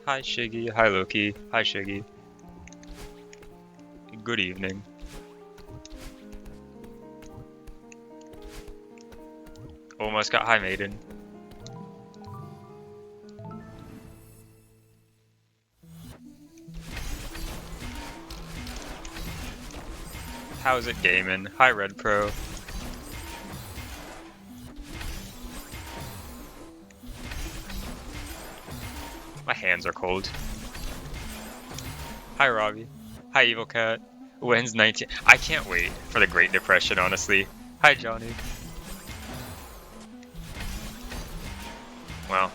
Hi Shiggy, hi Loki, hi Shiggy. Good evening. Almost got hi Maiden. How's it gaming? Hi Red Pro. My hands are cold. Hi Robbie. Hi Evil Cat. When's 19? I can't wait for the Great Depression, honestly. Hi Johnny. Well.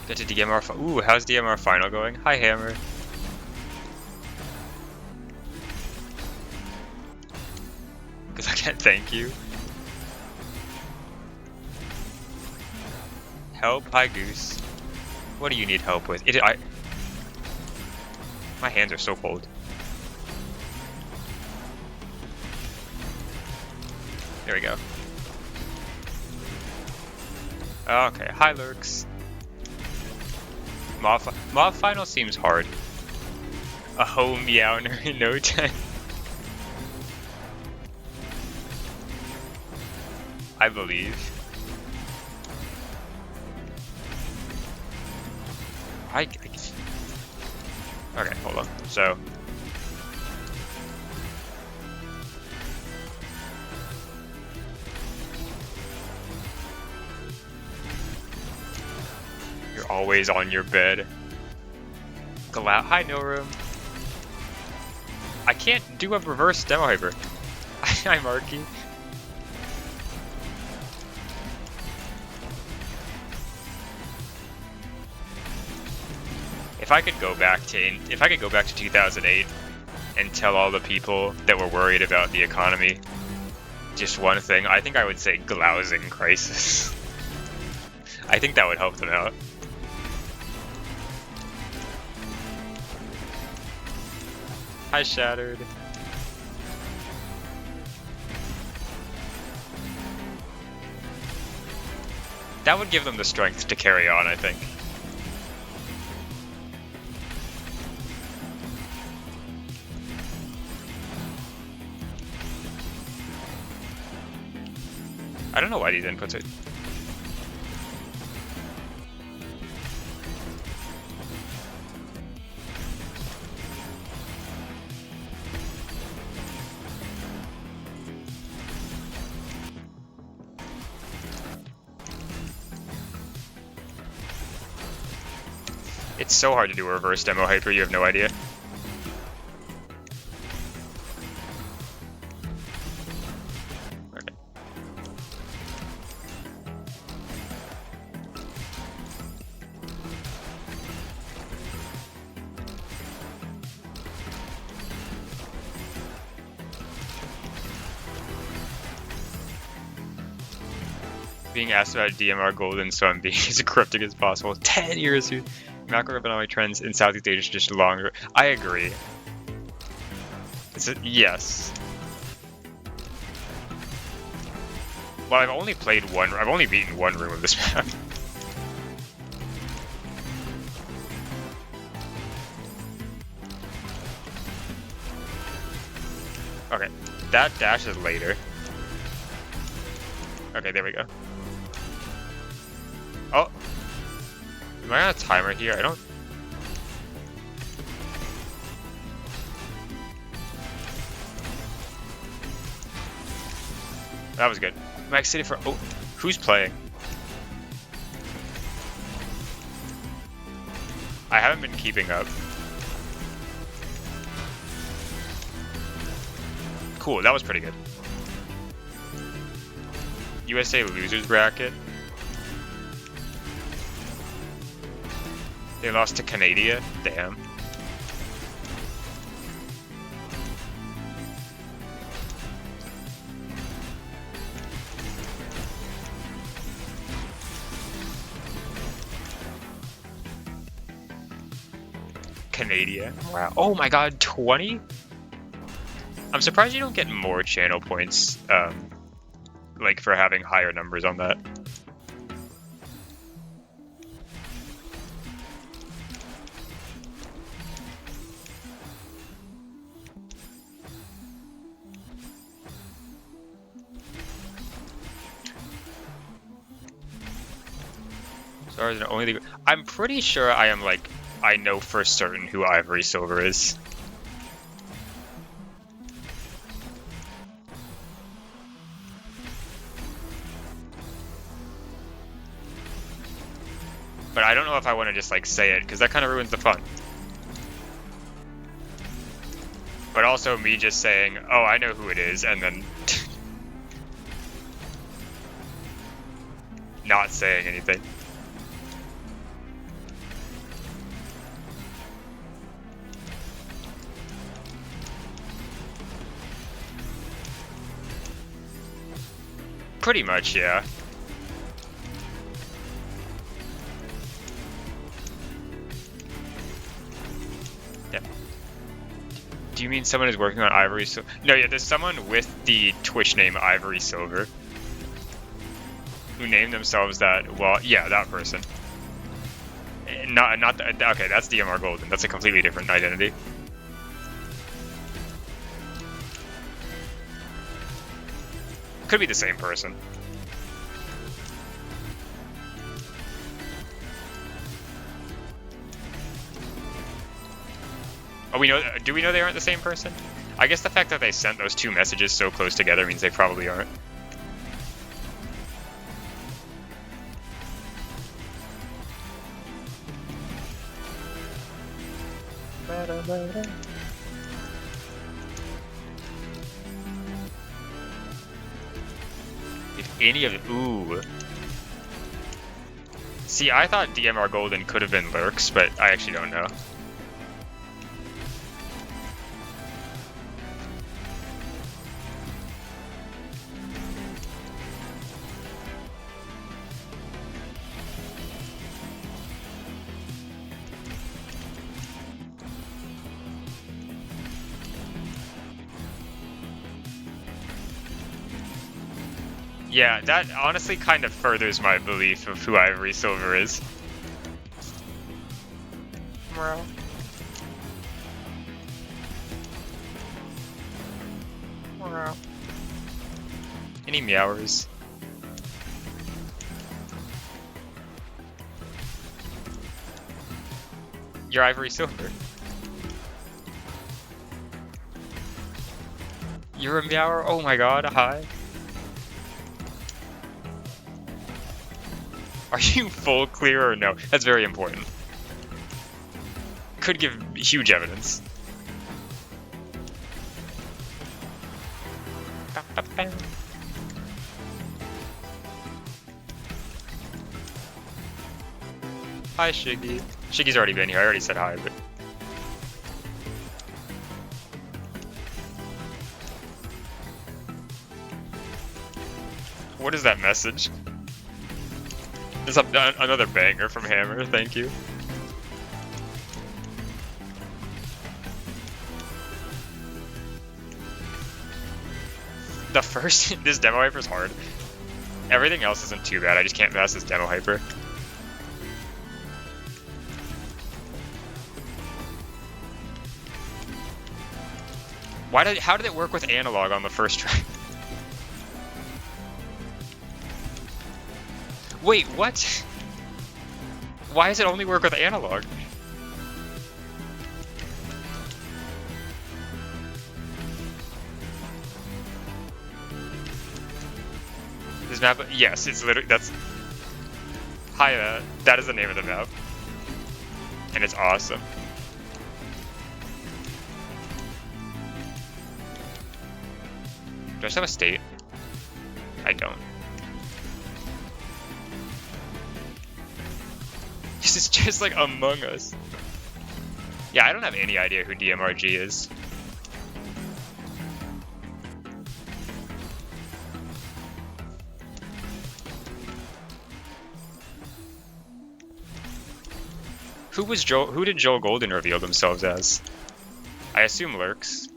Get to DMR. Ooh, how's DMR final going? Hi Hammer. Because I can't thank you. Help, hi Goose. What do you need help with? My hands are so cold. There we go. Okay, hi Lurks. Mob final seems hard. A home meowner in no time. I believe. Okay, hold on. So. You're always on your bed. Hi, no room. I can't do a reverse demo hyper. Hi, Marky. If I could go back to 2008 and tell all the people that were worried about the economy just one thing, I think I would say glousing crisis. I think that would help them out. Hi, Shattered. That would give them the strength to carry on, I think. I don't know why these inputs are... It's so hard to do a reverse demo hyper, you have no idea. Okay. Being asked about DMR Golden, so I'm being as cryptic as possible. 10 years, dude. Macroeconomic trends in Southeast Asia is just longer. I agree. Yes. Well, I've only beaten one room of this map. Okay, that dash is later. Okay, there we go. Oh! Am I on a timer here? I don't... That was good. Max City for... Oh, who's playing? I haven't been keeping up. Cool, that was pretty good. USA losers bracket. They lost to Canada. Damn. Canada. Wow. Oh my god, 20? I'm surprised you don't get more channel points, like for having higher numbers on that. Stars and only the... I'm pretty sure I am like... I know for certain who Ivory Silver is. But I don't know if I want to just like say it, because that kind of ruins the fun. But also me just saying, oh, I know who it is, and then not saying anything. Pretty much, yeah. Do you mean someone is working on Ivory Silver? No, yeah, there's someone with the Twitch name Ivory Silver who named themselves that. Well, yeah, that person. Not okay, that's DMR Golden. That's a completely different identity. Could be the same person. Oh, we know. Do we know they aren't the same person? I guess the fact that they sent those two messages so close together means they probably aren't. If any of the... Ooh. See, I thought DMR Golden could have been Lurks, but I actually don't know. Yeah, that honestly kind of furthers my belief of who Ivory Silver is. Meow. Meow. Any meowers? You're Ivory Silver. You're a meower? Oh my god, hi. Are you full clear or no? That's very important. Could give huge evidence. Hi, Shiggy. Shiggy's already been here. I already said hi, but... What is that message? There's another banger from Hammer, thank you. The first, this demo hyper's hard. Everything else isn't too bad, I just can't pass this demo hyper. How did it work with analog on the first try? Wait, what? Why does it only work with analog? This map, yes, it's literally, that's... Hi, that is the name of the map. And it's awesome. Do I still have a state? I don't. This is just like Among Us. Yeah, I don't have any idea who DMRG is. Who did Joel Golden reveal themselves as? I assume Lurks.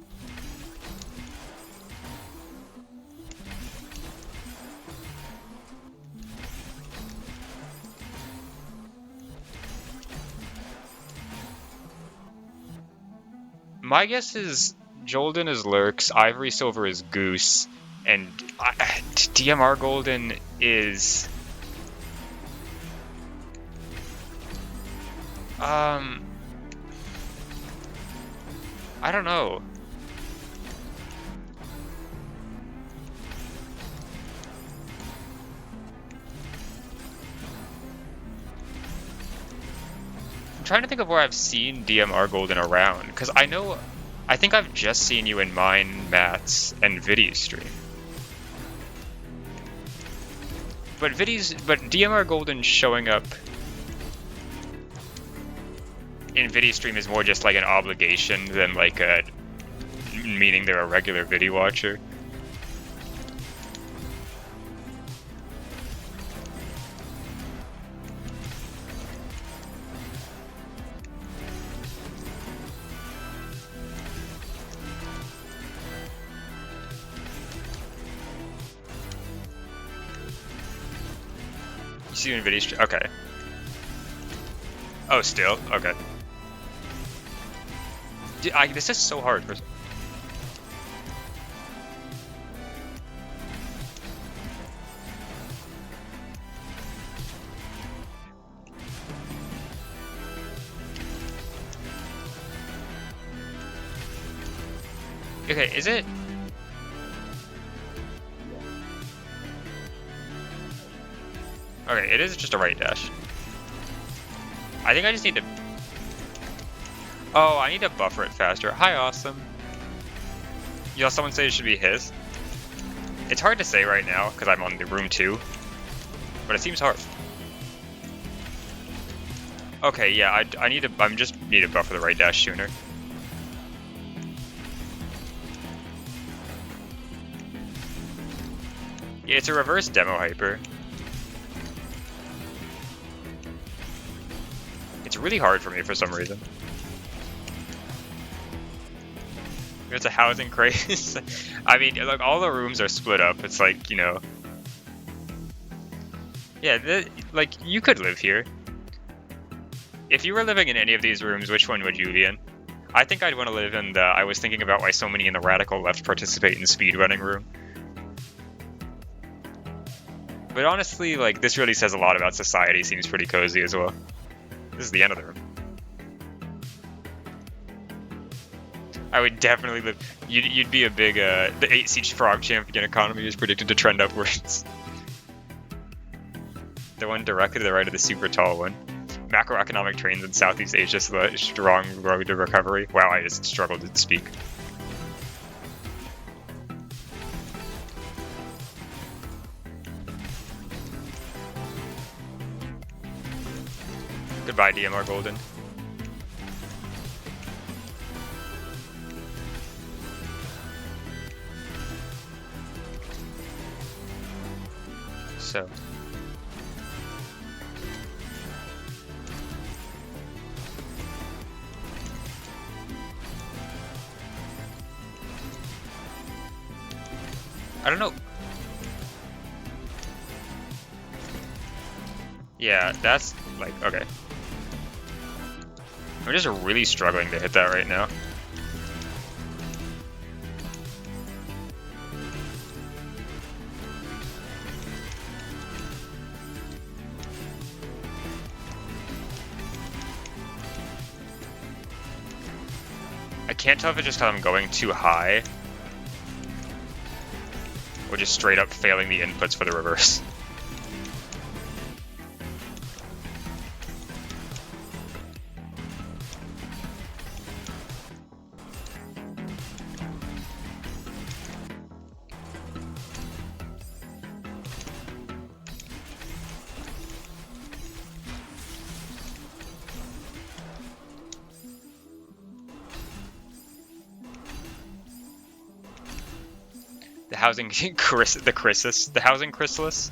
My guess is Jolden is Lurks, Ivory Silver is Goose, and DMR Golden is... I don't know. I'm trying to think of where I've seen DMR Golden around, because I think I've just seen you in mine, Matt's, and Vidi's stream. But DMR Golden showing up in Vidi's stream is more just like an obligation than like meaning they're a regular Vidi watcher. You see you in Vidi's stream? Okay. Oh, still? Okay. Dude, this is so hard. Okay, is it? Okay, it is just a right dash. I think I just need to... Oh, I need to buffer it faster. Hi, Awesome. You know, someone say it should be his. It's hard to say right now, because I'm on the room 2. But it seems hard. Okay, yeah, I just need to buffer the right dash sooner. Yeah, it's a reverse demo hyper. It's really hard for me for some reason. It's a housing craze. I mean, like, all the rooms are split up. It's like, you know... Yeah, like, you could live here. If you were living in any of these rooms, which one would you be in? I think I'd want to live in the... I was thinking about why so many in the radical left participate in speedrunning room. But honestly, like, this really says a lot about society. Seems pretty cozy as well. This is the end of the room. I would definitely live... You'd be a big... the 8 Siege Frog champion economy is predicted to trend upwards. The one directly to the right of the super tall one. Macroeconomic trends in Southeast Asia, strong road to recovery. Wow, I just struggled to speak. Goodbye, DMR Golden. So. I don't know. Yeah, that's like, okay. I'm just really struggling to hit that right now. I can't tell if it's just because I'm going too high or just straight up failing the inputs for the reverse. The housing the housing chrysalis.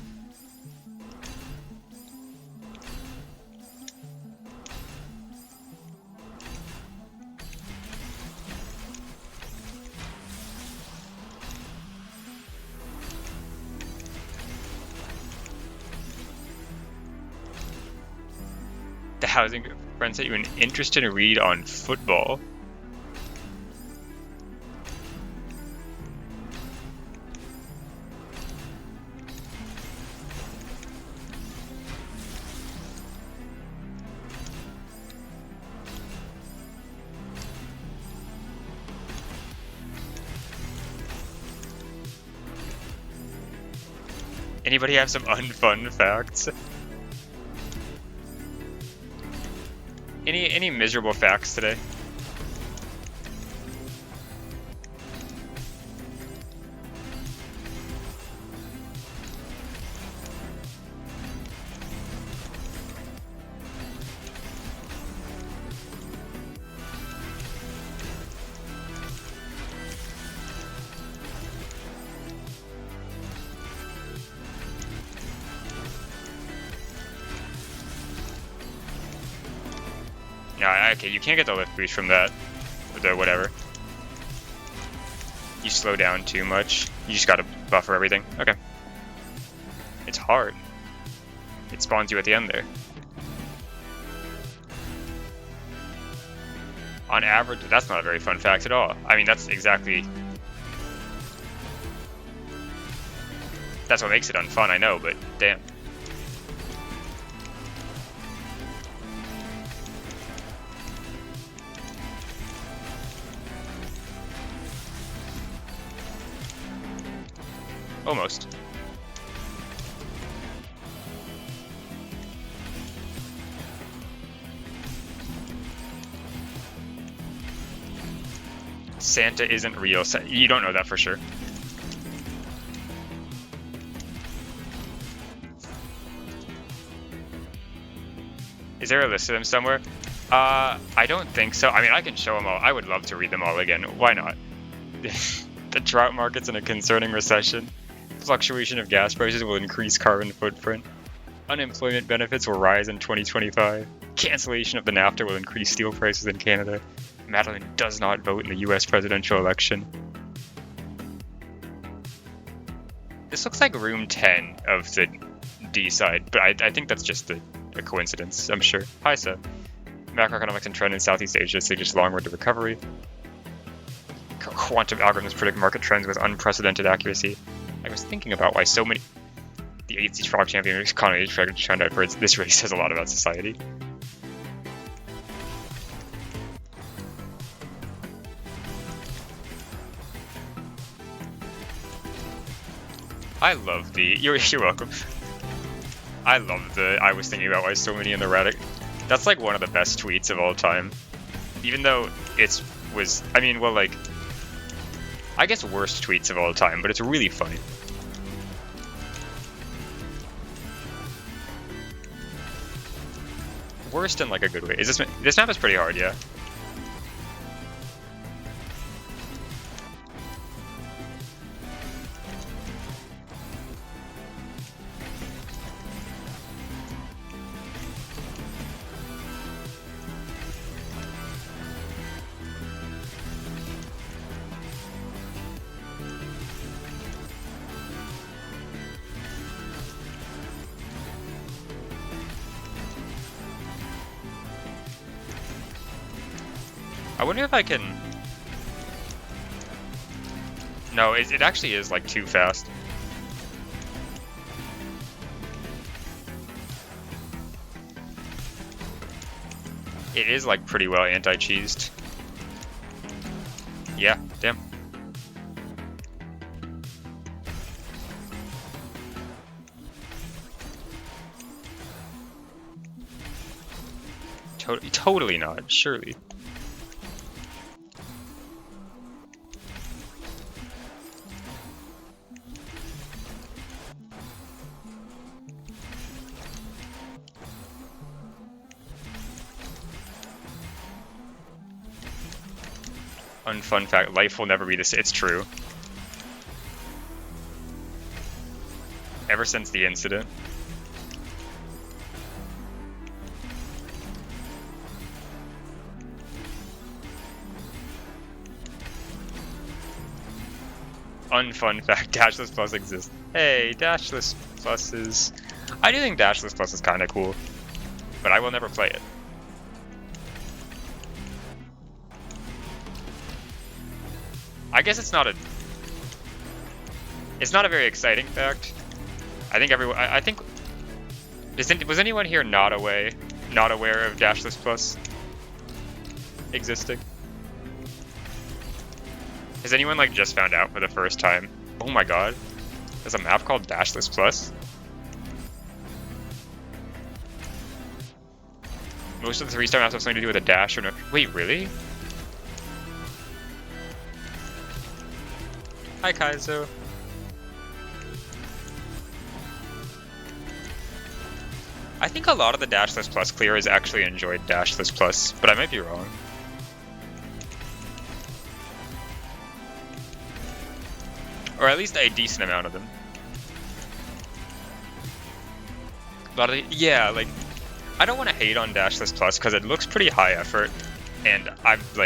The housing friend sent you an interesting read on football. Anybody have some unfun facts? Any miserable facts today? No, okay, you can't get the lift boost from that. The whatever. You slow down too much. You just gotta buffer everything. Okay. It's hard. It spawns you at the end there. On average, that's not a very fun fact at all. I mean, that's exactly... That's what makes it unfun, I know, but damn. Almost. Santa isn't real. You don't know that for sure. Is there a list of them somewhere? I don't think so. I mean, I can show them all. I would love to read them all again. Why not? The drought market's in a concerning recession. Fluctuation of gas prices will increase carbon footprint. Unemployment benefits will rise in 2025. Cancellation of the NAFTA will increase steel prices in Canada. Madeline does not vote in the US presidential election. This looks like room 10 of the D side, but I think that's just a coincidence, I'm sure. Hi, Seth. Macroeconomics and trend in Southeast Asia suggest long road to recovery. Quantum algorithms predict market trends with unprecedented accuracy. I was thinking about why so many... The 8th Frog Champion economy is projected to trend upwards. This really says a lot about society. I love the... You're welcome. I love the... I was thinking about why so many in the Reddit. That's like one of the best tweets of all time. Even though it was... I mean, well, like... I guess worst tweets of all time, but it's really funny. Worst in like a good way. Is this map is pretty hard, yeah. I wonder if I can... No, it actually is like too fast. It is like pretty well anti-cheesed. Yeah, damn. Totally not, surely. Unfun fact, life will never be this. It's true. Ever since the incident. Unfun fact, Dashless Plus exists. Hey, Dashless Plus is... I do think Dashless Plus is kind of cool, but I will never play it. I guess it's not a very exciting fact. I think everyone. I think. Was anyone here not aware of Dashless Plus existing? Has anyone like just found out for the first time? Oh my god. There's a map called Dashless Plus. Most of the 3-star maps have something to do with a dash or no. Wait, really? Hi, Kaizo. I think a lot of the Dashless Plus clearers actually enjoyed Dashless Plus, but I might be wrong. Or at least a decent amount of them. Yeah, like, I don't want to hate on Dashless Plus because it looks pretty high effort, and I've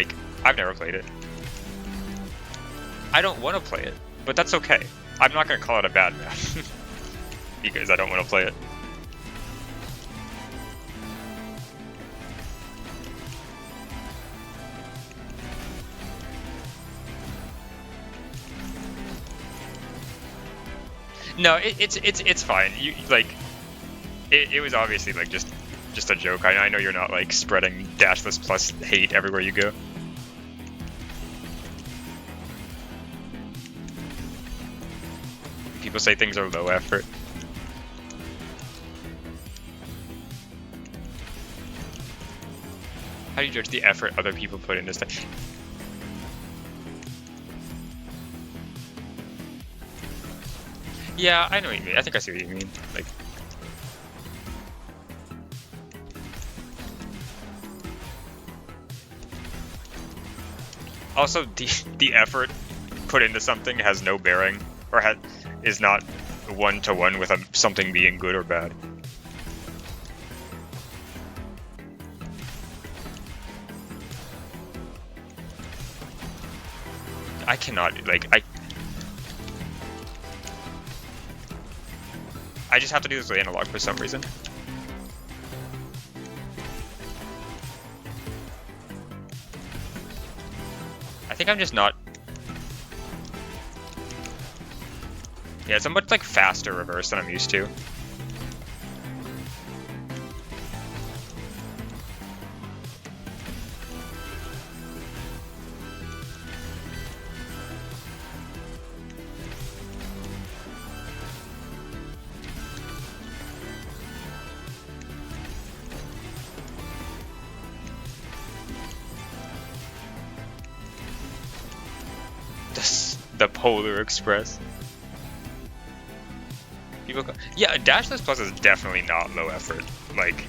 never played it. I don't want to play it, but that's okay. I'm not going to call it a bad map because I don't want to play it. No, it's fine. You like, it was obviously like just a joke. I know you're not like spreading Dashless Plus hate everywhere you go. People say things are low effort. How do you judge the effort other people put into stuff? Yeah, I know what you mean. I think I see what you mean. Like, also the effort put into something has no bearing, or is not one-to-one with something being good or bad. I cannot, like, I just have to do this with analog for some reason. I think I'm just not... Yeah, it's a much like faster reverse than I'm used to. The Polar Express. People go, yeah, Dashless Plus is definitely not low effort. Like,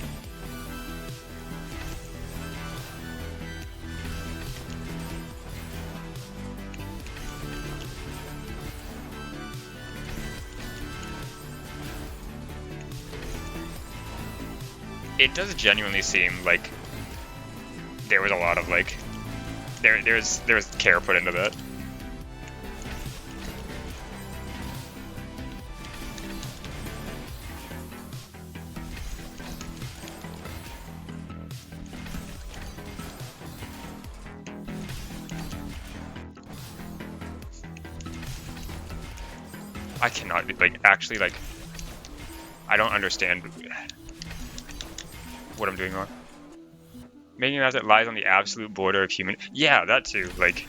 it does genuinely seem like there was a lot of like there's care put into that. I cannot, like, actually, like, I don't understand what I'm doing wrong. Making a map that lies on the absolute border of human... Yeah, that too, like...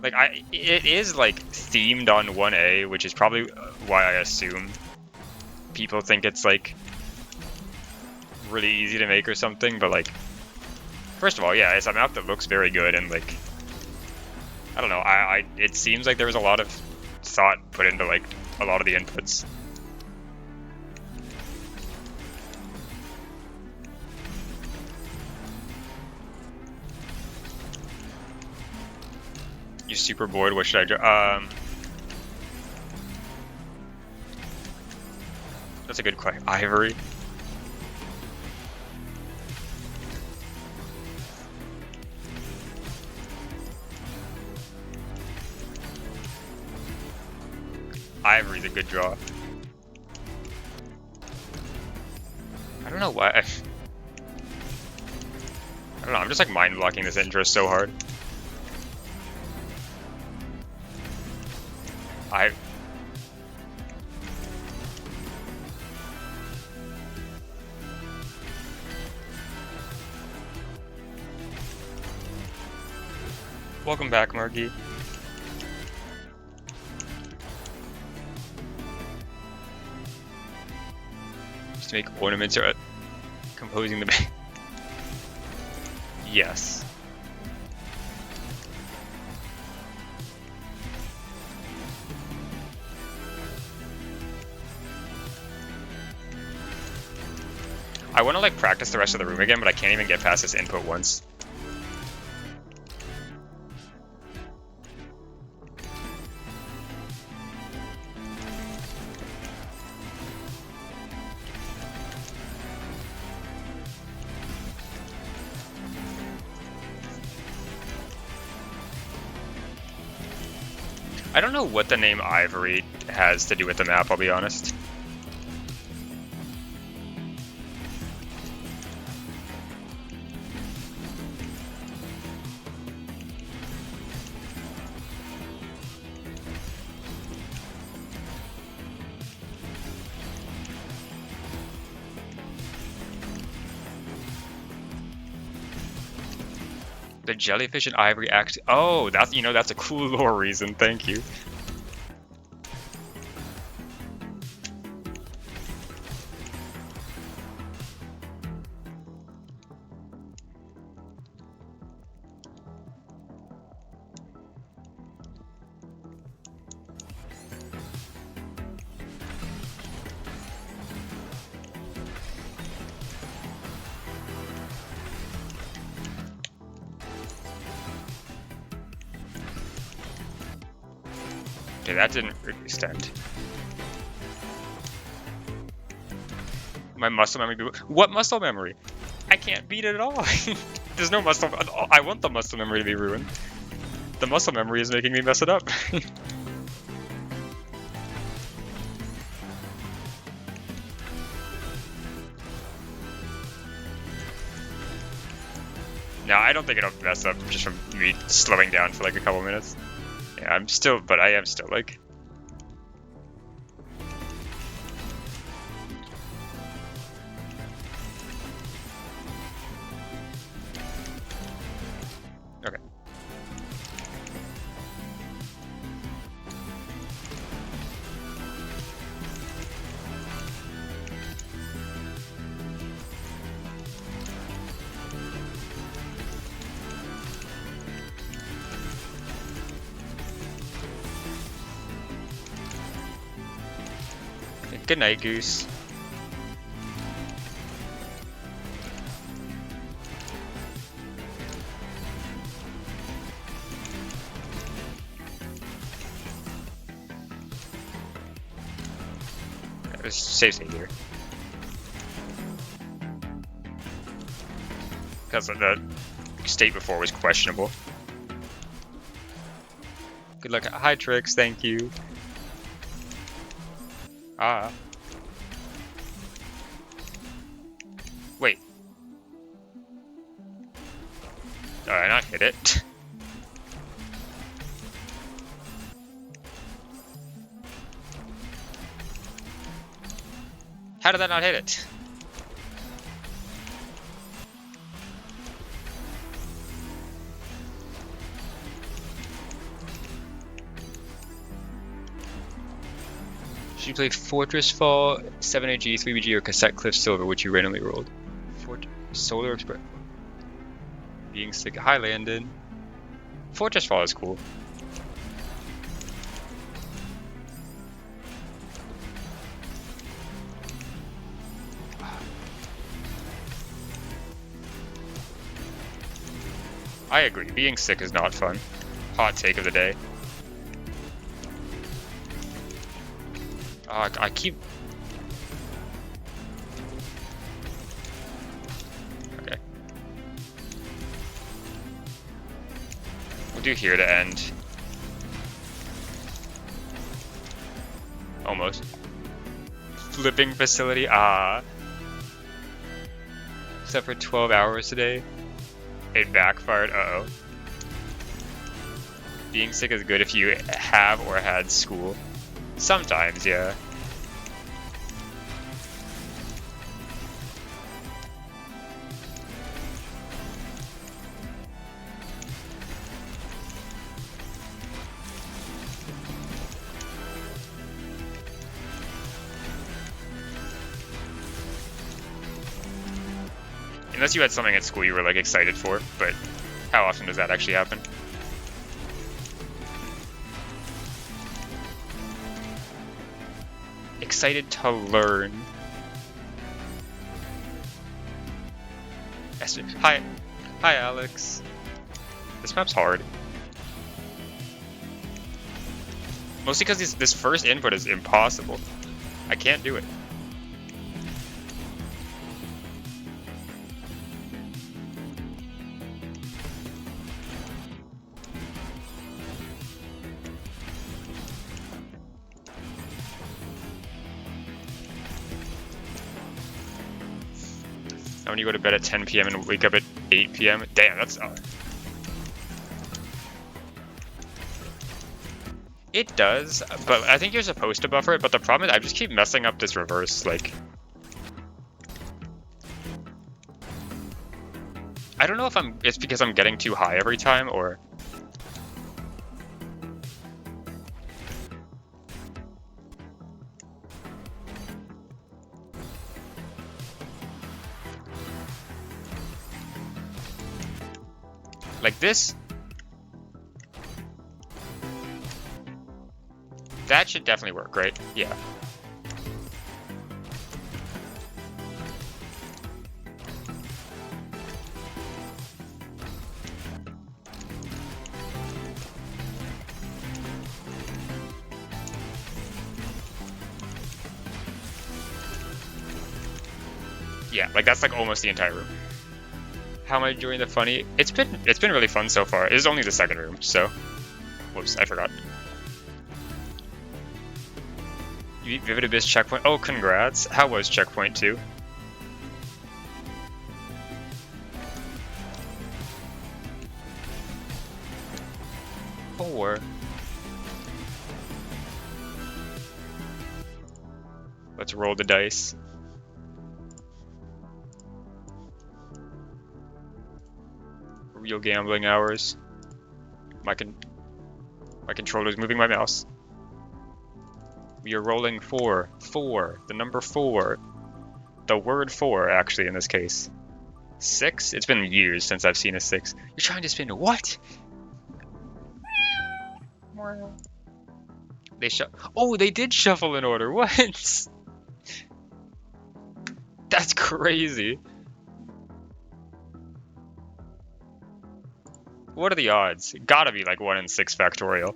Like, it is, like, themed on 1A, which is probably why I assume people think it's, like, really easy to make or something, but, like... First of all, yeah, it's a map that looks very good, and, like... I don't know, it seems like there was a lot of thought put into, like, a lot of the inputs. You super bored, what should I do? That's a good question. Ivory? Ivory's a good draw. I don't know why. I don't know, I'm just like mind blocking this intro so hard. Welcome back, Marky. Just to make ornaments or composing the bag. Yes. I want to like practice the rest of the room again, but I can't even get past this input once. I don't know what the name Ivory has to do with the map, I'll be honest. The jellyfish and ivory act. Oh, that's that's a cool lore reason. Thank you. Okay, that didn't extend. My muscle memory. What muscle memory? I can't beat it at all. There's no muscle. I want the muscle memory to be ruined. The muscle memory is making me mess it up. No, I don't think it'll mess up just from me slowing down for like a couple minutes. Yeah, but I am still like. Okay. Good night, Goose. Save state here. Because the state before was questionable. Good luck. Hi, Trix. Thank you. Ah. Wait. Did I not hit it? How did that not hit it? Should you play Fortress Fall, 7AG, 3BG, or Cassette Cliff Silver, which you randomly rolled? Solar Express. Being sick. Hi, Landon. Fortress Fall is cool. I agree. Being sick is not fun. Hot take of the day. I keep... Okay. We'll do here to end. Almost. Flipping facility. Ah. Except for 12 hours today. It backfired. Uh-oh. Being sick is good if you have or had school. Sometimes, yeah. Unless you had something at school you were like excited for, but how often does that actually happen? Excited to learn. Hi, Alex. This map's hard. Mostly because this first input is impossible. I can't do it. When you go to bed at 10 p.m. and wake up at 8 p.m. Damn, that's... It does, but I think you're supposed to buffer it, but the problem is I just keep messing up this reverse, like... I don't know if it's because I'm getting too high every time, or... Like this? That should definitely work, right? Yeah. Yeah, like that's like almost the entire room. How am I enjoying the funny? It's been really fun so far. It is only the second room, so whoops, I forgot. You beat Vivid Abyss checkpoint. Oh, congrats. How was checkpoint 2? Four. Let's roll the dice. Real gambling hours. My controller's moving my mouse. We are rolling 4. 4. The number 4. The word 4, actually, in this case. 6? It's been years since I've seen a 6. You're trying to spin what? Oh, they did shuffle in order. What? That's crazy. What are the odds? Gotta be like 1 in 6 factorial.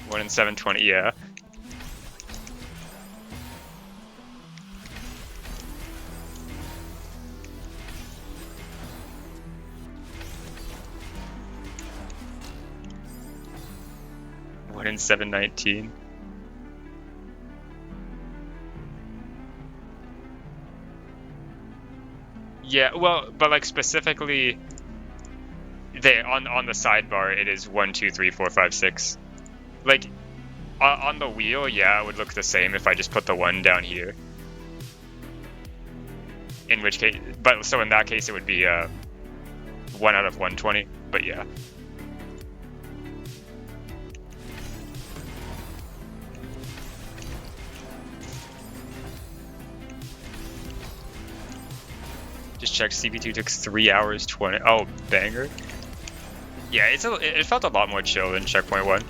One in 720, yeah. In 719. Yeah, well, but like specifically, on the sidebar it is 1, 2, 3, 4, 5, 6. Like on the wheel, yeah, it would look the same if I just put the 1 down here. In which case, but so in that case it would be 1 out of 120. But yeah. Just checked, CP2 took 3 hours 20. Oh, banger. Yeah, it felt a lot more chill than checkpoint 1.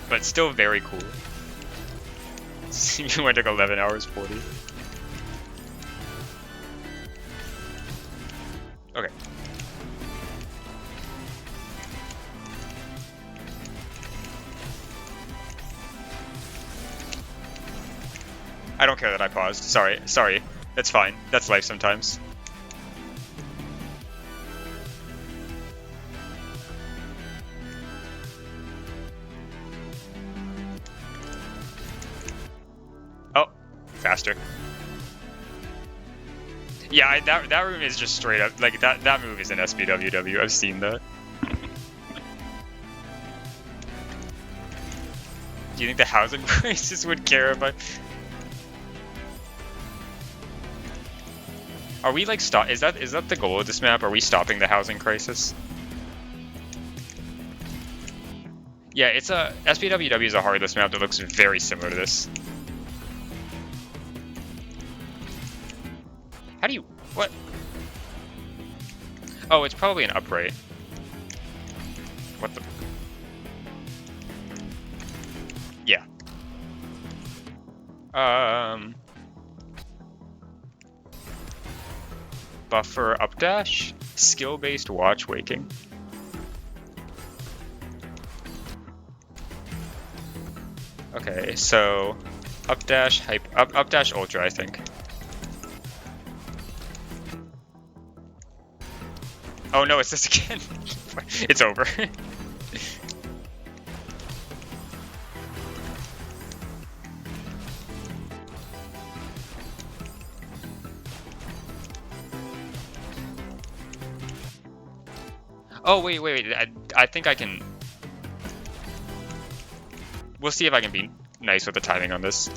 But still very cool. CP1 took 11 hours 40. Okay. I don't care that I paused. Sorry. That's fine. That's life sometimes. Oh, faster. Yeah, that room is just straight up, like, that move is an SBWW. I've seen that. Do you think the housing crisis would care if I... Are we like stop? Is that the goal of this map? Are we stopping the housing crisis? Yeah, it's a SPWW is a heartless map that looks very similar to this. How do you what? Oh, it's probably an upright. What the? Yeah. Buffer updash, skill-based watch waking. Okay, so updash updash ultra, I think. Oh no, it's this again. It's over. Oh, wait. I think I can... We'll see if I can be nice with the timing on this.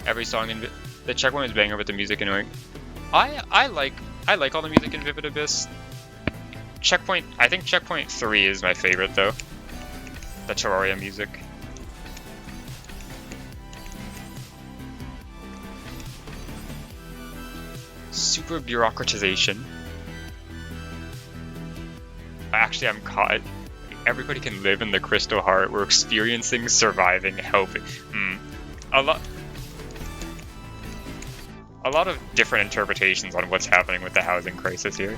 Every song in... The checkpoint is banger with the music annoying. I like all the music in Vivid Abyss. Checkpoint, I think Checkpoint 3 is my favorite though. The Terraria music. Super bureaucratization. Actually, I'm caught. Everybody can live in the Crystal Heart. We're experiencing, surviving, helping. A lot of different interpretations on what's happening with the housing crisis here.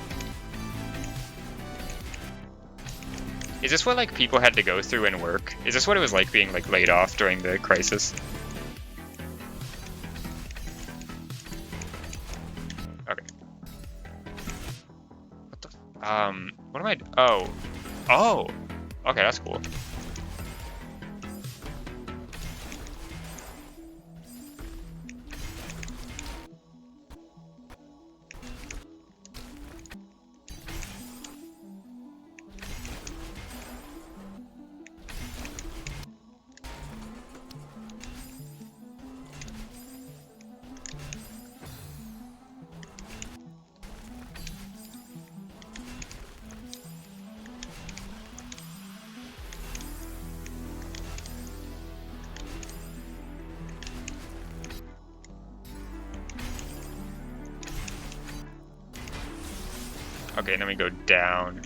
Is this what like people had to go through and work? Is this what it was like being like laid off during the crisis? Okay. What the what am I oh. Okay, that's cool. Okay, then we go down.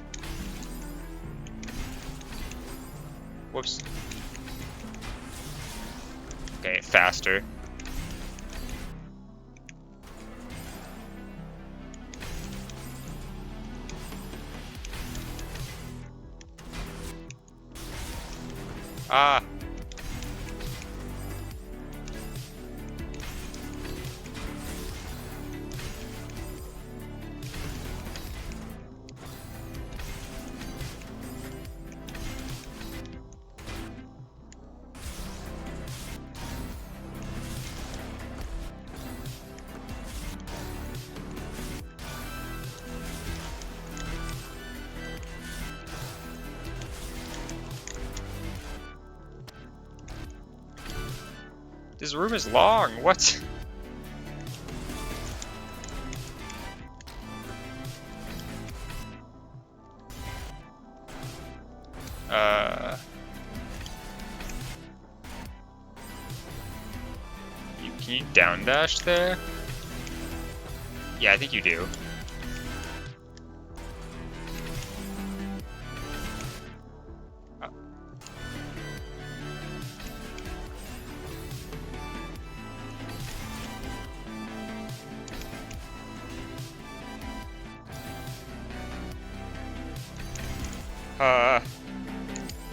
Whoops. Okay, faster. Ah. This room is long, what? Can you down dash there? Yeah, I think you do.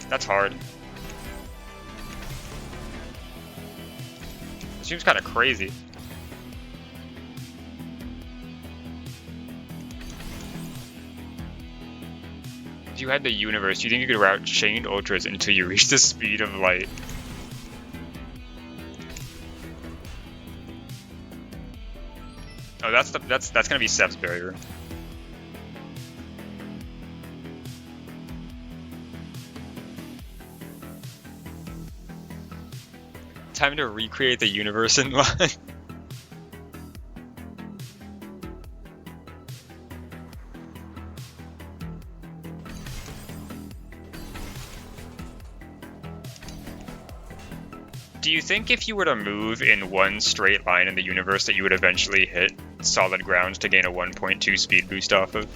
That's hard. It seems kind of crazy. If you had the universe, do you think you could route chained ultras until you reach the speed of light? Oh, that's gonna be Sev's barrier. Time to recreate the universe in line. Do you think if you were to move in one straight line in the universe that you would eventually hit solid ground to gain a 1.2 speed boost off of?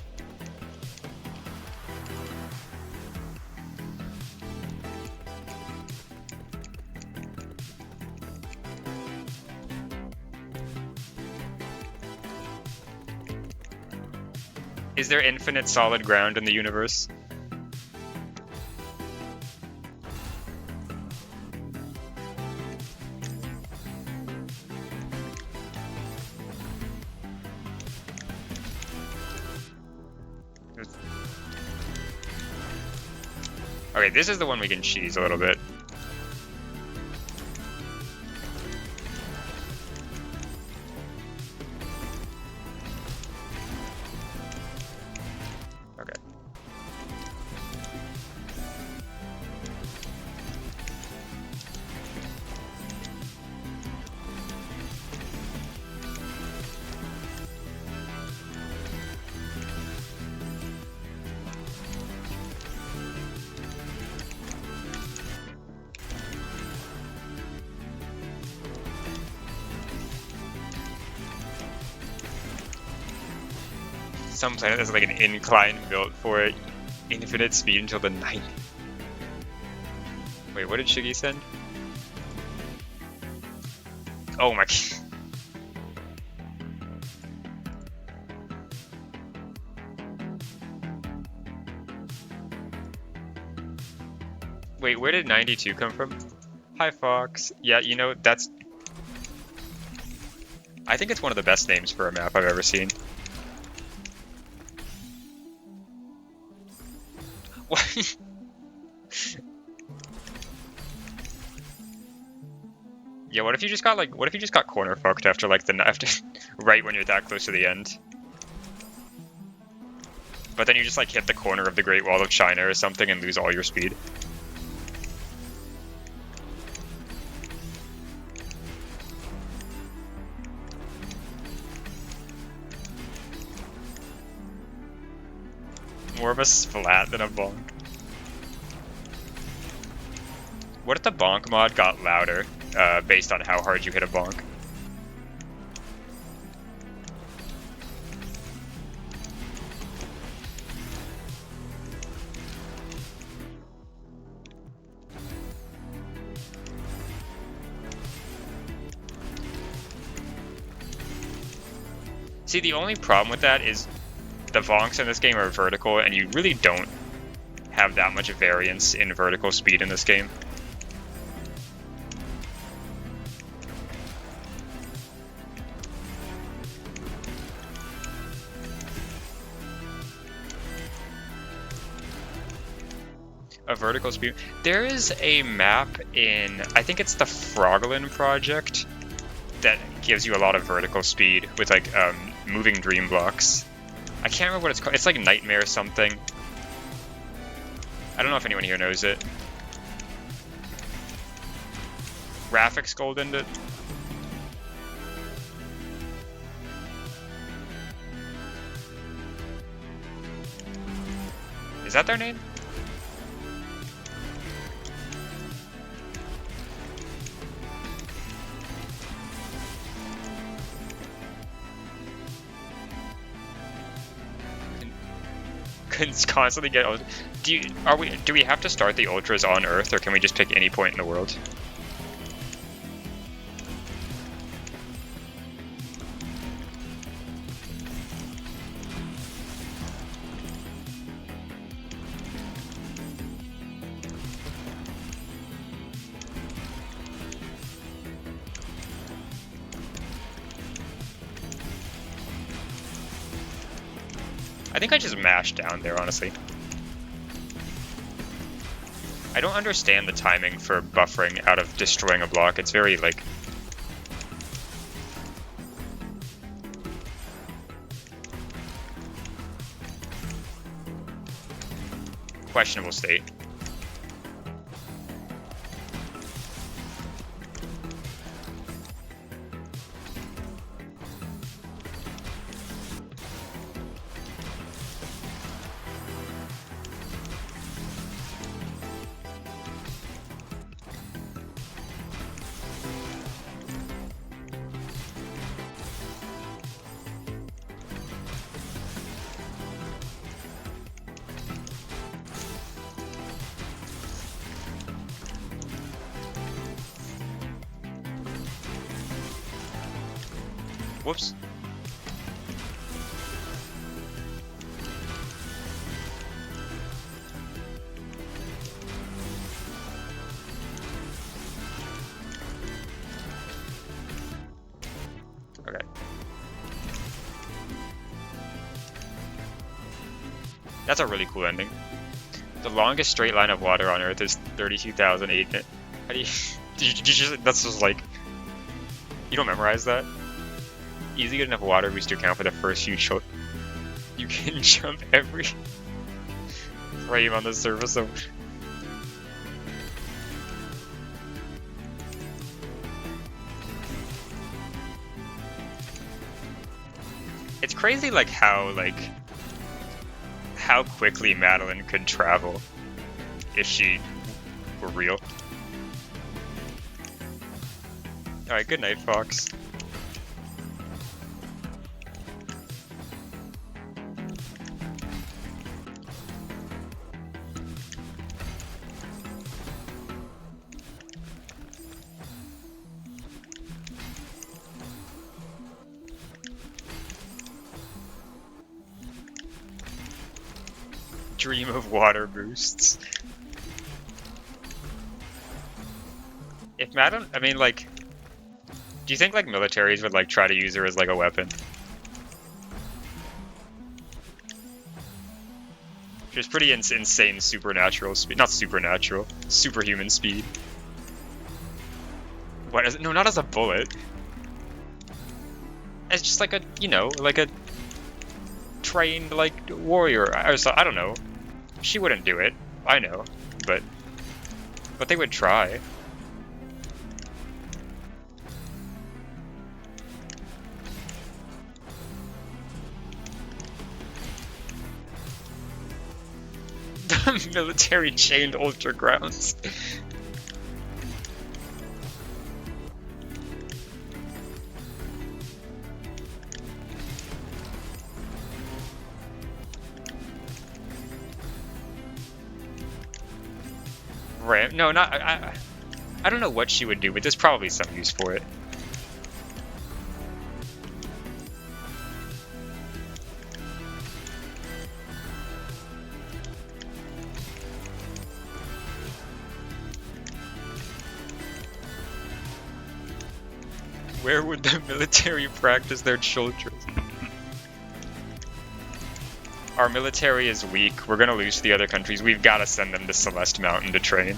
Is there infinite solid ground in the universe? Okay, this is the one we can cheese a little bit. Okay. Some planet has like an incline built for it. Infinite speed until the night. Wait, what did Shiggy send? Oh my. Wait, where did 92 come from? Hi, Fox. Yeah, you know, that's... I think it's one of the best names for a map I've ever seen. What? Yeah, what if you just got like, what if you just got corner fucked after like right when you're that close to the end? But then you just like hit the corner of the Great Wall of China or something and lose all your speed. More of a splat than a bonk. What if the bonk mod got louder based on how hard you hit a bonk? See, the only problem with that is the bonks in this game are vertical, and you really don't have that much variance in vertical speed in this game. A vertical speed. There is a map in, I think it's the Frogland project, that gives you a lot of vertical speed with like moving dream blocks. I can't remember what it's called. It's like Nightmare something. I don't know if anyone here knows it. Raphix goldened it. Is that their name? Constantly get. Do we have to start the ultras on Earth, or can we just pick any point in the world? I think I just mashed down there, honestly. I don't understand the timing for buffering out of destroying a block. It's very, like... questionable state. Whoops. Okay. That's a really cool ending. The longest straight line of water on Earth is 32,008. How do you... did you just... That's just like... You don't memorize that? Easy get enough water boost to account for the first few short. You can jump every frame on the surface of. It's crazy, like how quickly Madeline could travel if she were real. All right, good night, Fox. Dream of water boosts. If Madam, I mean, like, do you think like militaries would like try to use her as like a weapon? She has pretty insane supernatural speed, not supernatural, superhuman speed. What is it? No, not as a bullet. As just like a, you know, like a trained like warrior. I don't know. She wouldn't do it. I know, but they would try. The military chained ultra grounds. Ram? No, not. I don't know what she would do, but there's probably some use for it. Where would the military practice their children? Our military is weak. We're gonna lose to the other countries. We've got to send them to Celeste Mountain to train.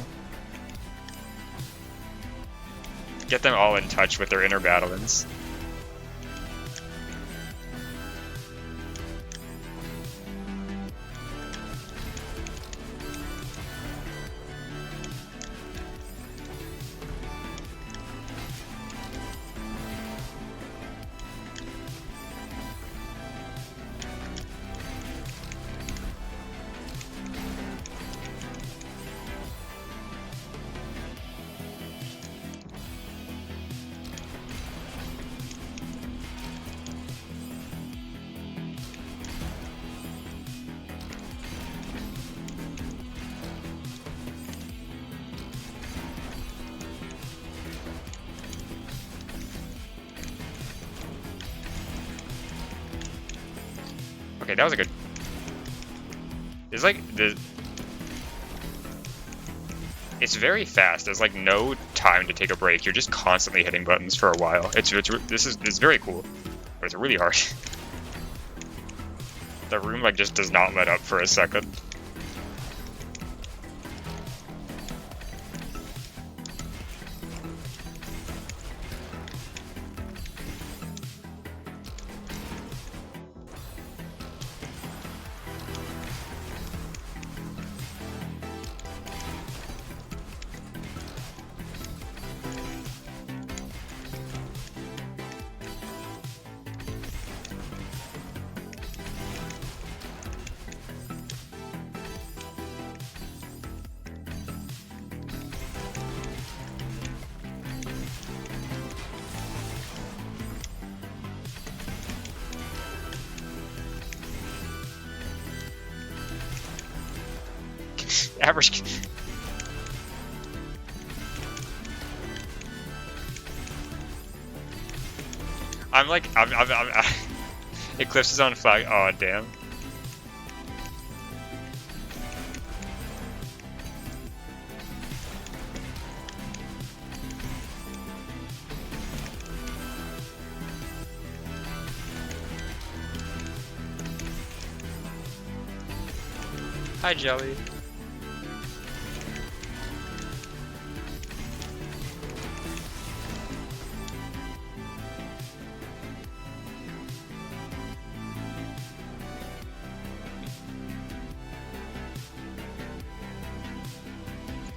Get them all in touch with their inner battlings. Okay, that was a good... It's like... It's very fast. There's like no time to take a break. You're just constantly hitting buttons for a while. It's very cool, but it's really hard. The room like just does not let up for a second. Average. I'm like, Eclipse is on flag. Oh, damn. Hi, Jelly.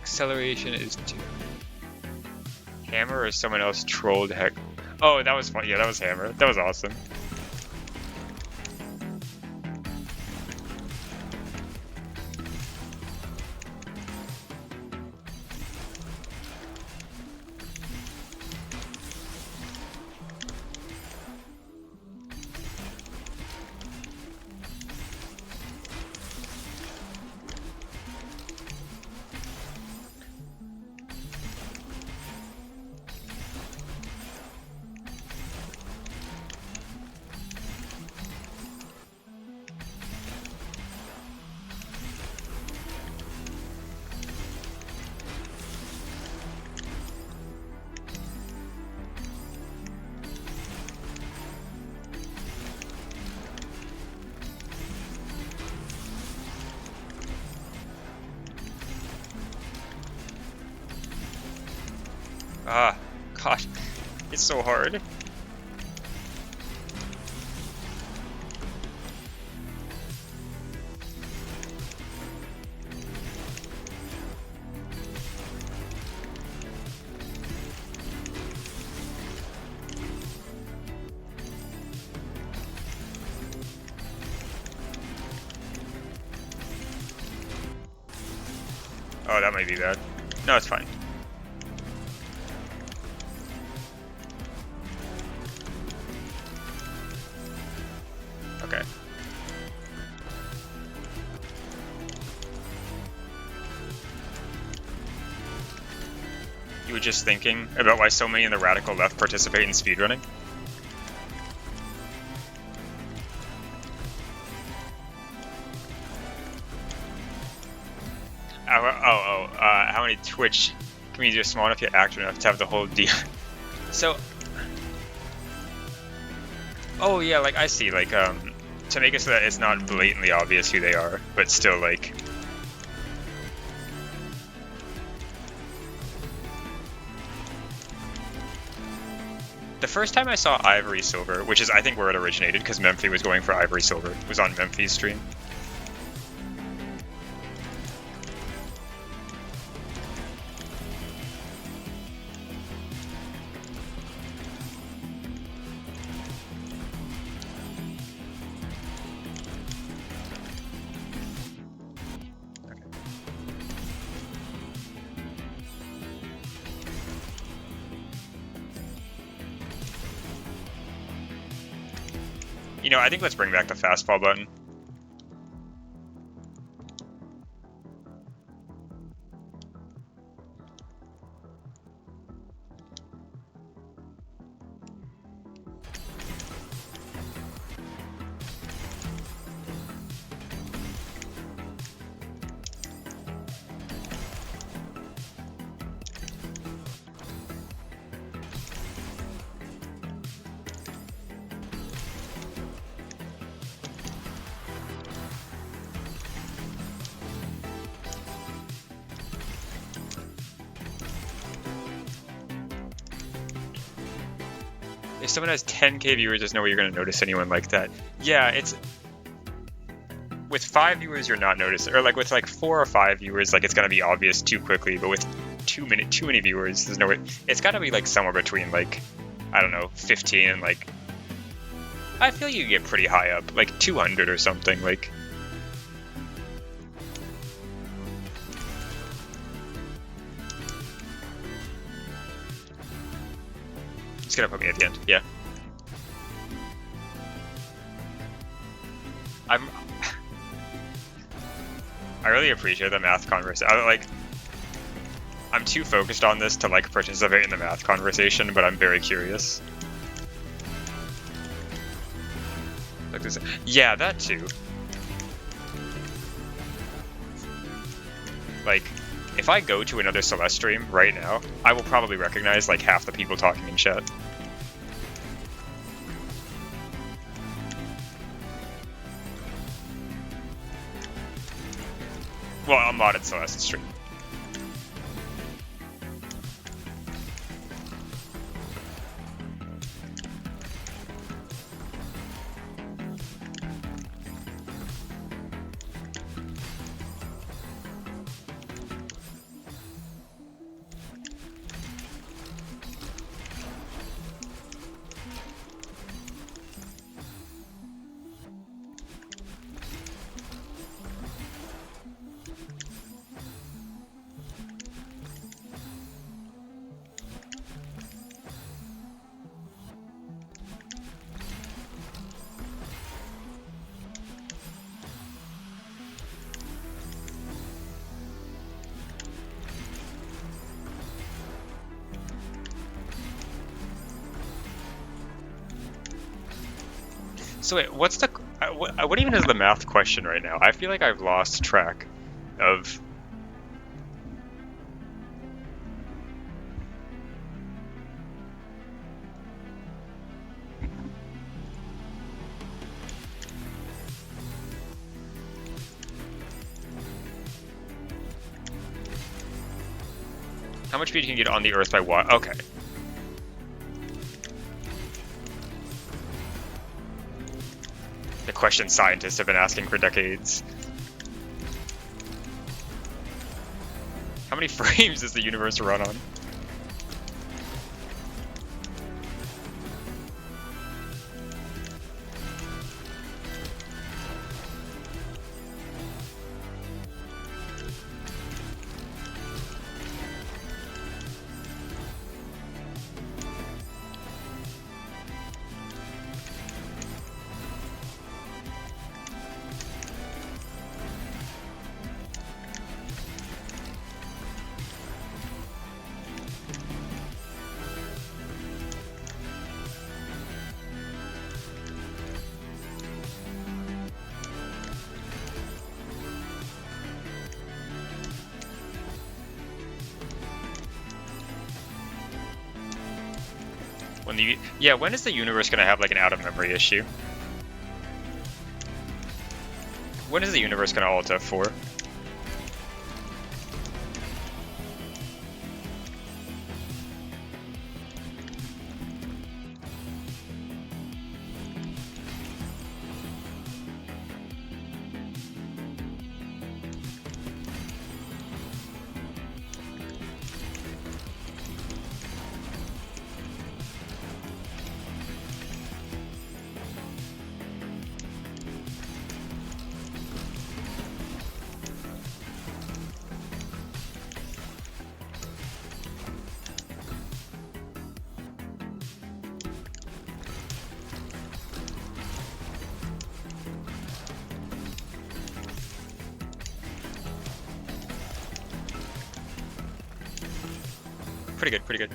Acceleration is 2. Hammer or someone else trolled heck. Oh, that was fun. Yeah, that was Hammer. That was awesome. Ah, God, it's so hard. Oh, that might be bad. No, it's fine. Okay. You were just thinking about why so many in the radical left participate in speedrunning? How many Twitch communities are small enough yet active enough to have the whole deal? So, oh yeah, like I see, like to make it so that it's not blatantly obvious who they are, but still like. The first time I saw Ivory Silver, which is I think where it originated, because Memphi was going for Ivory Silver, was on Memphi's stream. You know, I think let's bring back the fastball button. If someone has 10k viewers, there's no way you're going to notice anyone like that. Yeah, it's... With 5 viewers, you're not noticing. Or like with like 4 or 5 viewers, like it's going to be obvious too quickly. But with too many viewers, there's no way... It's got to be like somewhere between like, I don't know, 15 and like... I feel you get pretty high up, like 200 or something, like... It's gonna put me at the end, yeah. I really appreciate the math conversation. I'm too focused on this to like participate in the math conversation, but I'm very curious. Like this, yeah, that too. Like, if I go to another Celeste stream right now, I will probably recognize like half the people talking in chat. Well, I'm modded Celeste stream. So wait, what's the what even is the math question right now? I feel like I've lost track of. How much speed can you get on the Earth by what? Okay. The question scientists have been asking for decades. How many frames does the universe run on? When is the universe gonna have like an out of memory issue? When is the universe gonna alt F4? Pretty good, pretty good.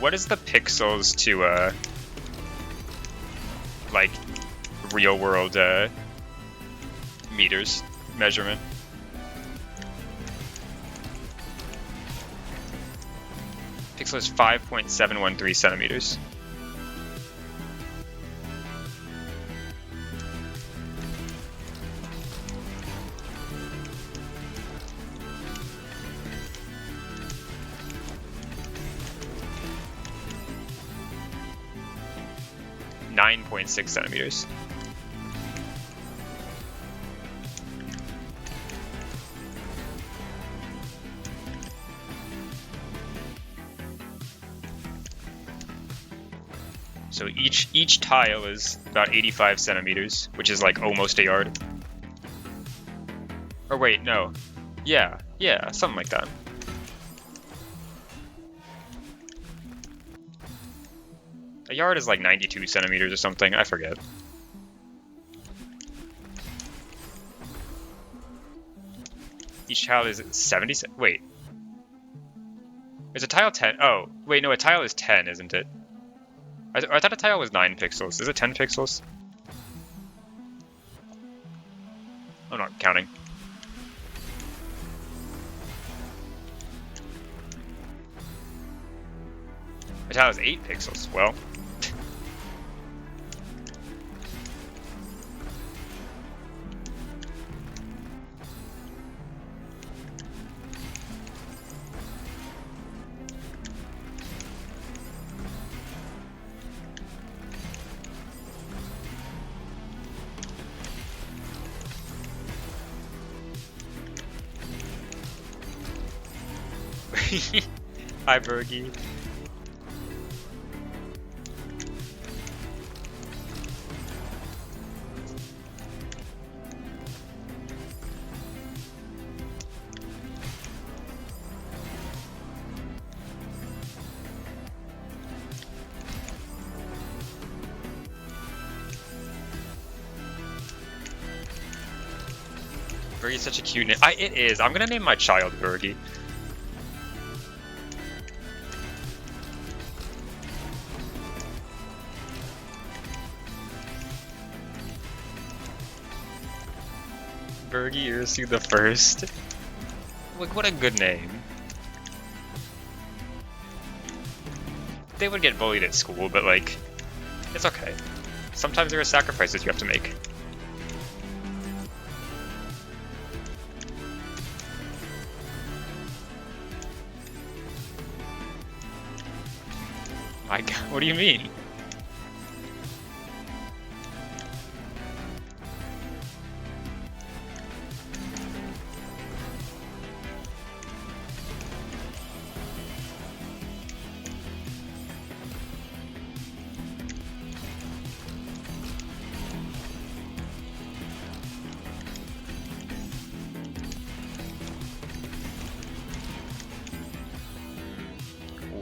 What is the pixels to like real world meters measurement? Pixel is 5.713 centimeters. 9.6 centimeters. So each tile is about 85 centimeters, which is like almost a yard. Or wait, no. Yeah, something like that. A yard is like 92 centimeters or something, I forget. Each tile is 70, wait. Is a tile 10? Oh, wait, no, a tile is 10, isn't it? I thought a tile was 9 pixels. Is it 10 pixels? I'm not counting. A tile is 8 pixels. Well. Hi, Bergie. Bergie's such a cute name. It is. I'm gonna name my child Bergie. Bergie Ursu the First. Like, what a good name. They would get bullied at school, but like, it's okay. Sometimes there are sacrifices you have to make. My God, what do you mean?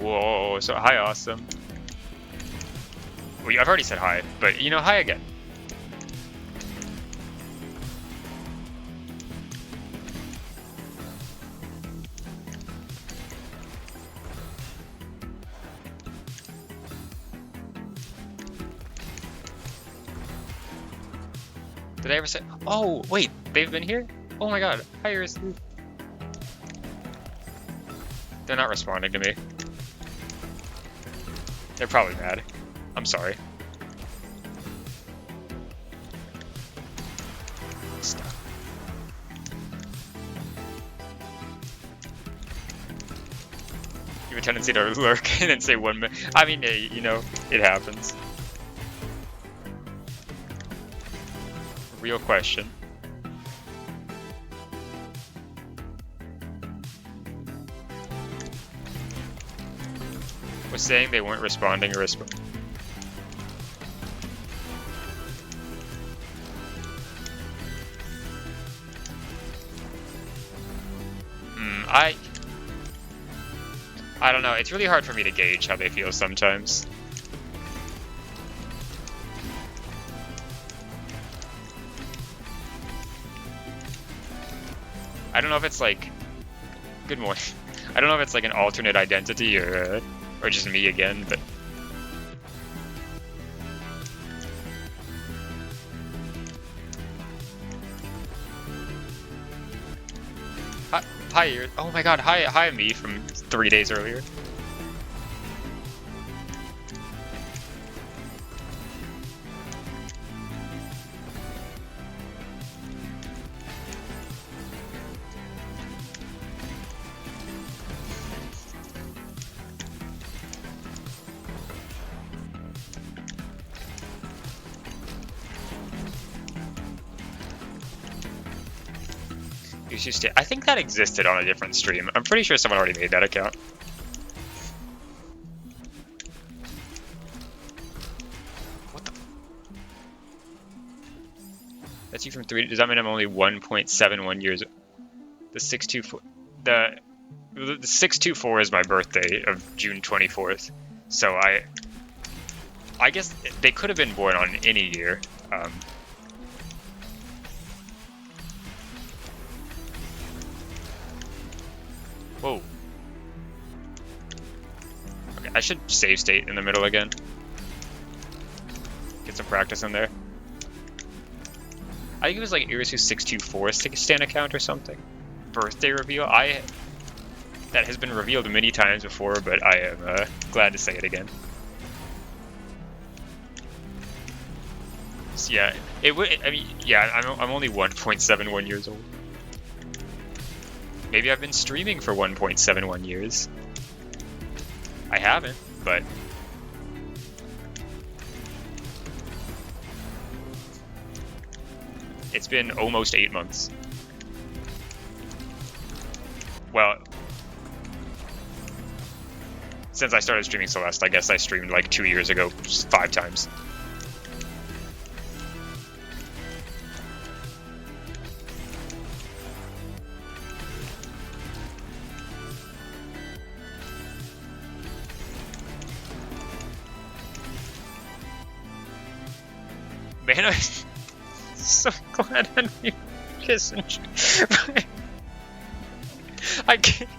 Whoa, so hi, awesome. Well, I've already said hi, but you know, hi again. Did I ever say? Oh, wait, they've been here? Oh my God, hi, Iris. They're not responding to me. They're probably mad. I'm sorry. Stop. You have a tendency to lurk and then say 1 minute. I mean, you know, it happens. Real question. Was saying they weren't responding or responding. I don't know. It's really hard for me to gauge how they feel sometimes. I don't know if it's like, good morning. I don't know if it's like an alternate identity or just me again, but. Hi, oh my God, hi me from 3 days earlier. I think that existed on a different stream. I'm pretty sure someone already made that account. What the? That's you from 3. Does that mean I'm only 1.71 years? The 624. The 624 is my birthday of June 24th. So I guess they could have been born on any year. Whoa. Okay, I should save state in the middle again. Get some practice in there. I think it was like Irisu624's stand account or something. Birthday reveal. That has been revealed many times before, but I am glad to say it again. So yeah, it would. I mean, yeah, I'm only 1.71 years old. Maybe I've been streaming for 1.71 years. I haven't, but it's been almost 8 months. Well, since I started streaming Celeste, I guess I streamed like 2 years ago, just 5 times. Man, I'm so glad Henry Kissinger. I can't.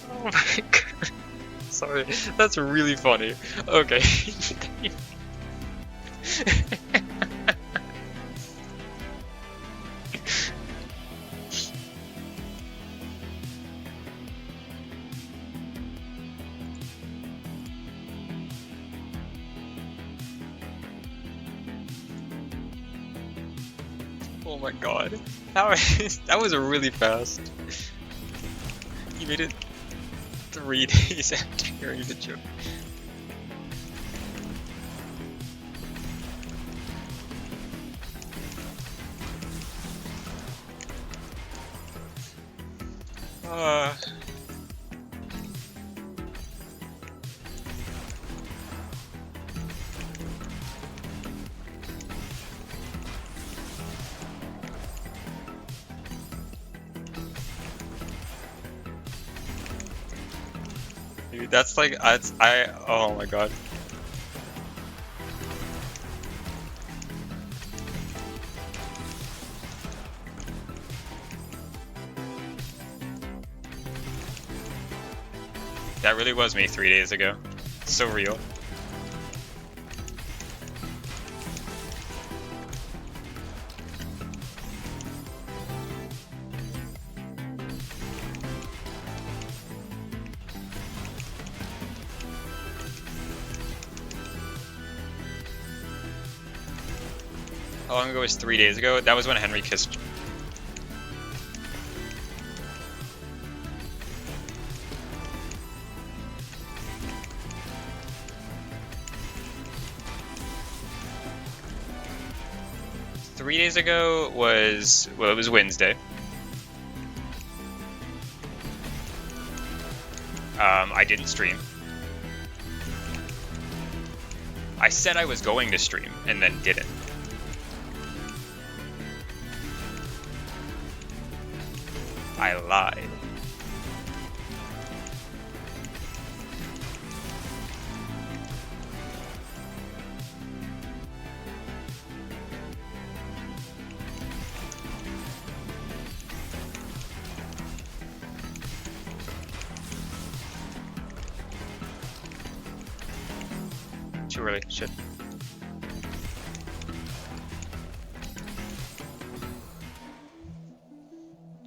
Oh my god. Sorry, that's really funny. Okay. Oh my god. That was really fast. You made it 3 days after hearing the joke. Dude, that's like, oh my god. That really was me 3 days ago. So real. How long ago was 3 days ago? That was when Henry kissed. Three days ago was, well, it was Wednesday. I didn't stream. I said I was going to stream and then didn't. I lied. Too early, shit.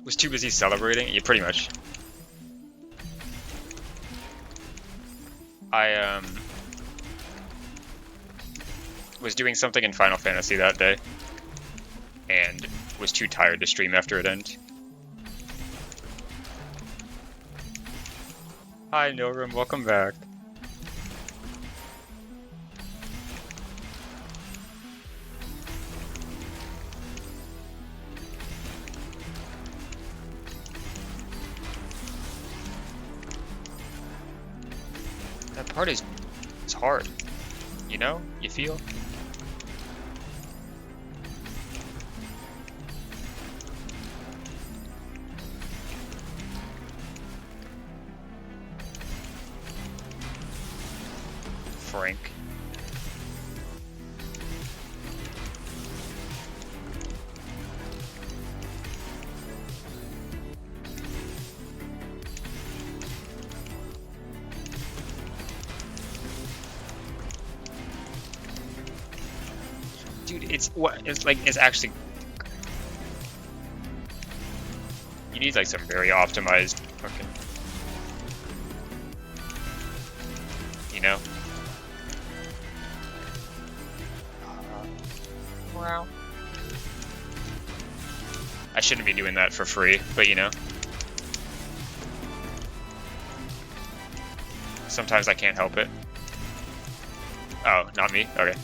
Was too busy celebrating? Yeah, pretty much. I was doing something in Final Fantasy that day. and was too tired to stream after it ended. Hi Nilrim, welcome back. That part is, it's hard, you know? You feel? Frank. Dude, it's actually, you need like some very optimized fucking, you know? Wow. I shouldn't be doing that for free, but you know. Sometimes I can't help it. Oh, not me? Okay.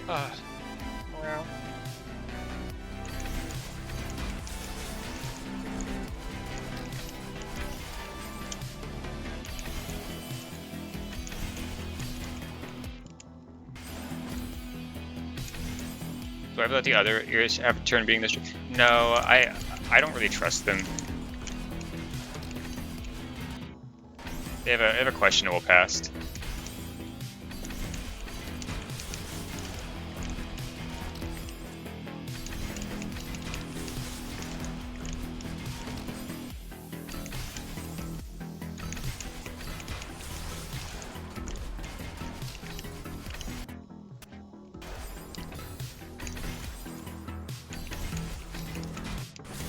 Wow. Do I let the other ears have a turn being this? No, I don't really trust them. They have a questionable past.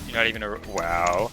You're not even a wow.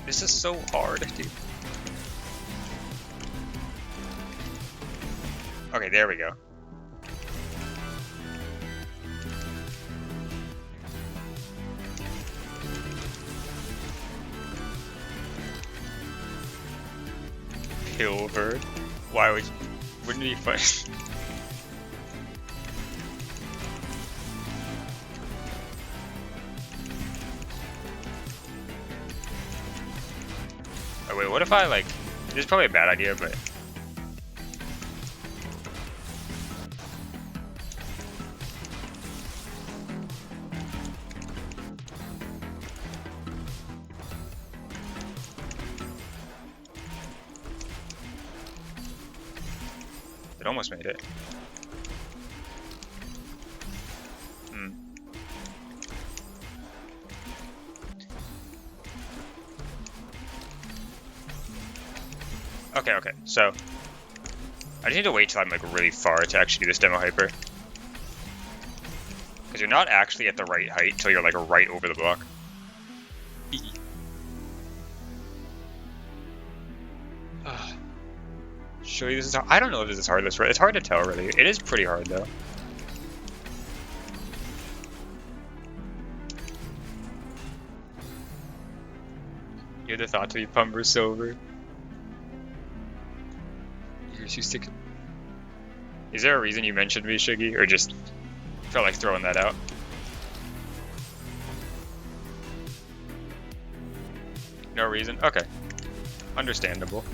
This is so hard, dude. Okay, there we go. Pilbird? Why would you, wouldn't he fight? Oh wait, what if I like, this is probably a bad idea, but it almost made it. Okay, so I just need to wait till I'm like really far to actually do this demo hyper. Because you're not actually at the right height till you're like right over the block. Surely this is hard. I don't know if this is hardless, right? It's hard to tell, really. It is pretty hard, though. You're the thought to be Pumber Silver. You're too stick. Is there a reason you mentioned me, Shiggy, or just felt like throwing that out? No reason? Okay. Understandable.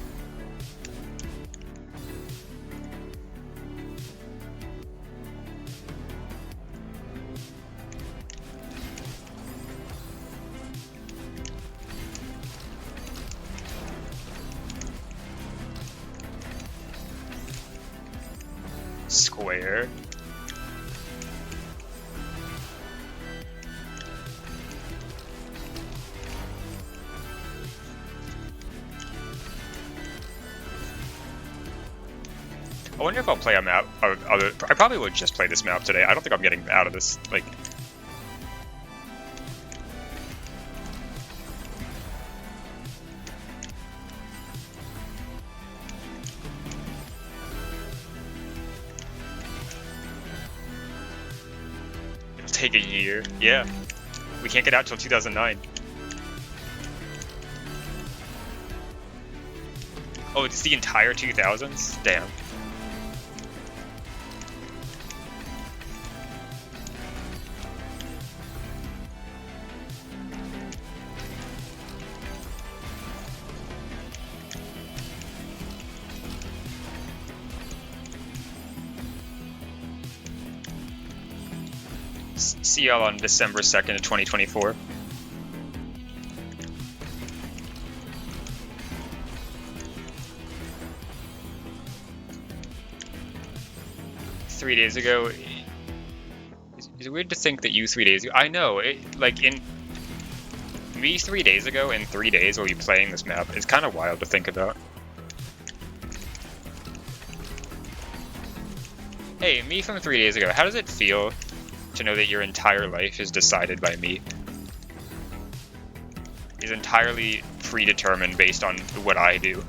Square. I wonder if I'll play a map. I probably would just play this map today. I don't think I'm getting out of this. Like, it'll take a year. Yeah, we can't get out till 2009. Oh, it's the entire 2000s? Damn. See y'all on December 2nd of 2024. Days ago, it's weird to think that you 3 days ago. I know, like in me 3 days ago in 3 days will be playing this map. It's kind of wild to think about. Hey, me from 3 days ago. How does it feel to know that your entire life is decided by me? Is entirely predetermined based on what I do.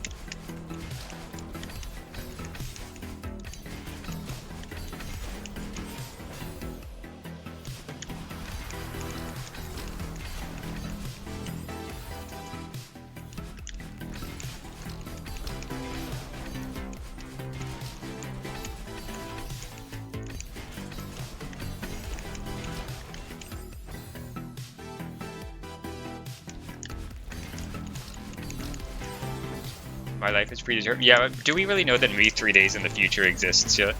My life is predetermined. Yeah, but do we really know that me 3 days in the future exists yet?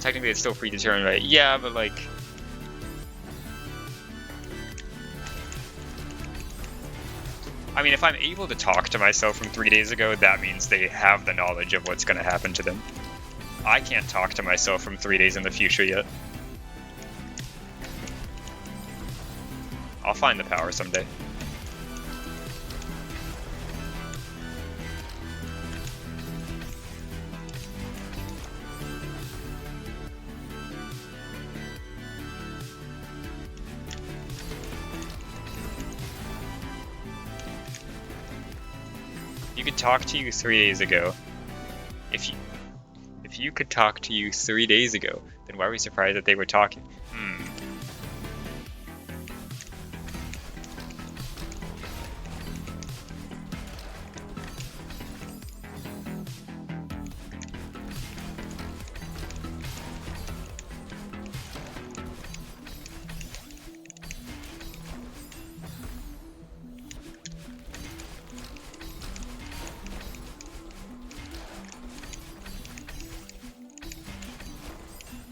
Technically, it's still predetermined, right? Yeah, but like... I mean, if I'm able to talk to myself from 3 days ago, that means they have the knowledge of what's going to happen to them. I can't talk to myself from 3 days in the future yet. I'll find the power someday. You could talk to you 3 days ago. If you could talk to you 3 days ago, then why are we surprised that they were talking?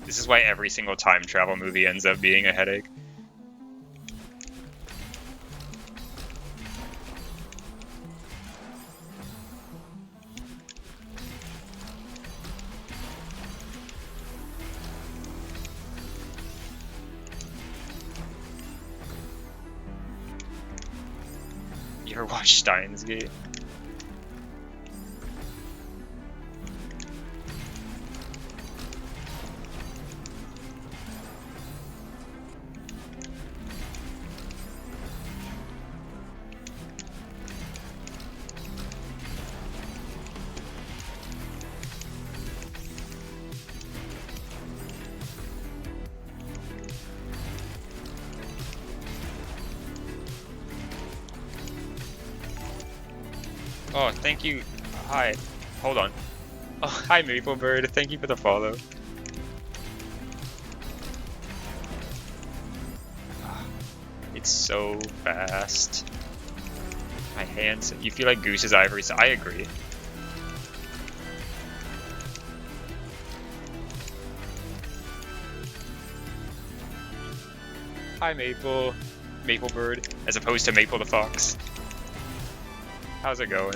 This is why every single time travel movie ends up being a headache. You ever watch Steins Gate? Oh, thank you. Hi. Hold on. Oh, hi, Maplebird. Thank you for the follow. It's so fast. My hands. You feel like Goose's ivory, so I agree. Hi, Maplebird, as opposed to Maple the Fox. How's it going?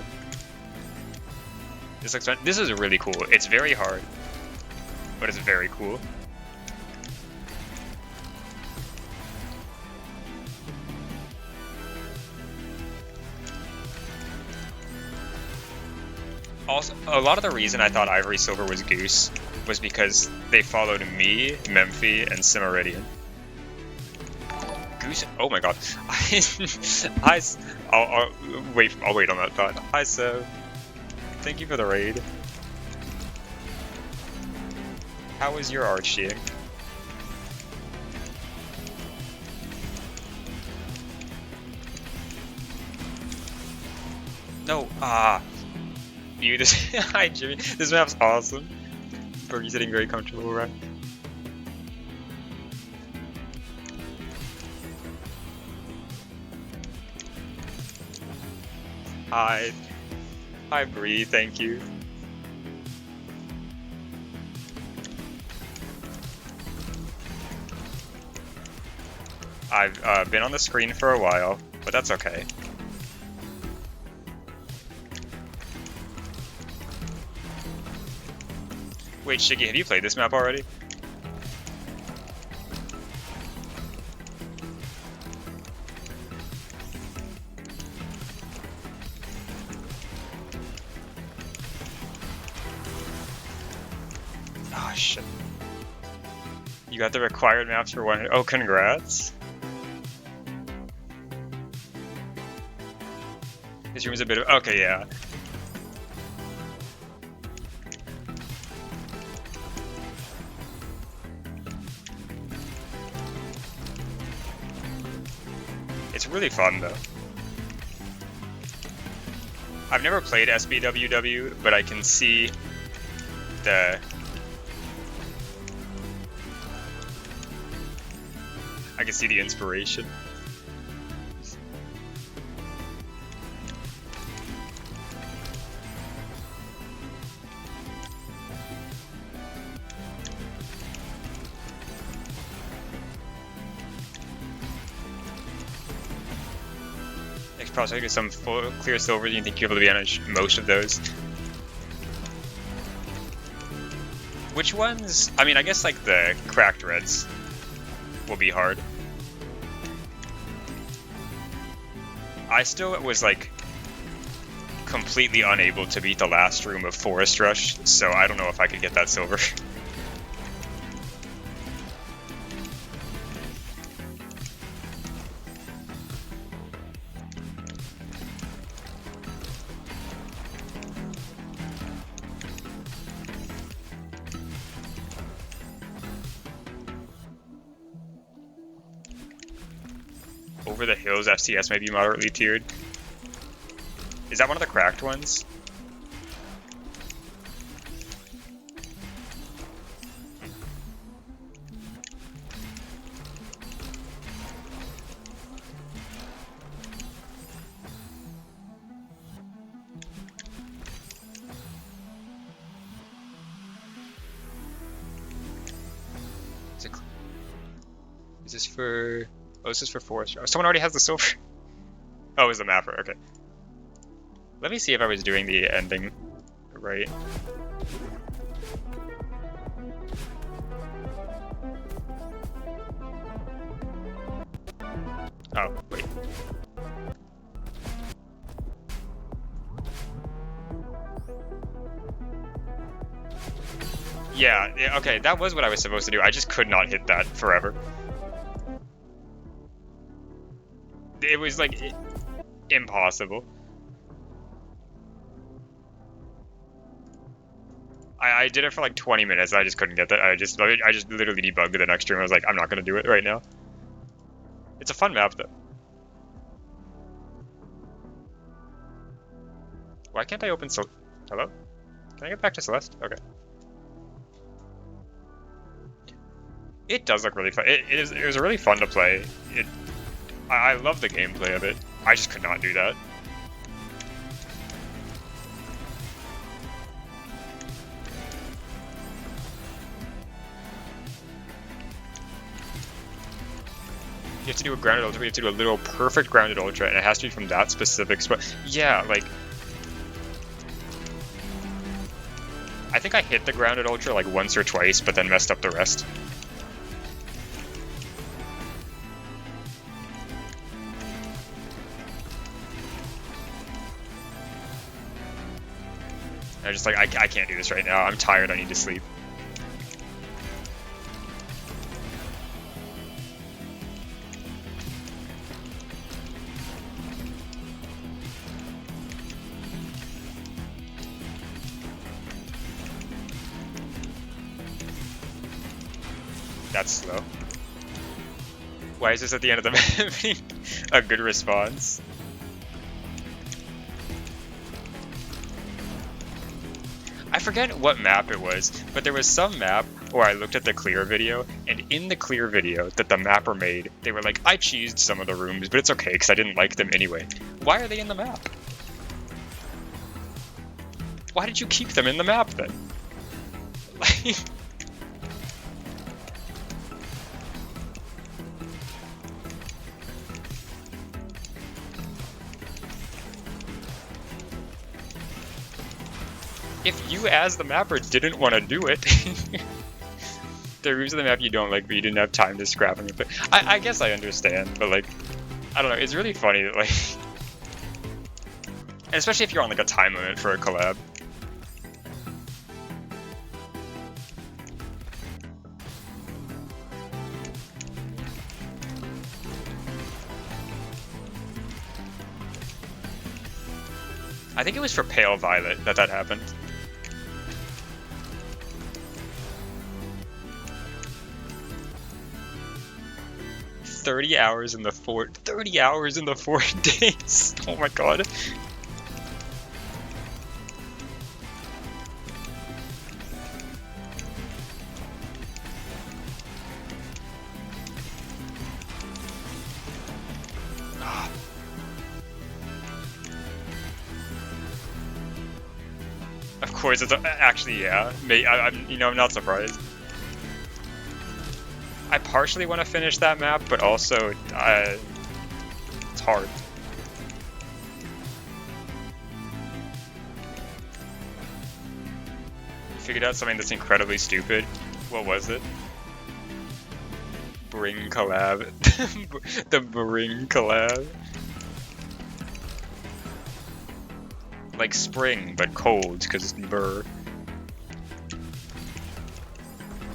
This looks fun. This is really cool. It's very hard, but it's very cool. Also, a lot of the reason I thought Ivory Silver was Goose was because they followed me, Memphi, and Cimeridian. Goose. Oh my god. I'll wait. I'll wait on that thought. Hi, Seb. Thank you for the raid. How was your Archie? No. You this. Hi, Jimmy. This map's awesome. Birdie's sitting very comfortable, right? Hi. Hi, Bree. Thank you. I've been on the screen for a while, but that's okay. Wait, Shiggy, have you played this map already? Oh, shit. You got the required maps for 100. Oh, congrats. This room is a bit of. Okay, yeah. It's really fun, though. I've never played SBWW, but I can see the... I can see the inspiration. Probably get some full clear silver. Do you think you'll be able to manage most of those? Which ones? I mean, I guess like the cracked reds will be hard. I still was like completely unable to beat the last room of Forest Rush, so I don't know if I could get that silver. Over the Hills FCS might be moderately tiered. Is that one of the cracked ones? Is this for... Oh, this is for Forest. Oh, someone already has the silver. Oh, it's the mapper. Okay. Let me see if I was doing the ending right. Oh, wait. Yeah, okay, that was what I was supposed to do. I just could not hit that forever. It was like impossible. I did it for like 20 minutes. I just couldn't get that. I just literally debugged the next stream. I was like, I'm not gonna do it right now. It's a fun map though. Why can't I open Hello? Can I get back to Celeste? Okay. It does look really fun. It was really fun to play. I love the gameplay of it. I just could not do that. You have to do a grounded ultra, you have to do a literal perfect grounded ultra, and it has to be from that specific spot. Yeah, like... I think I hit the grounded ultra like once or twice, but then messed up the rest. I just like, I can't do this right now. I'm tired, I need to sleep. That's slow. Why is this at the end of the map? A good response. I forget what map it was, but there was some map where I looked at the clear video, and in the clear video that the mapper made, they were like, I cheesed some of the rooms, but it's okay because I didn't like them anyway. Why are they in the map? Why did you keep them in the map then? Like... If you, as the mapper, didn't want to do it, there are rooms of the map you don't like, but you didn't have time to scrap them. But I guess I understand, but like, I don't know, it's really funny that like, and especially if you're on like a time limit for a collab. I think it was for Pale Violet that happened. $30 hours in the 4 days. Oh my god. Of course, it's actually, yeah. I'm not surprised. I partially want to finish that map, but also, it's hard. You figured out something that's incredibly stupid. What was it? Bring collab. The bring collab. Like spring, but cold, because it's burr.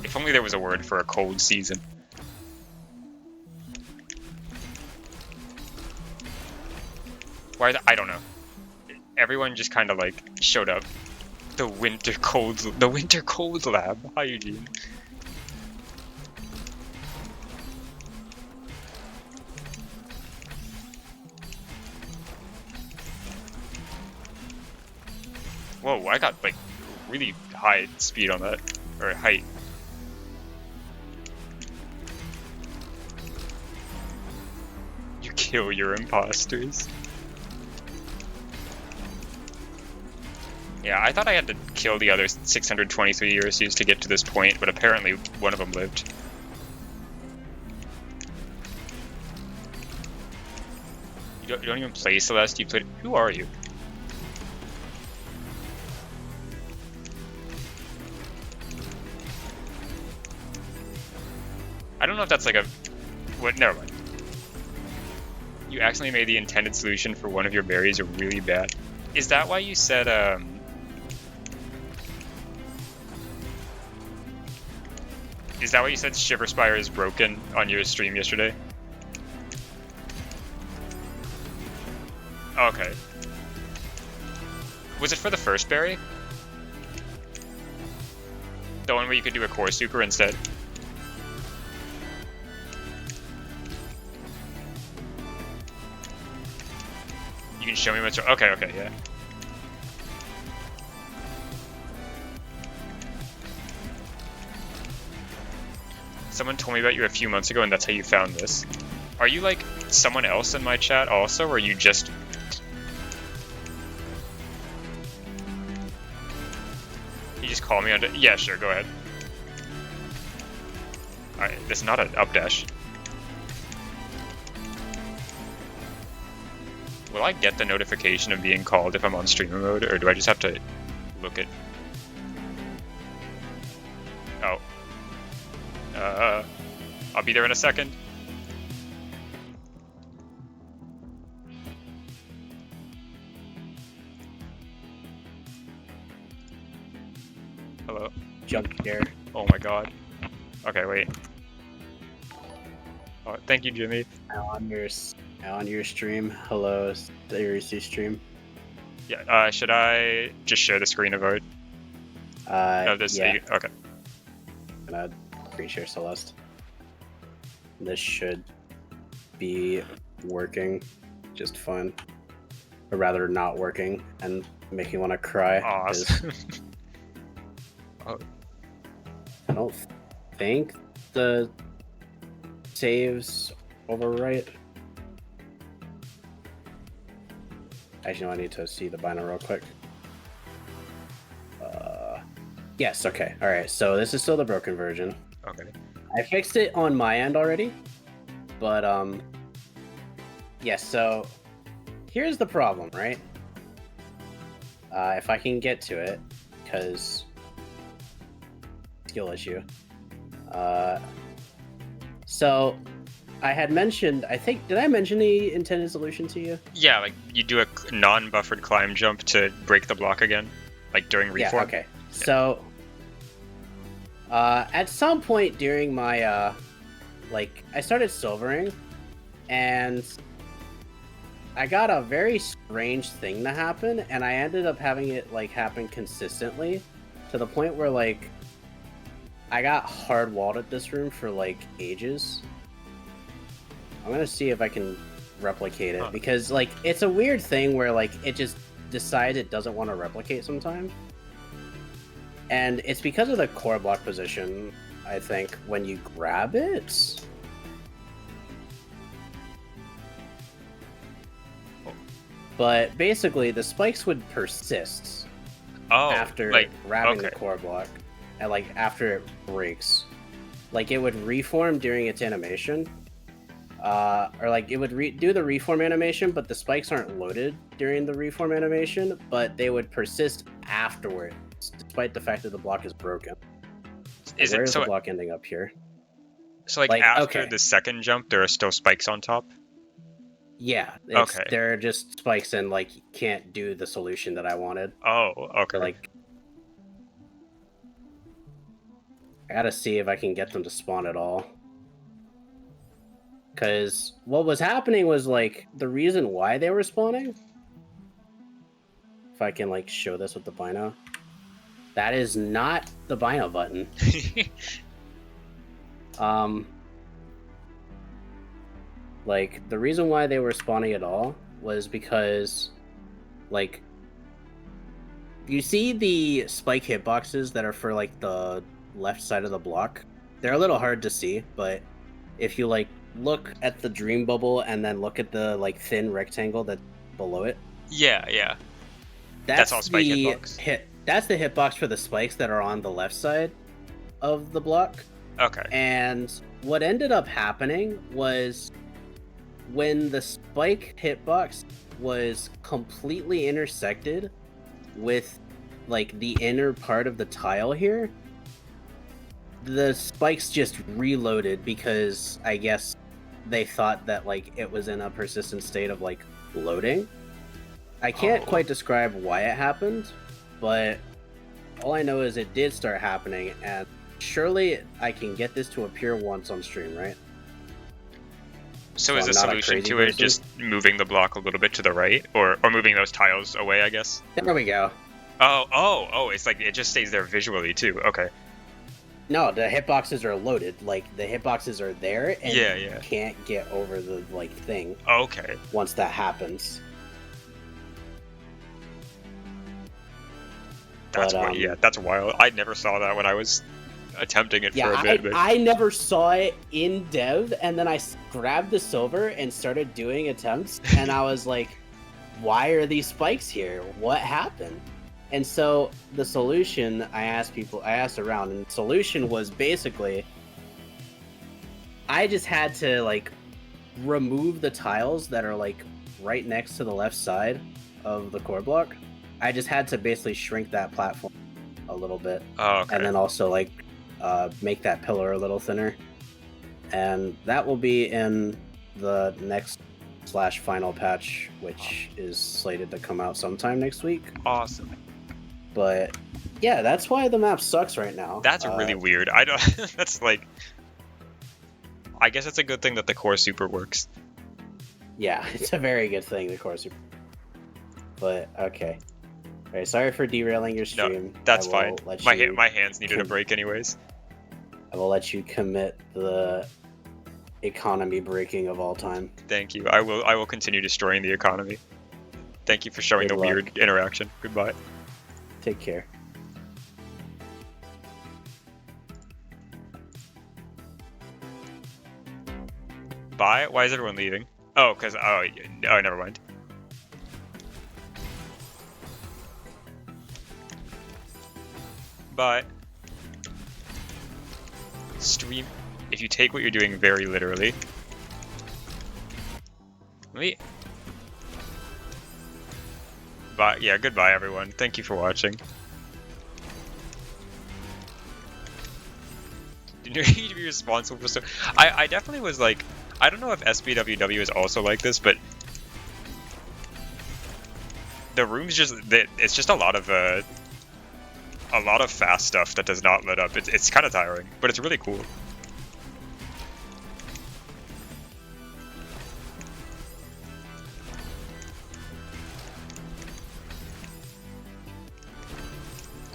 If only there was a word for a cold season. Why? I don't know. Everyone just kind of like showed up. The winter cold lab. Hi, Eugene. Whoa! I got like really high speed on that, or height. You kill your imposters. Yeah, I thought I had to kill the other 623 Ursus to get to this point, but apparently one of them lived. You don't even play Celeste, you played... Who are you? I don't know if that's like a... What? Never mind. You accidentally made the intended solution for one of your berries really bad. Is that why you said, Is that why you said Shiverspire is broken on your stream yesterday? Okay. Was it for the first berry? The one where you could do a core super instead? You can show me what's... Okay, yeah. Someone told me about you a few months ago, and that's how you found this. Are you like someone else in my chat also, or are you just... You just call me on... Yeah, sure, go ahead. Alright, this is not an updash. Will I get the notification of being called if I'm on streamer mode, or do I just have to look at... Oh. I'll be there in a second. Hello? Jump scare. Oh my god. Okay, wait. Oh, thank you, Jimmy. On your stream. Hello, seriously stream. Yeah, should I just share the screen of art? Yeah. Okay. I'm gonna screen share Celeste. This should be working just fine. Or rather, not working and making me want to cry. Awesome. Oh. I don't think the saves overwrite. Actually, no, I need to see the binder real quick. Yes, okay. Alright, so this is still the broken version. Okay. I fixed it on my end already. But, yes, so here's the problem, right? If I can get to it, because skill issue. So I had mentioned, I think, did I mention the intended solution to you? Yeah, like you do a non-buffered climb jump to break the block again, like during reform. Yeah, okay. Yeah. So at some point during my I started silvering, and I got a very strange thing to happen, and I ended up having it happen consistently to the point where I got hard walled at this room for ages. I'm gonna see if I can replicate it, because it's a weird thing where it just decides it doesn't want to replicate sometimes. And it's because of the core block position, I think, when you grab it. But basically, the spikes would persist after grabbing the core block, and after it breaks. It would reform during its animation. Or it would do the reform animation, but the spikes aren't loaded during the reform animation, but they would persist afterward, despite the fact that the block is broken. Where's the block ending up here? So after the second jump, there are still spikes on top? Yeah. They're just spikes, and you can't do the solution that I wanted. Oh, okay. I gotta see if I can get them to spawn at all. Because what was happening was the reason why they were spawning. If I can show this with the bino, that is not the bino button. The reason why they were spawning at all was because you see the spike hitboxes that are for the left side of the block. They're a little hard to see, but if you look at the dream bubble and then look at the thin rectangle that's below it. Yeah. That's all spike hitbox. That's the hitbox for the spikes that are on the left side of the block. Okay. And what ended up happening was when the spike hitbox was completely intersected with the inner part of the tile here, the spikes just reloaded because I guess they thought that it was in a persistent state of loading. I can't quite describe why it happened, but all I know is it did start happening, and surely I can get this to appear once on stream, right? So is the solution to it just moving the block a little bit to the right, or moving those tiles away, I guess? There we go. Oh, it's it just stays there visually too. Okay. No, the hitboxes are loaded. The hitboxes are there, and you can't get over the thing. Okay. Once that happens. That's that's wild. I never saw that when I was attempting it Yeah, for a bit. But I never saw it in dev, and then I grabbed the silver and started doing attempts, and I was like, why are these spikes here? What happened? And so the solution, I asked around, and the solution was basically, I just had to like remove the tiles that are like right next to the left side of the core block. I just had to basically shrink that platform a little bit, and then also like make that pillar a little thinner, and that will be in the next / final patch, which is slated to come out sometime next week. Awesome. But yeah, that's why the map sucks right now. That's really weird. I don't. That's like. I guess it's a good thing that the core super works. Yeah, it's a very good thing, the core super. But okay. All right, sorry for derailing your stream. No, that's fine. My hands needed a break anyways. I will let you commit the economy breaking of all time. Thank you. I will continue destroying the economy. Thank you for showing the weird interaction. Goodbye. Take care. Bye? Why is everyone leaving? Oh, because oh, never mind. Bye. Stream. If you take what you're doing very literally. Bye. Yeah, goodbye everyone. Thank you for watching. You need to be responsible for I definitely was like, I don't know if SBWW is also like this, but the rooms it's just a lot of fast stuff that does not let up. It's kind of tiring, but it's really cool.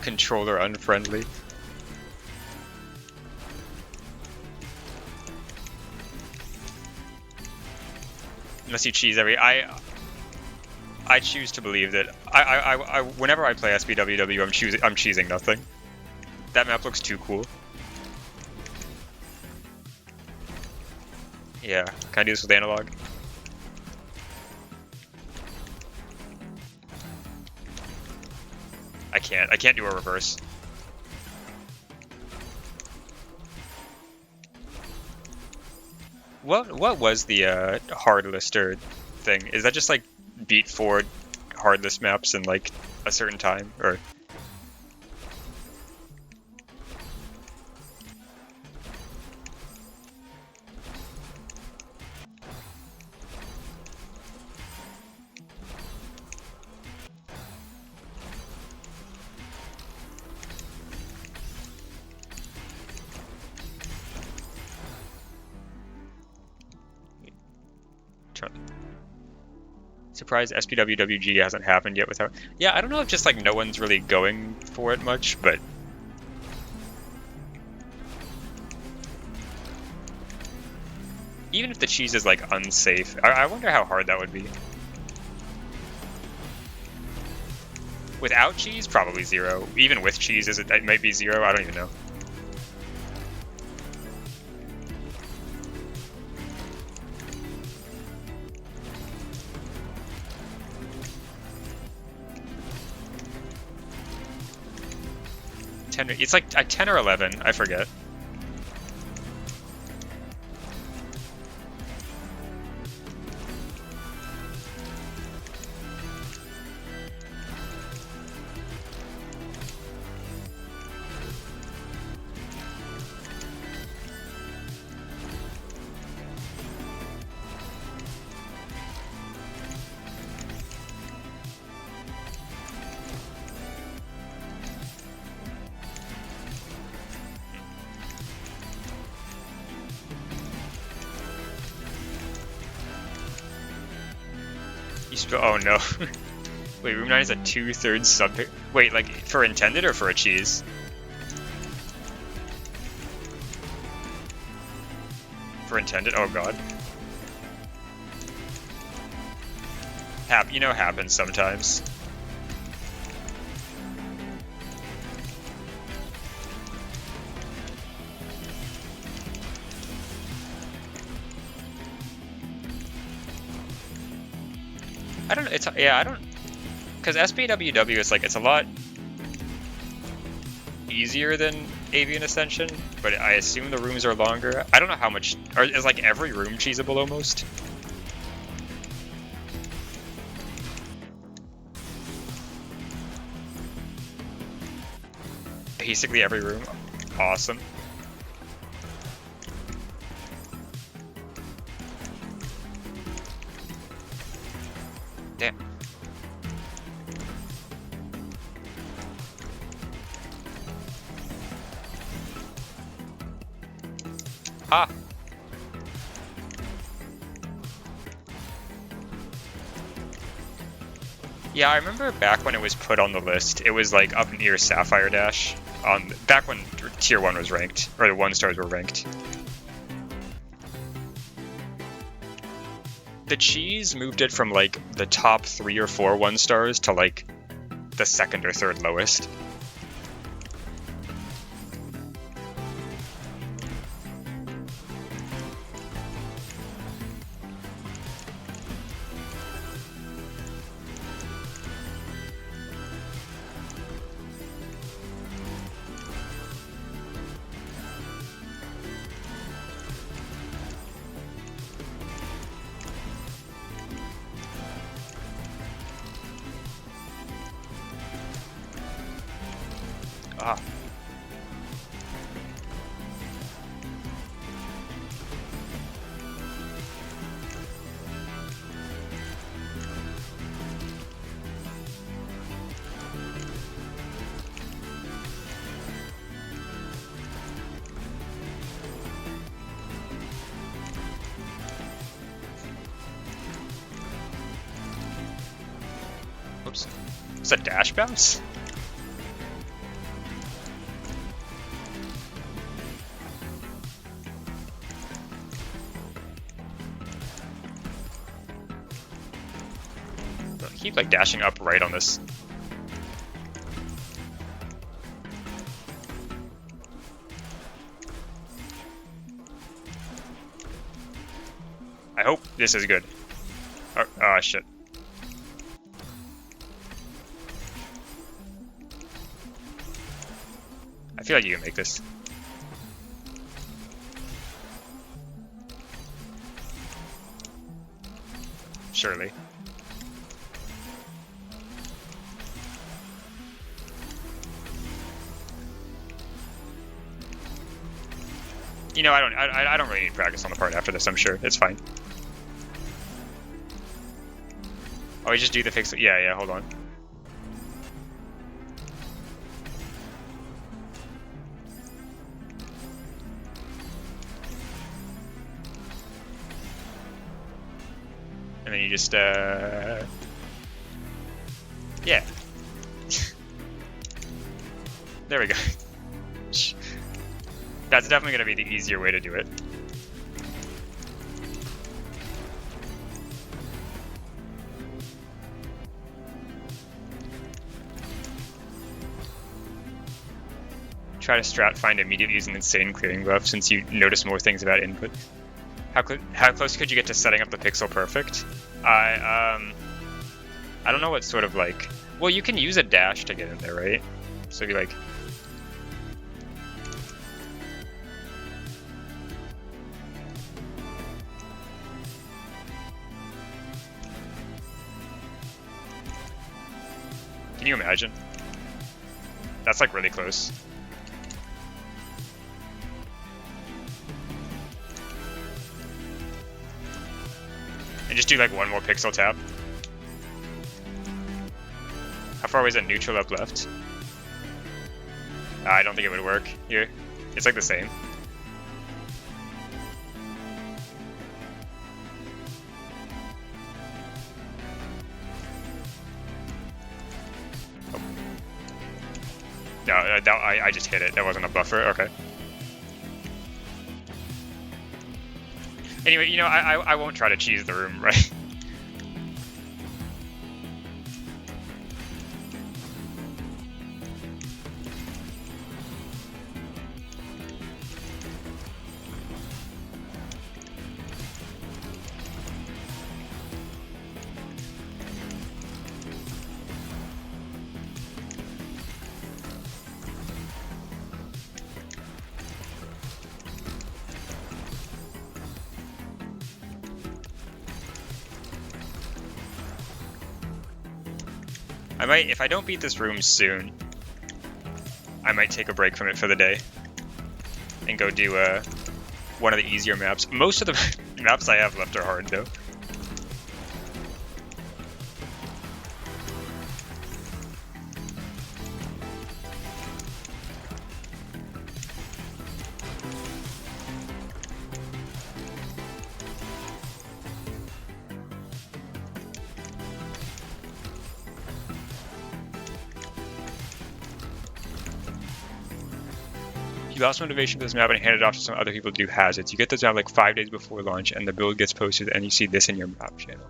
Controller unfriendly. Unless you cheese I choose to believe that whenever I play SBWW, I'm cheesing nothing. That map looks too cool. Yeah, can I do this with analog? I can't do a reverse. What was the hard lister thing? Is that just like beat forward hard list maps in like a certain time, or? Surprised SPWWG hasn't happened yet without. Yeah, I don't know if just like no one's really going for it much, but even if the cheese is like unsafe, I wonder how hard that would be. Without cheese, probably 0. Even with cheese, it might be 0. I don't even know. It's like a 10 or 11, I forget. Oh no. Wait, room 9 is a 2/3 sub. Wait, like for intended or for a cheese? For intended? Oh god. You know, happens sometimes. I don't know. It's yeah. I don't because SBWW is like it's a lot easier than Avian Ascension, but I assume the rooms are longer. I don't know how much. Or is like every room cheesable almost? Basically every room. Awesome. Damn. Ah. Yeah, I remember back when it was put on the list, it was like up near Sapphire Dash. Back when Tier 1 was ranked, or the 1-stars were ranked. The cheese moved it from like the top 3 or 4 1-stars to like the 2nd or 3rd lowest. Ah. Oops. Is that dash bounce? Keep like dashing up right on this. I hope this is good. Oh shit. I feel like you can make this. Surely. You know, I don't really need practice on the part after this. I'm sure it's fine. Oh, we just do the fix. Yeah. Hold on. And then you just yeah. There we go. That's definitely going to be the easier way to do it. Try to strat find immediately using insane clearing buff since you notice more things about input. How close could you get to setting up the pixel perfect? I don't know what sort of like... Well, you can use a dash to get in there, right? So be like... Can you imagine? That's like really close. And just do like one more pixel tap. How far away is that neutral up left? I don't think it would work here. It's like the same. No, I just hit it. That wasn't a buffer. Okay. Anyway, you know, I won't try to cheese the room, right? I might, if I don't beat this room soon, I might take a break from it for the day and go do one of the easier maps. Most of the maps I have left are hard though. If you lost motivation for this map and hand it off to some other people to do hazards, you get this map like 5 days before launch and the build gets posted and you see this in your map channel.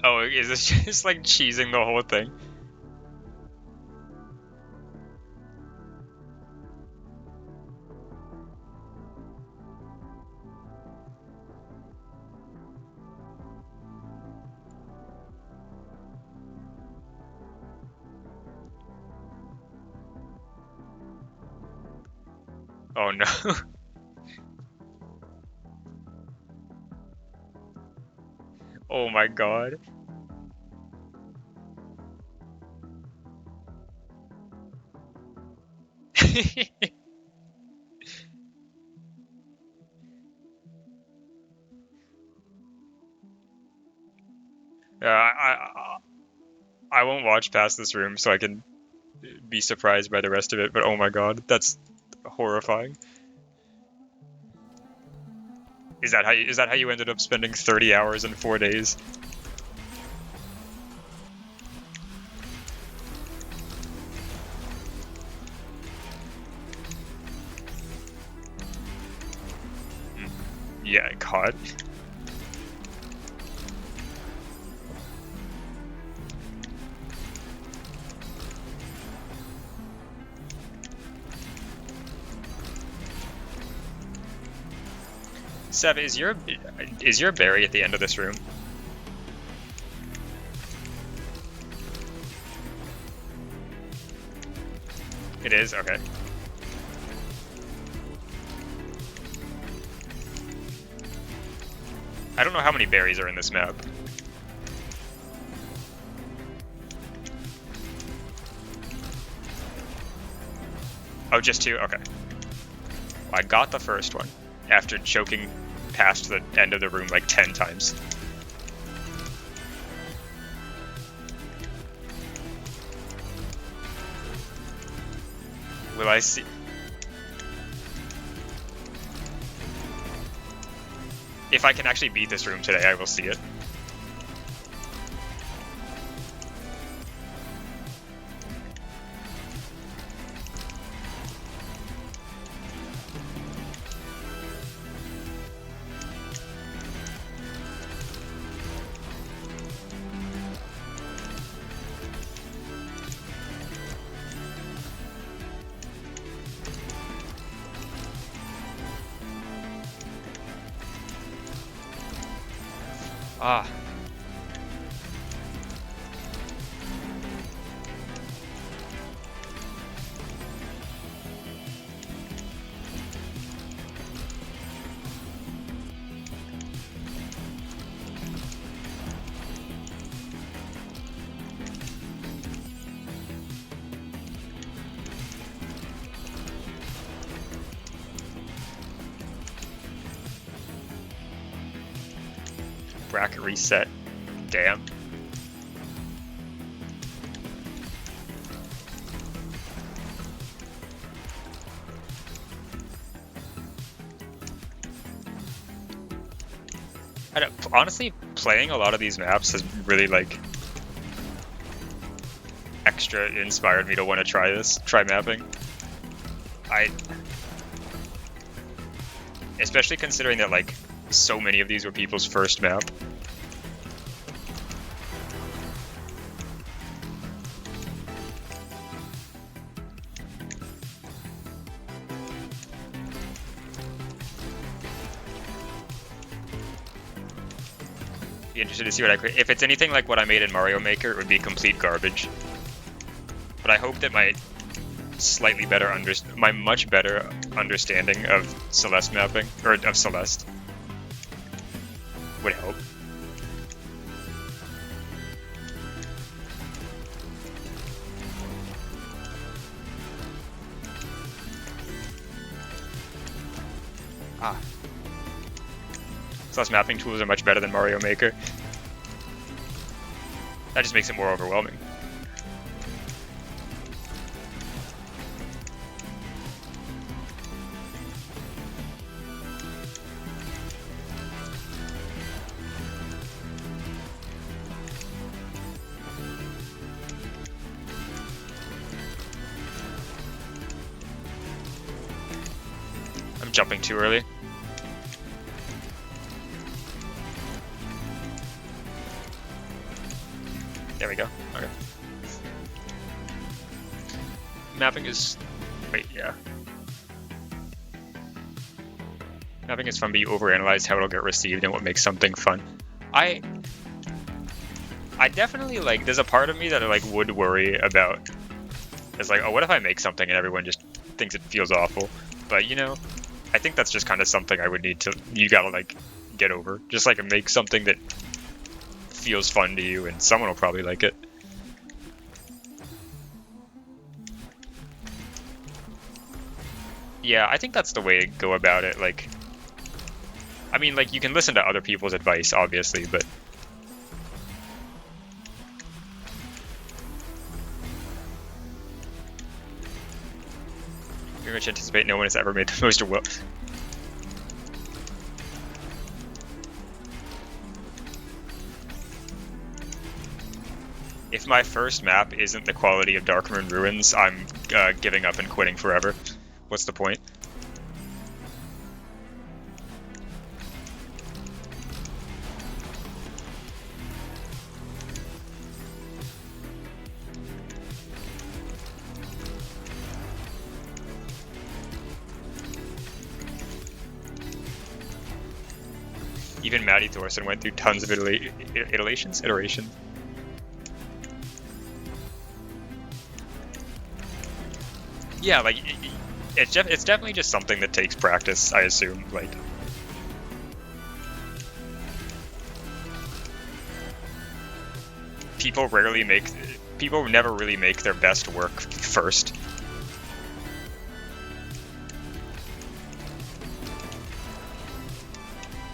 Oh, is this just like cheesing the whole thing? Oh no. Oh my god. I won't watch past this room so I can be surprised by the rest of it, but oh my god, that's horrifying. Is that how you ended up spending 30 hours in 4 days? Yeah, God. Seb, is your berry at the end of this room? It is? Okay. I don't know how many berries are in this map. Oh, just 2? Okay. I got the first one after choking past the end of the room like 10 times. Will I see? If I can actually beat this room today, I will see it. Ah. Bracket reset. Damn. Honestly, playing a lot of these maps has really like extra inspired me to want to try mapping. Especially considering that like so many of these were people's first map. Be interested to see what I create. If it's anything like what I made in Mario Maker, it would be complete garbage. But I hope that my much better understanding of Celeste mapping, or of Celeste, would help. Celeste mapping tools are much better than Mario Maker. That just makes it more overwhelming. I'm jumping too early. There we go. Okay. Mapping is... Wait, yeah. Mapping is fun, but you overanalyze how it'll get received and what makes something fun. I definitely, like, there's a part of me that I, like, would worry about. It's like, oh, what if I make something and everyone just thinks it feels awful? But, you know, I think that's just kind of something I would need to... You gotta, like, get over. Just, like, make something that feels fun to you, and someone will probably like it. Yeah, I think that's the way to go about it. Like, I mean, like, you can listen to other people's advice, obviously, but very much anticipate no one has ever made the most of well. If my first map isn't the quality of Darkmoon Ruins, I'm giving up and quitting forever. What's the point? Even Maddie Thorson went through tons of iterations. Yeah, like, it's definitely just something that takes practice, I assume. Like, people never really make their best work first.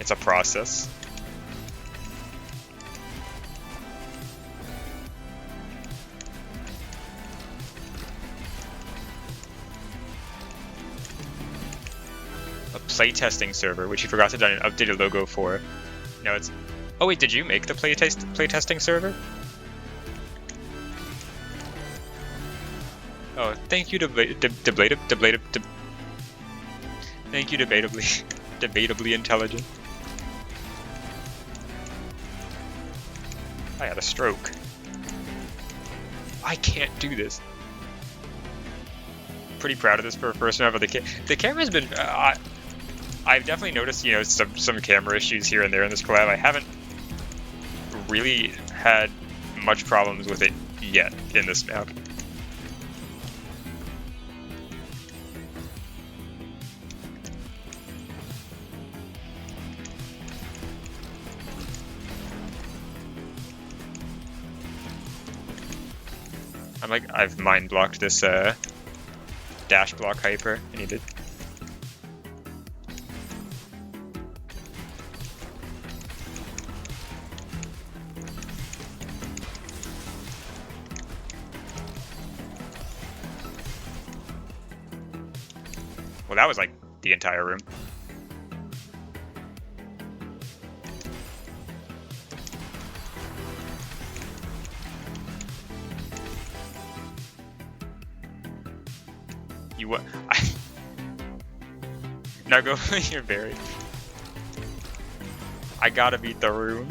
It's a process. A playtesting server, which you forgot to do an updated logo for. Now it's... Oh wait, did you make the playtesting server? Oh, thank you, Thank you, debatably intelligent. I had a stroke. I can't do this. Pretty proud of this for a first map, but the camera's been... I've definitely noticed, you know, some camera issues here and there in this collab. I haven't really had much problems with it yet in this map. I've mind blocked this dash block hyper. I need it. Well, that was like the entire room. You what? Now go. You're buried. I gotta beat the room.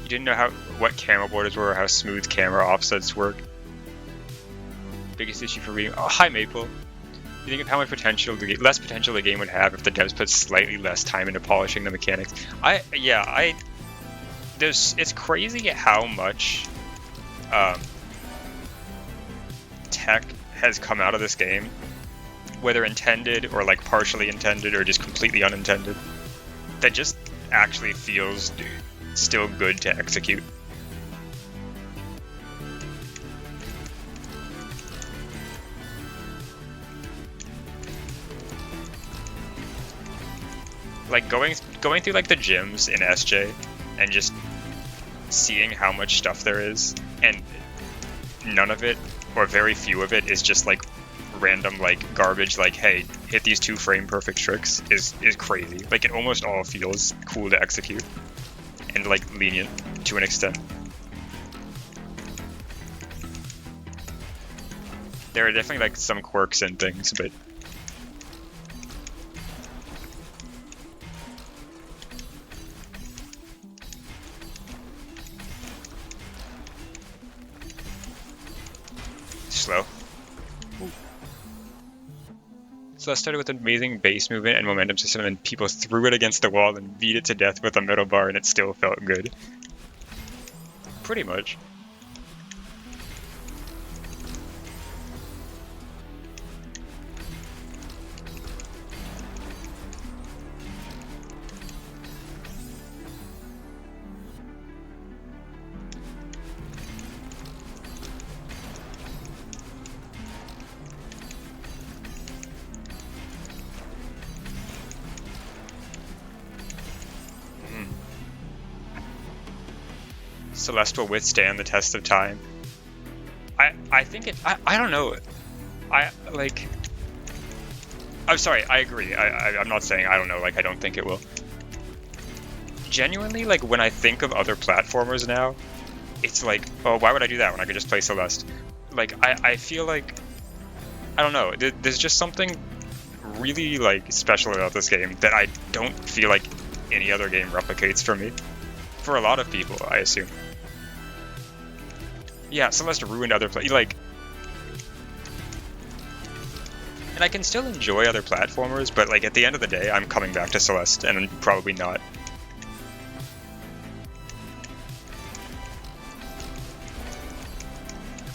You didn't know how. what camera borders were, or how smooth camera offsets work. Biggest issue for me, hi Maple. You think of how much potential, less potential the game would have if the devs put slightly less time into polishing the mechanics. It's crazy how much tech has come out of this game, whether intended or like partially intended or just completely unintended, that just actually feels still good to execute. Like going through like the gyms in SJ and just seeing how much stuff there is, and none of it or very few of it is just like random like garbage, like hey, hit these 2 frame perfect tricks, is crazy. Like it almost all feels cool to execute and like lenient to an extent. There are definitely like some quirks and things, but slow. So that started with an amazing base movement and momentum system, and people threw it against the wall and beat it to death with a metal bar, and it still felt good. Pretty much. Celeste will withstand the test of time. I think it. I don't know. I'm sorry. I agree. I'm not saying I don't know. Like I don't think it will. Genuinely, like when I think of other platformers now, it's like, oh, why would I do that when I could just play Celeste? Like I feel like I don't know. There's just something really like special about this game that I don't feel like any other game replicates for me. For a lot of people, I assume. Yeah, Celeste ruined other like, and I can still enjoy other platformers, but like at the end of the day, I'm coming back to Celeste, and probably not.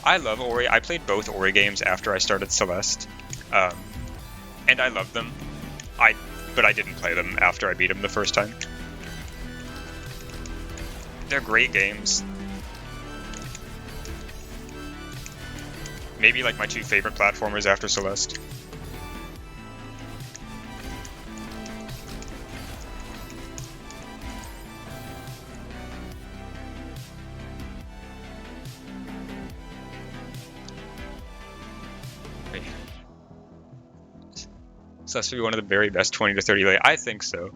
I love Ori. I played both Ori games after I started Celeste, and I love them. But I didn't play them after I beat them the first time. They're great games. Maybe like my 2 favorite platformers after Celeste. Wait. Celeste would be one of the very best 20 to 30 late. I think so.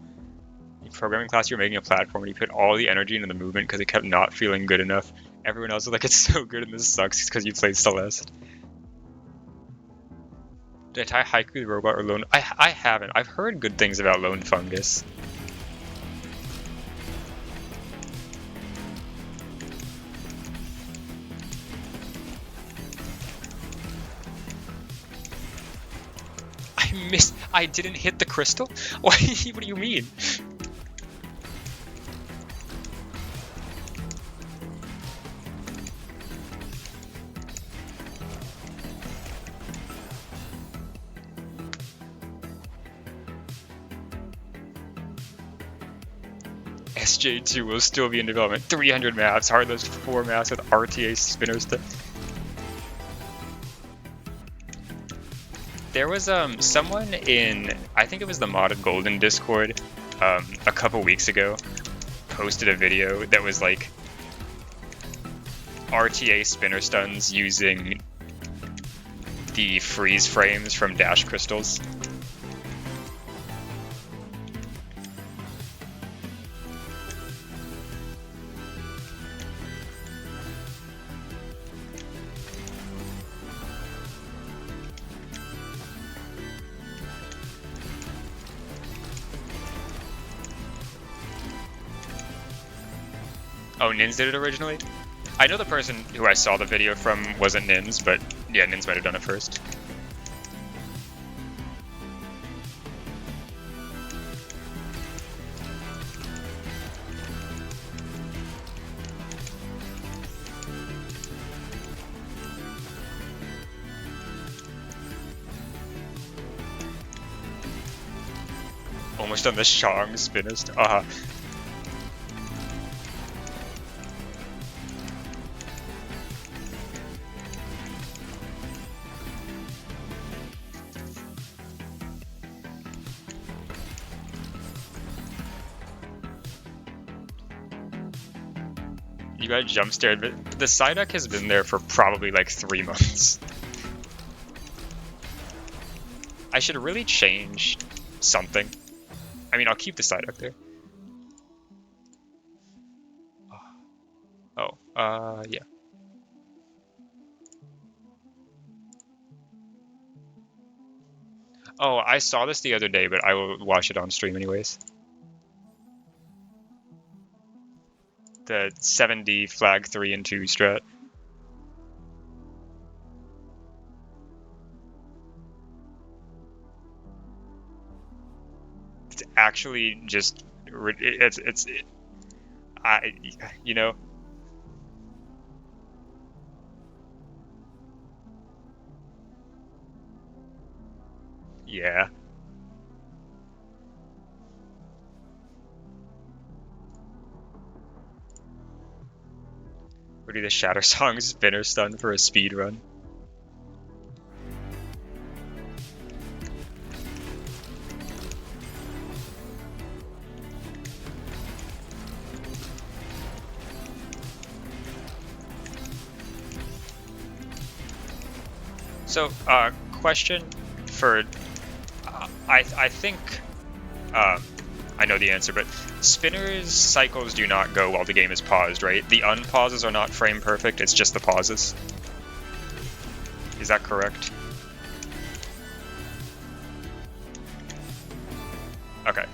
In programming class, you're making a platform and you put all the energy into the movement because it kept not feeling good enough. Everyone else was like, it's so good and this sucks because you played Celeste. Did I tie Haiku the Robot or Lone? I haven't. I've heard good things about Lone Fungus. I didn't hit the crystal? What do you mean? SJ2 will still be in development. 300 maps, Hardless 4 maps with RTA spinner stuff. There was someone in, I think it was the Modded Golden Discord, a couple weeks ago, posted a video that was like RTA spinner stuns using the freeze frames from Dash Crystals. Oh, Nins did it originally? I know the person who I saw the video from wasn't Nins, but yeah, Nins might have done it first. Almost on the Shang spinners. You got jump scared, but the Psyduck has been there for probably like 3 months. I should really change something. I mean, I'll keep the Psyduck there. Oh, yeah. Oh, I saw this the other day, but I will watch it on stream anyways. The 7D flag 3 and 2 strat. It's actually just you know. Yeah. We'll do the Shatter Song spinner stun for a speed run. So, question for, I think, I know the answer, but spinners cycles do not go while the game is paused, right? The unpauses are not frame perfect, it's just the pauses. Is that correct? Okay.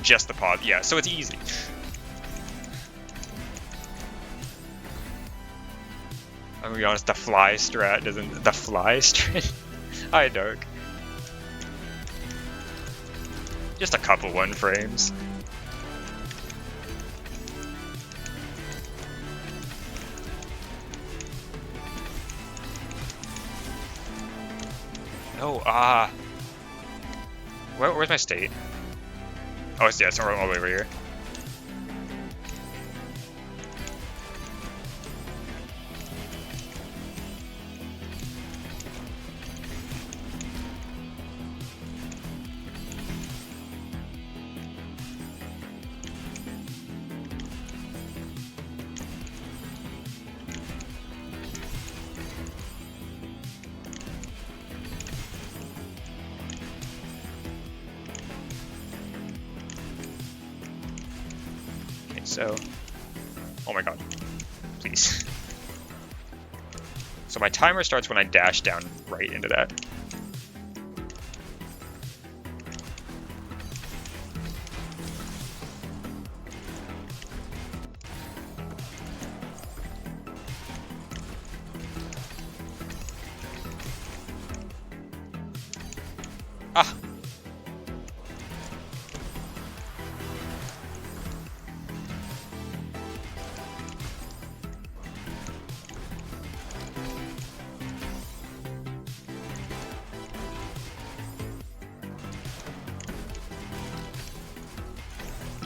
Just the pause, yeah, so it's easy. I'm gonna be honest, the fly strat doesn't. The fly strat? Hi, Dark. Just a couple 1 frames. No, where's my state? Oh, it's, yeah, it's all the way over here. So, oh my god, please. So my timer starts when I dash down right into that. Ah!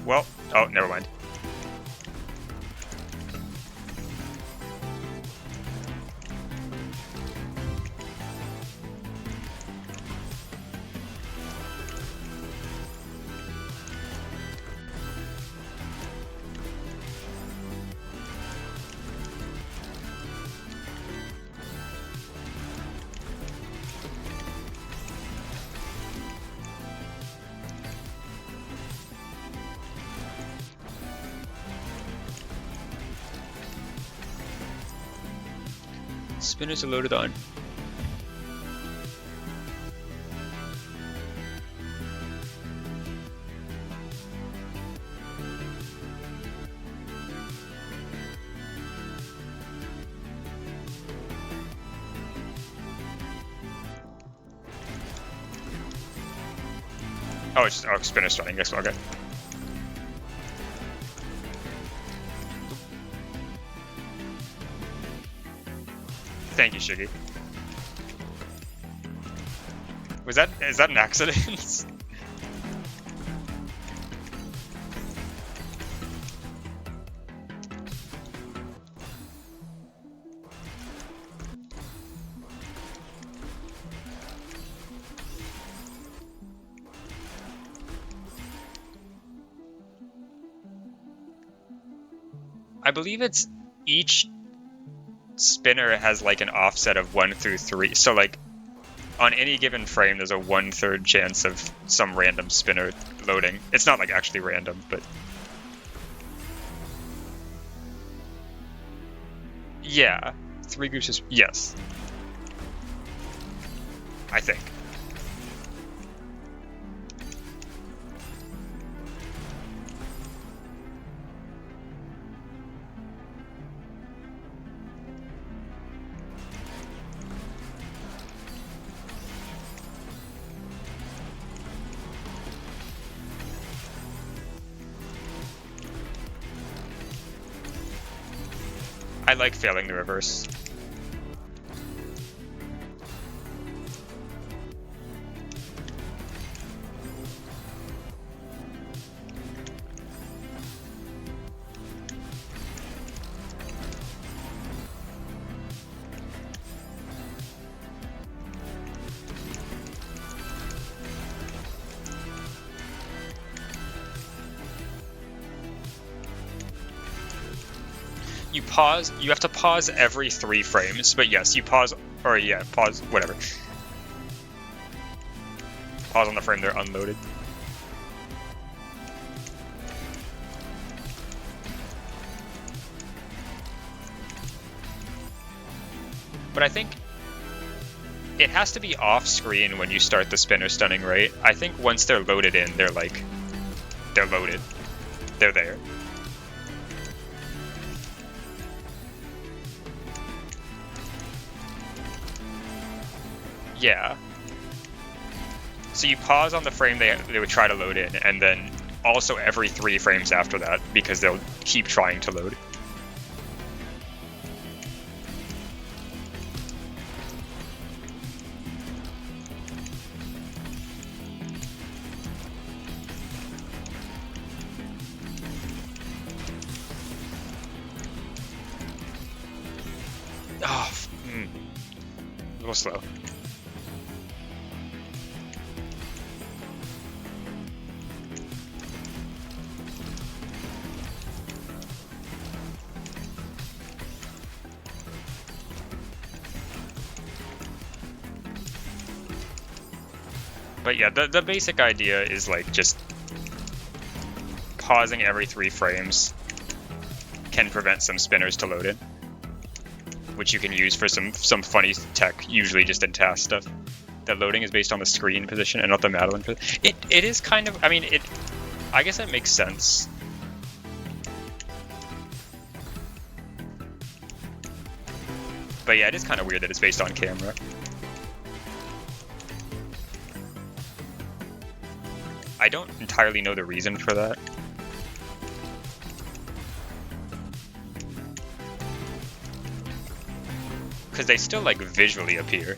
Well, oh, never mind. Spinners are loaded on. Oh, it's just spinner stunning. Yes, okay. Thank you, Shiggy. Is that an accident? I believe it's each spinner has like an offset of 1 through 3. So like on any given frame, there's a 1/3 chance of some random spinner loading. It's not like actually random, but yeah, 3 groups is yes. I think. I like failing the reverse. You have to pause every 3 frames, but yes, you pause, or yeah, pause, whatever. Pause on the frame they're unloaded. But I think it has to be off screen when you start the spinner stunning, right? I think once they're loaded in, they're loaded. They're there. Yeah. So you pause on the frame they would try to load in, and then also every 3 frames after that, because they'll keep trying to load. Oh, a little slow. But yeah, the basic idea is like just pausing every 3 frames can prevent some spinners to load in, which you can use for some funny tech, usually just in task stuff. That loading is based on the screen position and not the Madeline position. It is kind of, I mean, I guess it makes sense. But yeah, it is kind of weird that it's based on camera. I don't entirely know the reason for that. Because they still, like, visually appear.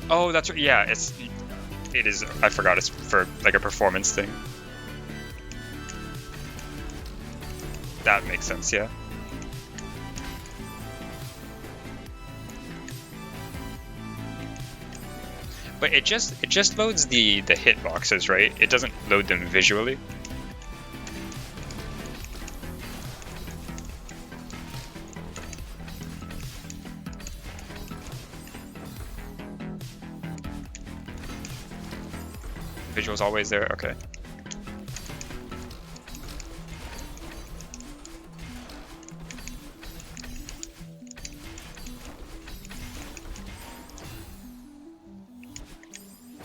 Oh, that's right. Yeah, it is. I forgot it's for like a performance thing. That makes sense. Yeah. But it just loads the hitboxes, right? It doesn't load them visually. visual's always there? Okay.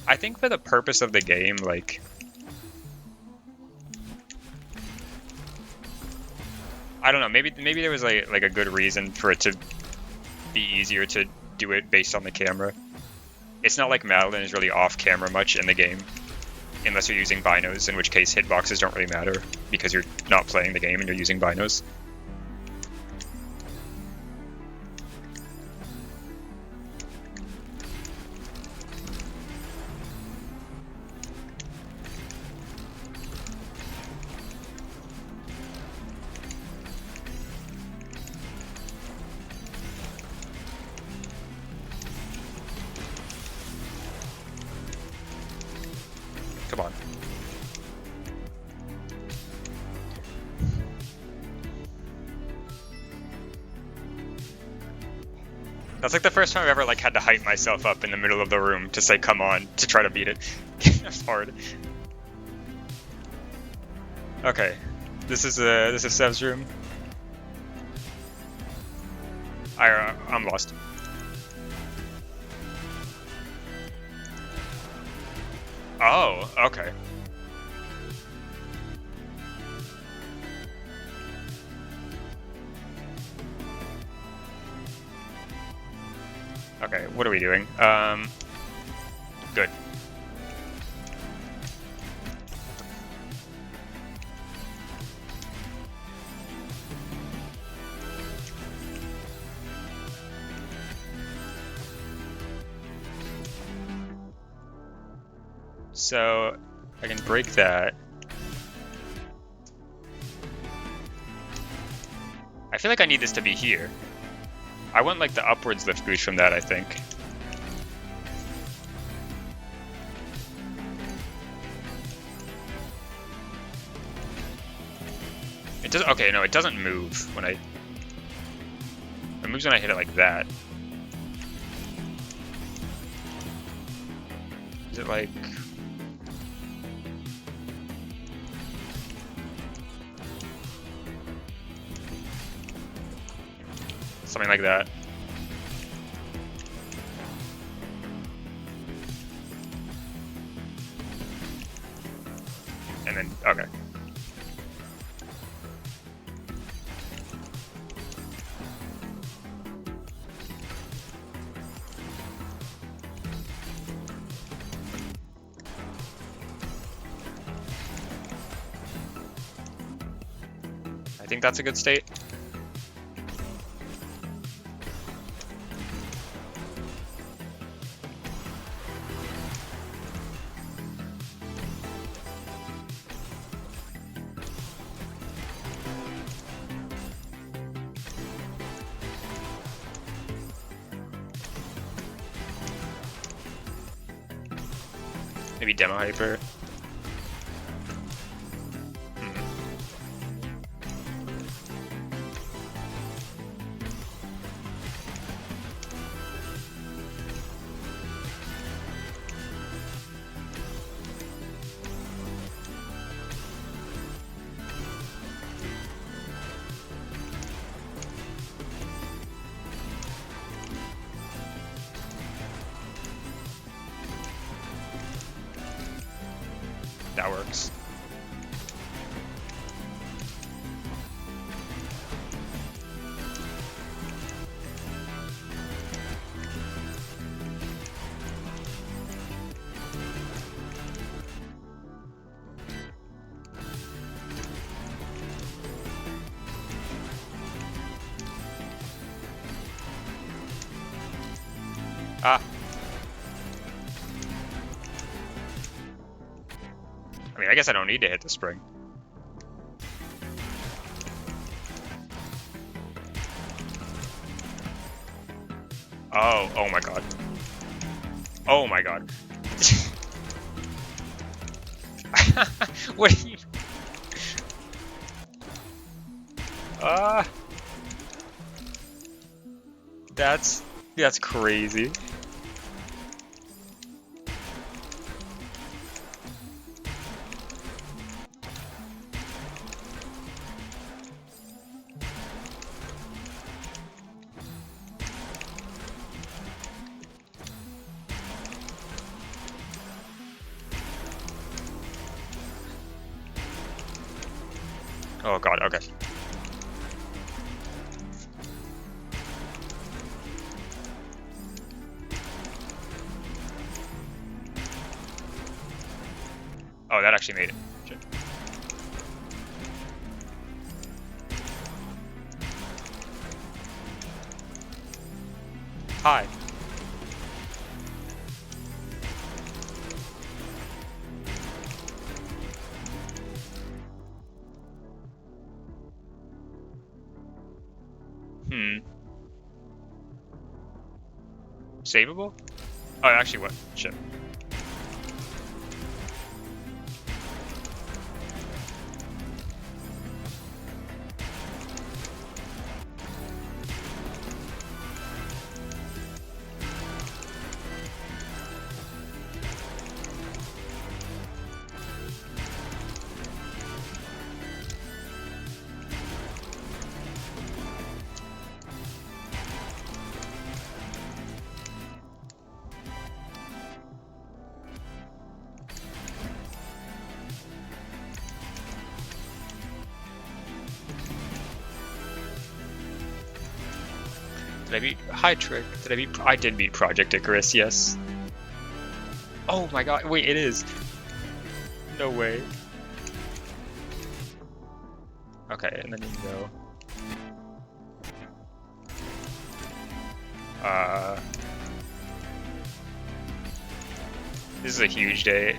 I think for the purpose of the game, like, I don't know, maybe there was like a good reason for it to be easier to do it based on the camera. It's not like Madeline is really off camera much in the game, unless you're using binos, in which case hitboxes don't really matter because you're not playing the game and you're using binos. Come on. That's like the first time I've ever like had to hype myself up in the middle of the room to say come on to try to beat it. That's hard. Okay. This is Sev's room. I'm lost. Oh, okay. Okay, what are we doing? Good. So, I can break that. I feel like I need this to be here. I want like the upwards lift boost from that, I think. It doesn't, okay, no, it doesn't move when it moves when I hit it like that. Is it like... something like that. And then, okay. I think that's a good state. Maybe demo hyper. That works. Ah. I mean, I guess I don't need to hit the spring. Oh my god. Oh my god. What are you... That's crazy. Oh god, okay. Oh, that actually made it. Shit. Hi. Saveable? Oh, actually, what? Shit. Did I beat High Trick? Did I beat? I did beat Project Icarus, yes. Oh my god, wait, it is. No way. Okay, and then you go. This is a huge day.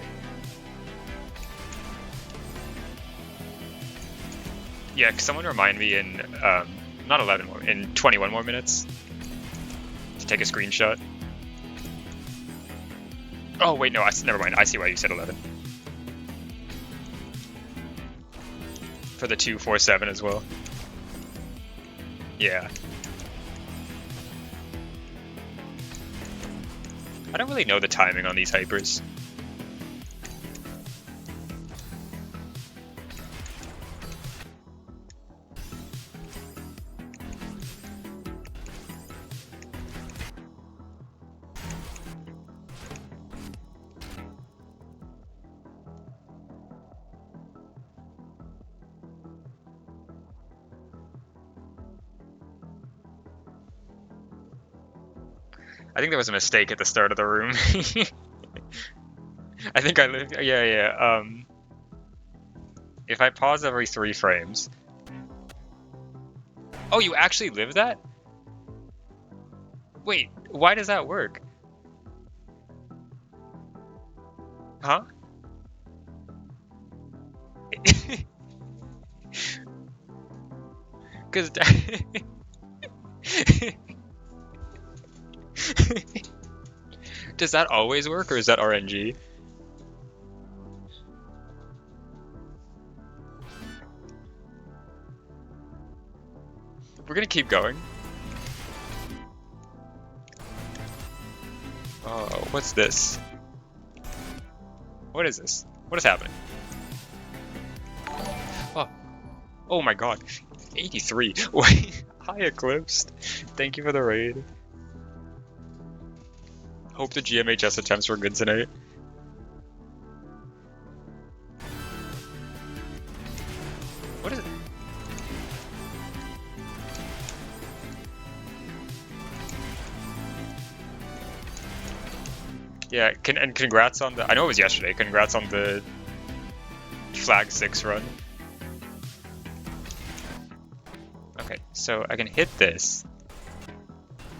Yeah, can someone remind me in, not 11 more, in 21 more minutes to take a screenshot? Oh, wait, no, never mind. I see why you said 11. For the 247 as well. Yeah. I don't really know the timing on these hypers. I think there was a mistake at the start of the room. I think I lived. Yeah. If I pause every 3 frames. Oh, you actually live that? Wait, why does that work? Huh? Because. Does that always work, or is that RNG? We're gonna keep going. Oh, what's this? What is this? What is happening? Oh my god. 83. Wait, hi Eclipsed. Thank you for the raid. Hope the GMHS attempts were good tonight. What is it? Yeah, and congrats on the. I know it was yesterday. Congrats on the Flag 6 run. Okay, so I can hit this.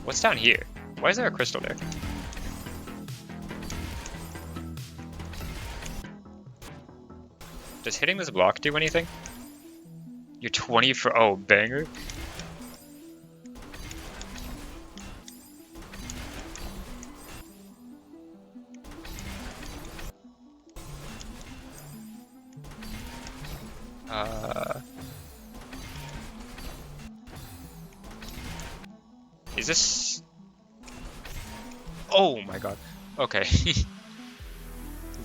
What's down here? Why is there a crystal there? Does hitting this block do anything? You're 20 for. Oh, banger. Is this... Oh my god. Okay.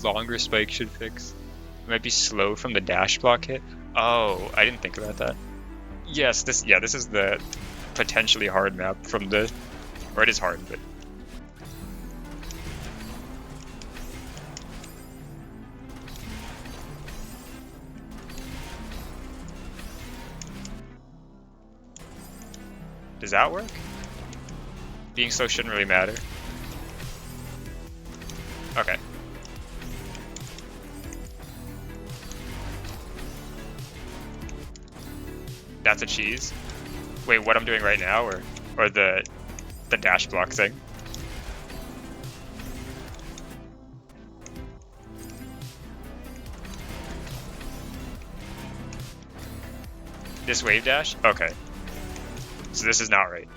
Longer spike should fix. It might be slow from the dash block hit. Oh, I didn't think about that. Yes, this is the potentially hard map from the... Or it is hard, but... Does that work? Being slow shouldn't really matter. Okay. That's a cheese. Wait, what I'm doing right now, or the dash block thing? This wave dash? Okay. So this is not right.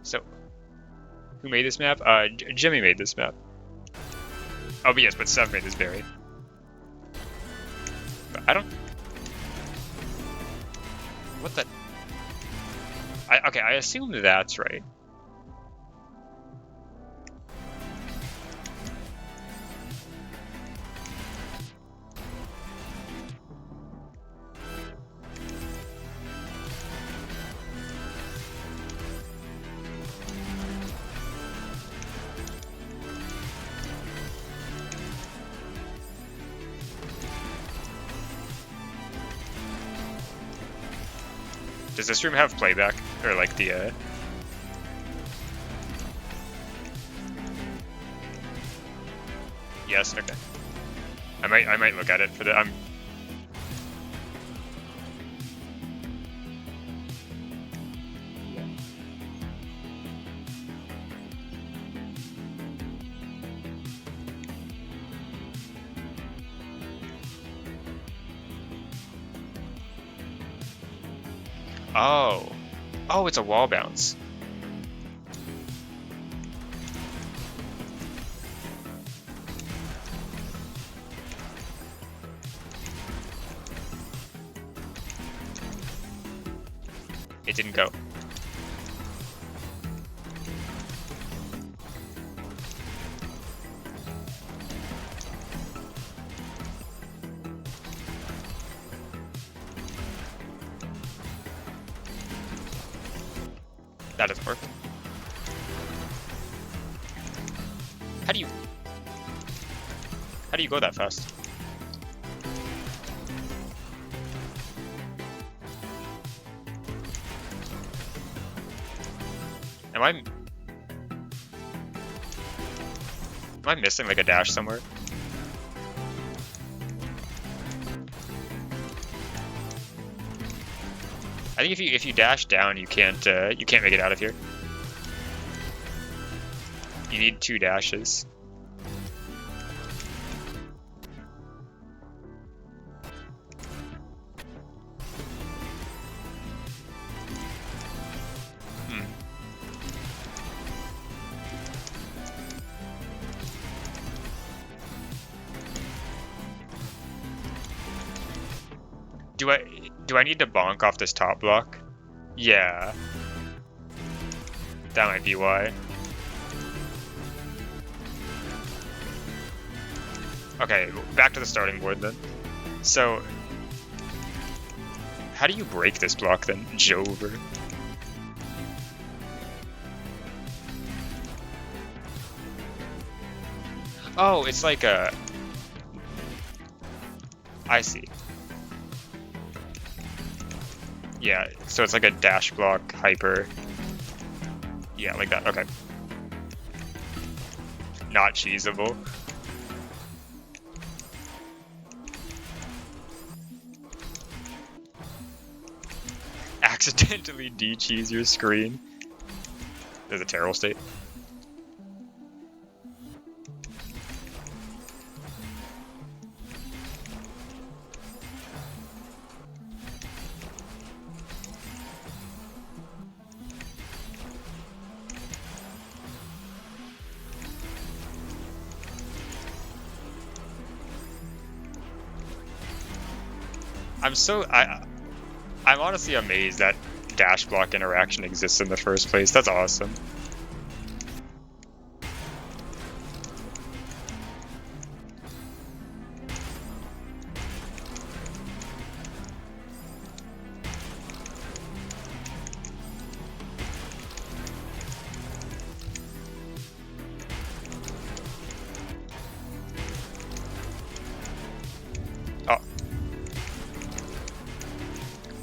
So, who made this map? Jimmy made this map. Oh, but yes, but Seth made this berry. But I don't... What the... Okay, I assume that's right. Does this room have playback? Or like the Yes, okay. I might look at it for the Oh. Oh, it's a wall bounce. It didn't go. That doesn't work. How do you go that fast? Am I missing like a dash somewhere? I think if you dash down, you can't make it out of here. You need 2 dashes. Do I need to bonk off this top block? Yeah. That might be why. Okay, back to the starting board then. So, how do you break this block then? Jover. Oh, it's like a... I see. Yeah, so it's like a dash block hyper. Yeah, like that. Okay. Not cheesable. Accidentally de-cheese your screen. There's a terrible state. I'm honestly amazed that dash block interaction exists in the first place. That's awesome.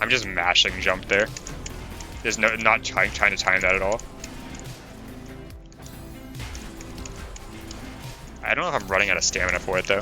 I'm just mashing jump there. There's not trying to time that at all. I don't know if I'm running out of stamina for it though.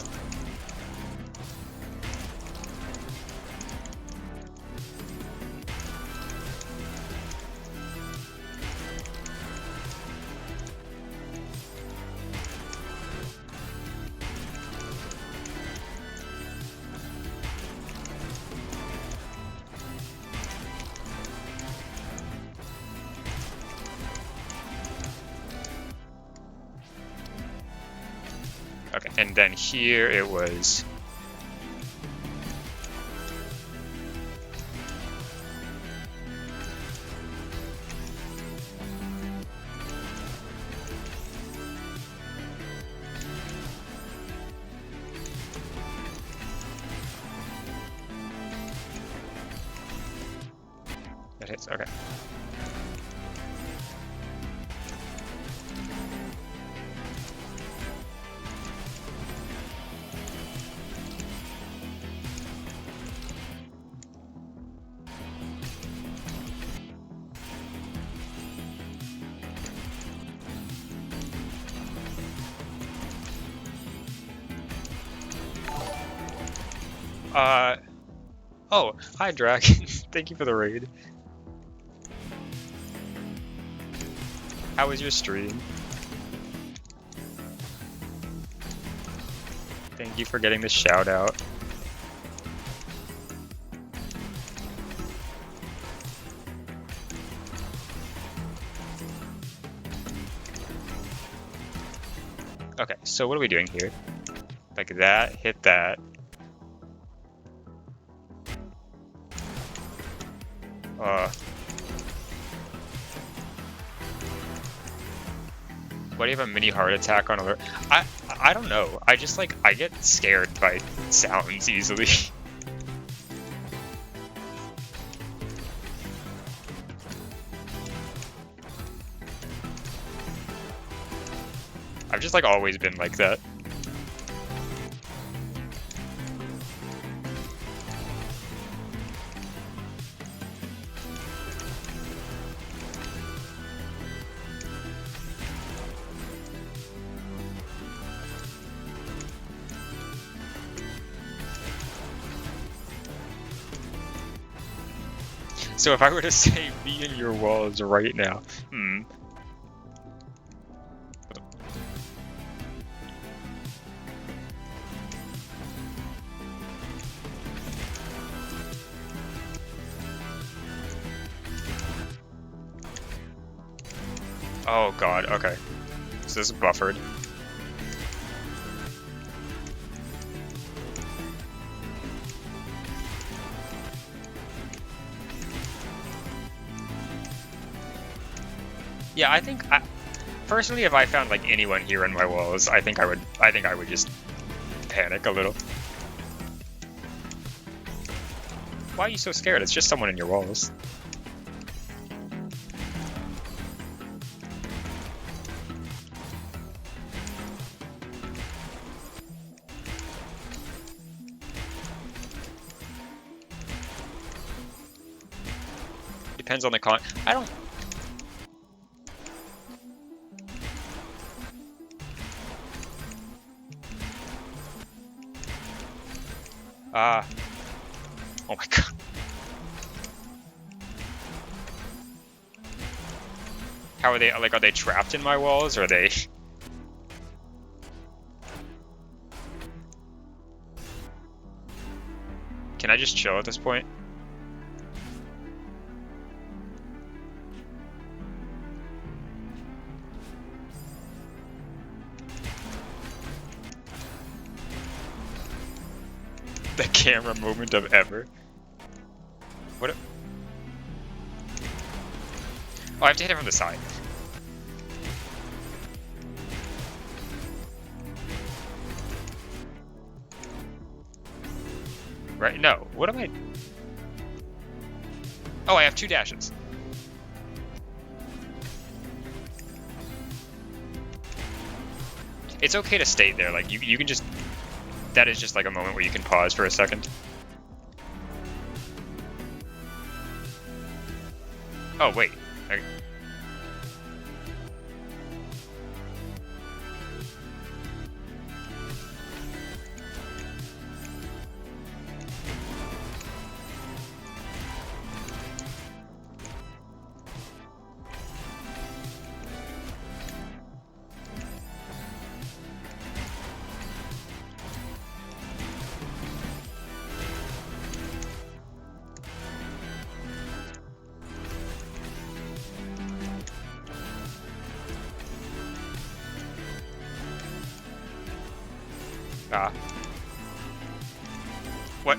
Okay, and then here it was. That hits, okay. Oh, hi Dragon. Thank you for the raid. How was your stream? Thank you for getting the shout out. Okay, so what are we doing here? Like that, hit that. Why do you have a mini heart attack on alert? I don't know. I just like, I get scared by sounds easily. I've just like always been like that. So if I were to say be in your walls right now, Oh god, okay. So this is buffered. Yeah, I think personally, if I found like anyone here in my walls, I think I would just panic a little. Why are you so scared? It's just someone in your walls. Depends on the con. I don't. Oh my god. How are they, like, are they trapped in my walls, or are they... Can I just chill at this point? The camera moment of ever. What? Oh, I have to hit it from the side. Right? No. What am I? Oh, I have 2 dashes. It's okay to stay there. Like, you can just... That is just like a moment where you can pause for a second. Oh, wait. Ah. What?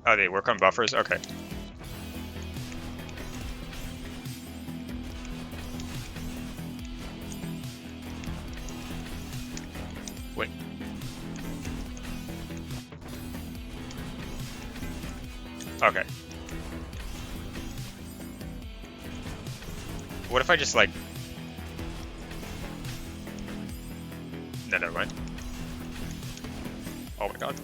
Oh, they work on buffers? Okay. Wait. Okay. What if I just, like... No, never mind. Oh my god.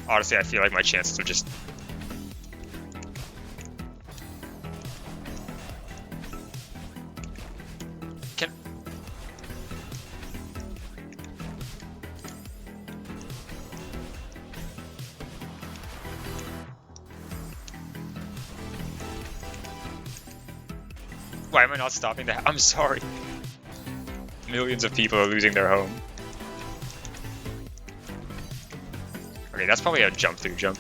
Honestly, I feel like my chances are just... Can... Why am I not stopping that? I'm sorry. Millions of people are losing their home. Okay, that's probably a jump through jump.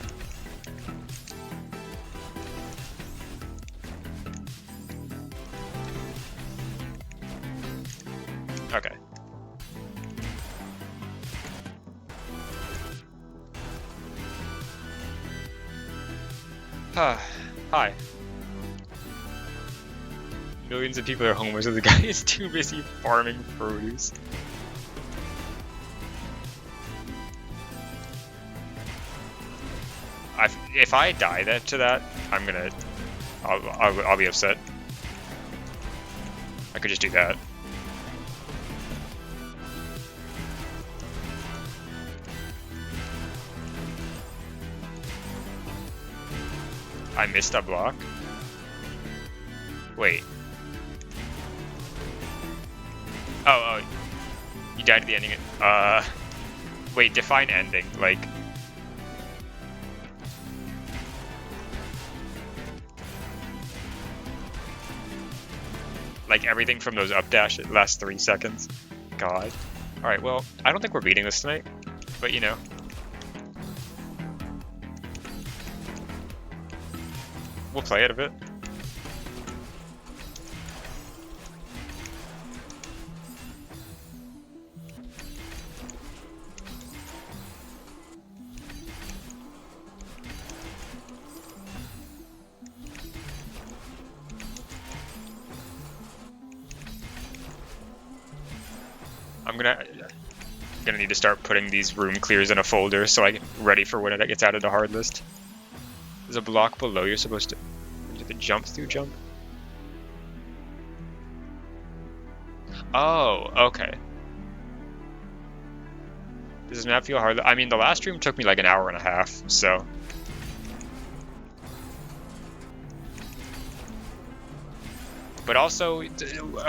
Okay. Hi. Millions of people are homeless, and the guy is too busy farming produce. If I die to that, I'm gonna... I'll be upset. I could just do that. I missed a block? Wait. Oh, you died at the ending. Wait, define ending, like... Like everything from those up dash last 3 seconds. God. Alright, well, I don't think we're beating this tonight, but you know. We'll play it a bit. I'm gonna need to start putting these room clears in a folder so I get ready for when it gets added to hard list. There's a block below you're supposed to do the jump through jump. Oh, okay. Does this map feel hard? I mean, the last stream took me like an hour and a half, so. But also,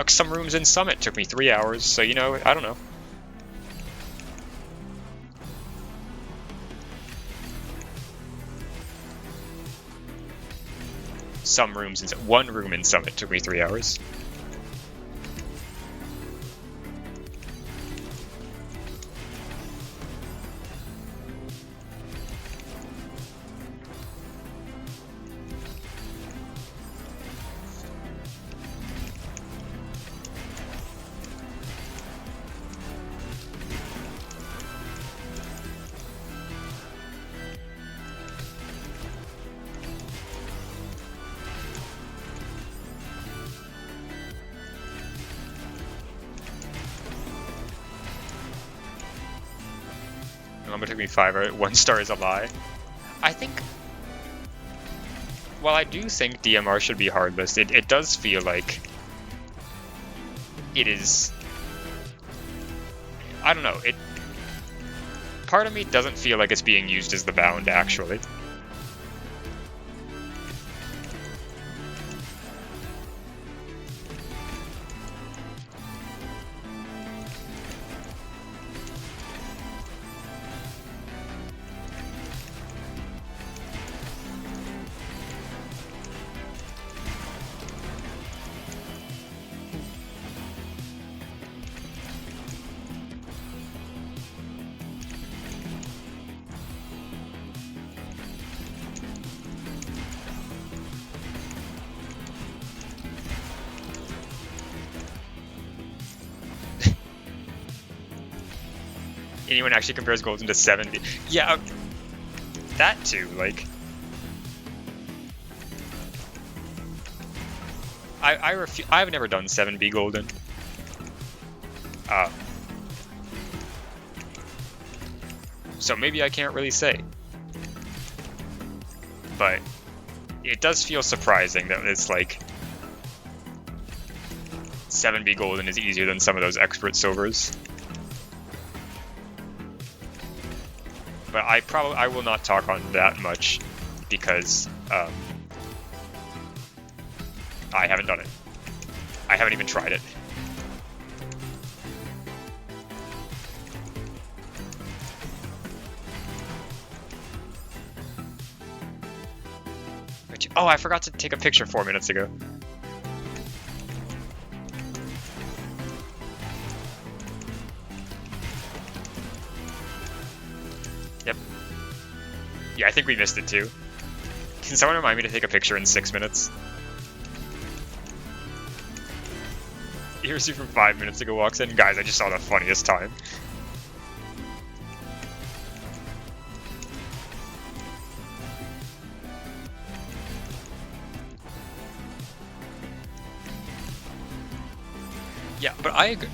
some rooms in Summit took me 3 hours, so you know, I don't know. Some rooms in one room in Summit took me 3 hours. Number took me 5. 1 star is a lie. I think. Well, I do think DMR should be hard list. It does feel like it is. I don't know. Part of me doesn't feel like it's being used as the bound, actually. Anyone actually compares Golden to 7B? Yeah, that too, like... I've never done 7B Golden. So maybe I can't really say. But it does feel surprising that it's like 7B Golden is easier than some of those expert silvers. But I will not talk on that much because I haven't done it. I haven't even tried it. Oh, I forgot to take a picture 4 minutes ago. Yep. Yeah, I think we missed it too. Can someone remind me to take a picture in 6 minutes? Here's you from 5 minutes ago walks in. Guys, I just saw the funniest time. Yeah, but I agree.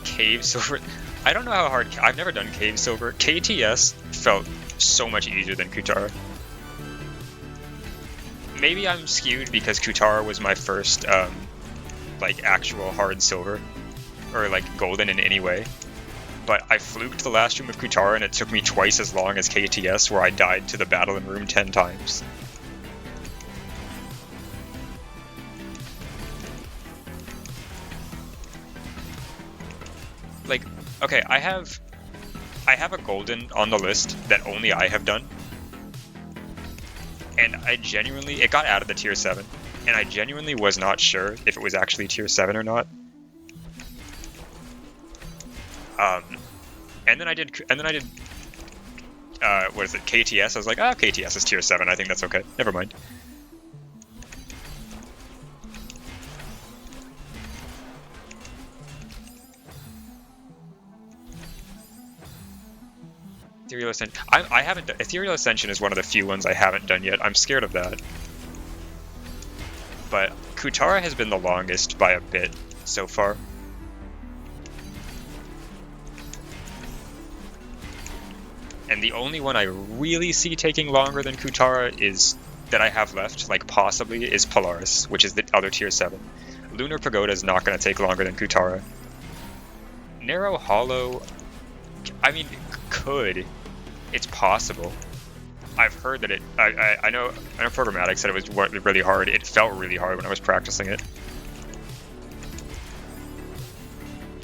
Cave Silver. I don't know how hard. I've never done Cave Silver. KTS felt so much easier than Kutara. Maybe I'm skewed because Kutara was my first, like, actual hard silver. Or, like, golden in any way. But I fluked the last room of Kutara and it took me twice as long as KTS, where I died to the battle in room 10 times. Like, okay, I have a golden on the list that only I have done. And I genuinely, it got out of the tier 7, and I genuinely was not sure if it was actually tier 7 or not. And then I did, what is it, KTS? I was like, ah, KTS is tier 7, I think that's okay. Never mind. Ethereal Ascension. I haven't done. Ethereal Ascension is one of the few ones I haven't done yet. I'm scared of that. But Kutara has been the longest by a bit so far. And the only one I really see taking longer than Kutara is that I have left, like possibly, is Polaris, which is the other tier 7. Lunar Pagoda is not going to take longer than Kutara. Narrow Hollow, I mean, could. It's possible. I've heard that it. I know Programmatic said it was really hard. It felt really hard when I was practicing it.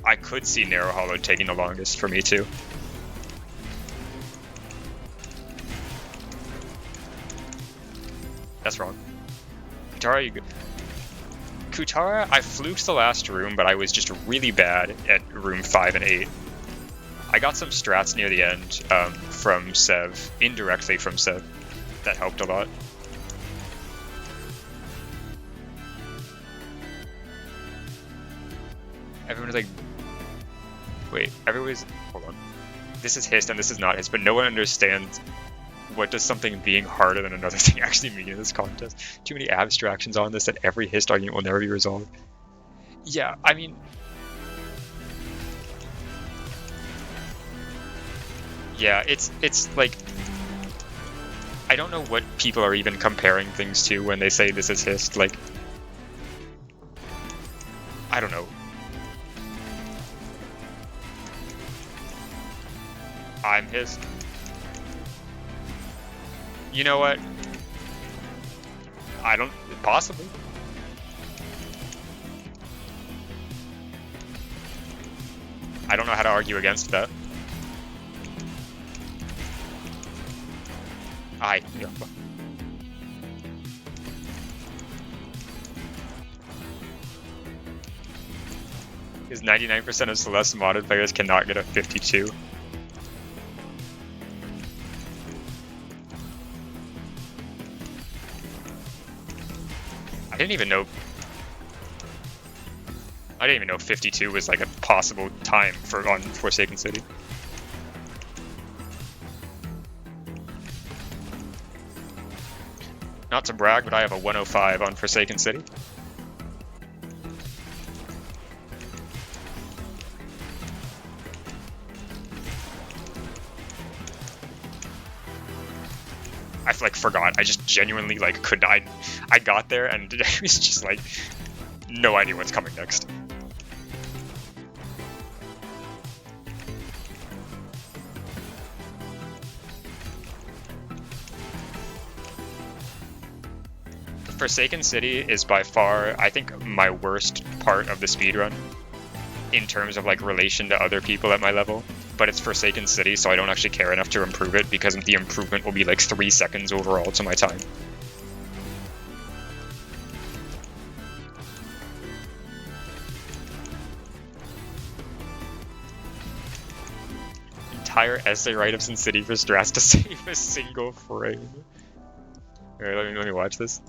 I could see Narrow Hollow taking the longest for me too. That's wrong. Kutara, you good? Kutara, I fluked the last room, but I was just really bad at room 5 and 8. I got some strats near the end from Sev, indirectly from Sev. That helped a lot. Everyone's like, wait, everybody's, hold on. This is hist and this is not hist, but no one understands what does something being harder than another thing actually mean in this contest. Too many abstractions on this that every hist argument will never be resolved. Yeah, I mean, Yeah, it's like, I don't know what people are even comparing things to when they say this is hist. Like, I don't know. I'm hist. You know what? I don't, possibly. I don't know how to argue against that. Yeah. Is 99% of Celeste modded players cannot get a 52. I didn't even know 52 was like a possible time on Forsaken City. Not to brag, but I have a 105 on Forsaken City. I like forgot. I just genuinely like could I got there and it was just like no idea what's coming next. Forsaken City is by far, I think, my worst part of the speedrun in terms of like relation to other people at my level. But it's Forsaken City, so I don't actually care enough to improve it because the improvement will be like 3 seconds overall to my time. Entire essay write-ups in City for Strats to save a single frame. Alright, let me watch this.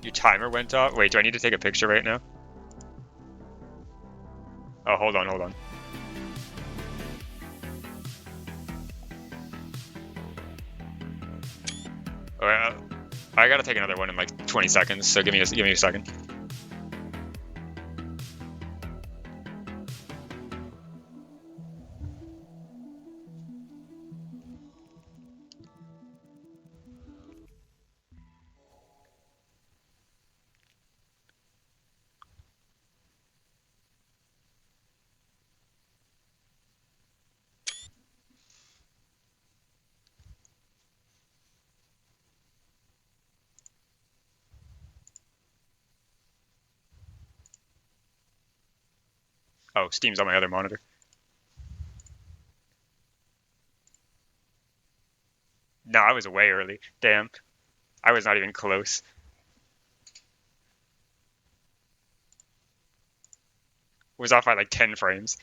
Your timer went off? Wait, do I need to take a picture right now? Oh, hold on. Alright, I gotta take another one in like 20 seconds, so give me a second. Oh, Steam's on my other monitor. No, I was way early. Damn. I was not even close. Was off by like 10 frames.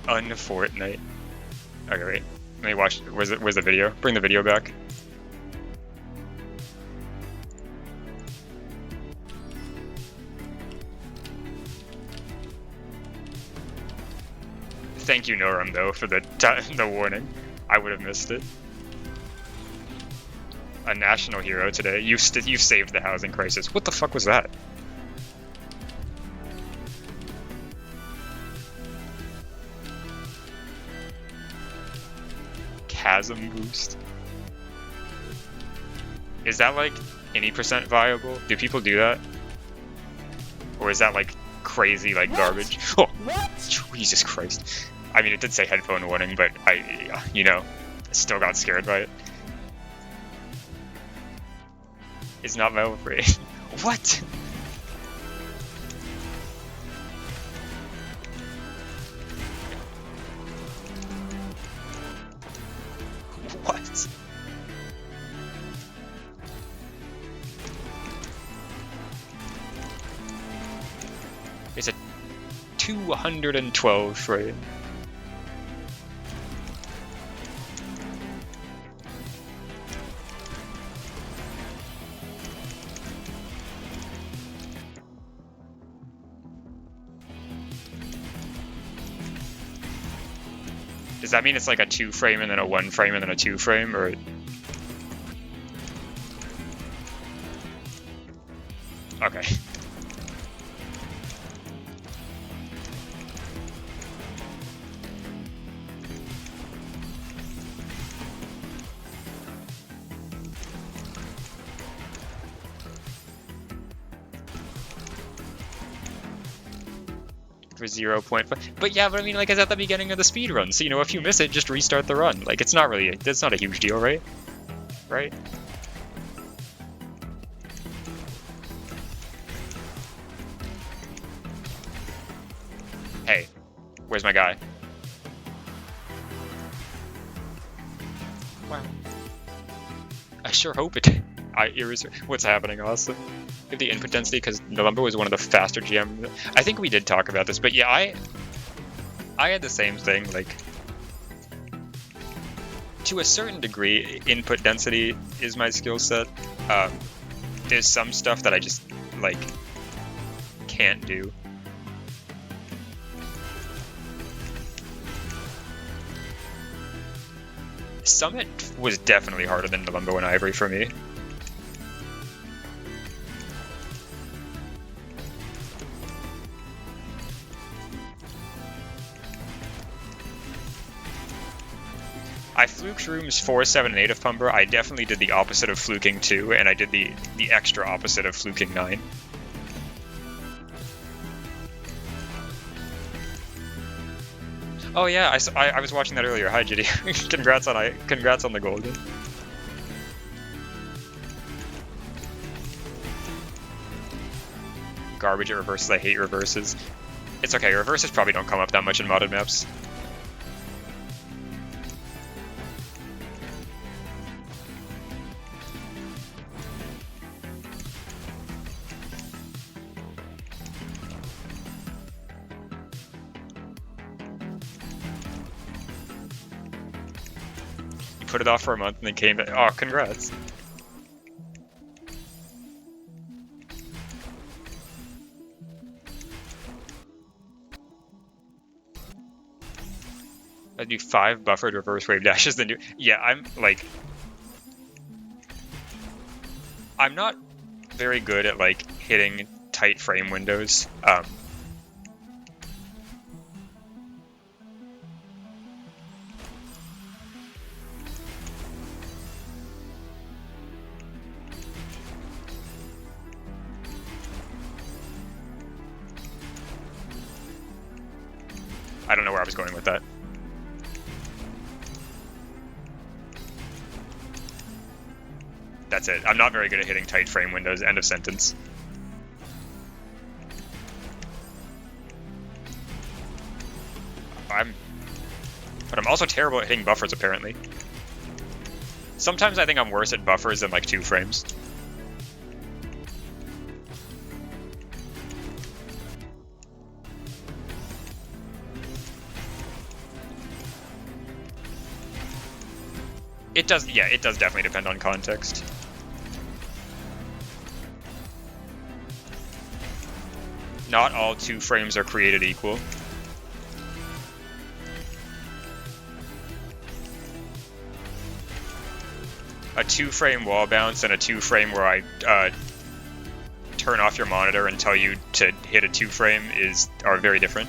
Unfortnite. Okay, wait. Let me watch. Where's the video? Bring the video back. Thank you, Noram, though, for the warning. I would have missed it. A national hero today. You saved the housing crisis. What the fuck was that? Chasm boost. Is that like any % viable? Do people do that? Or is that like crazy like garbage? Oh, what? Jesus Christ. I mean, it did say headphone warning, but I still got scared by it. It's not viable for it. What? What? It's a 212 frame. Does that mean it's like a 2-frame and then a 1-frame and then a 2-frame, or? Okay. For 0.5, but yeah, but I mean, like, it's at the beginning of the speed run, so you know, if you miss it, just restart the run. Like, it's not really, that's not a huge deal, right? Right? Hey, where's my guy? Wow. I sure hope it. What's happening, Austin? The input density, because November was one of the faster GM. I think we did talk about this, but yeah, I had the same thing. Like, to a certain degree, input density is my skill set. There's some stuff that I just like can't do. Summit was definitely harder than November and Ivory for me. I fluked rooms 4, 7, and 8 of Pumber. I definitely did the opposite of fluking 2, and I did the extra opposite of fluking 9. Oh yeah, I was watching that earlier. Hi, Jitty. Congrats on the golden. Garbage at reverses. I hate reverses. It's okay. Reverses probably don't come up that much in modded maps. Put it off for a month and then came back. Oh, congrats. I do 5 buffered reverse wave dashes, then do. Yeah, I'm not very good at like hitting tight frame windows. I don't know where I was going with that. That's it. I'm not very good at hitting tight frame windows. End of sentence. But I'm also terrible at hitting buffers, apparently. Sometimes I think I'm worse at buffers than like 2 frames. It does, yeah, it does definitely depend on context. Not all 2 frames are created equal. A 2-frame wall bounce and a 2-frame where I turn off your monitor and tell you to hit a 2-frame are very different.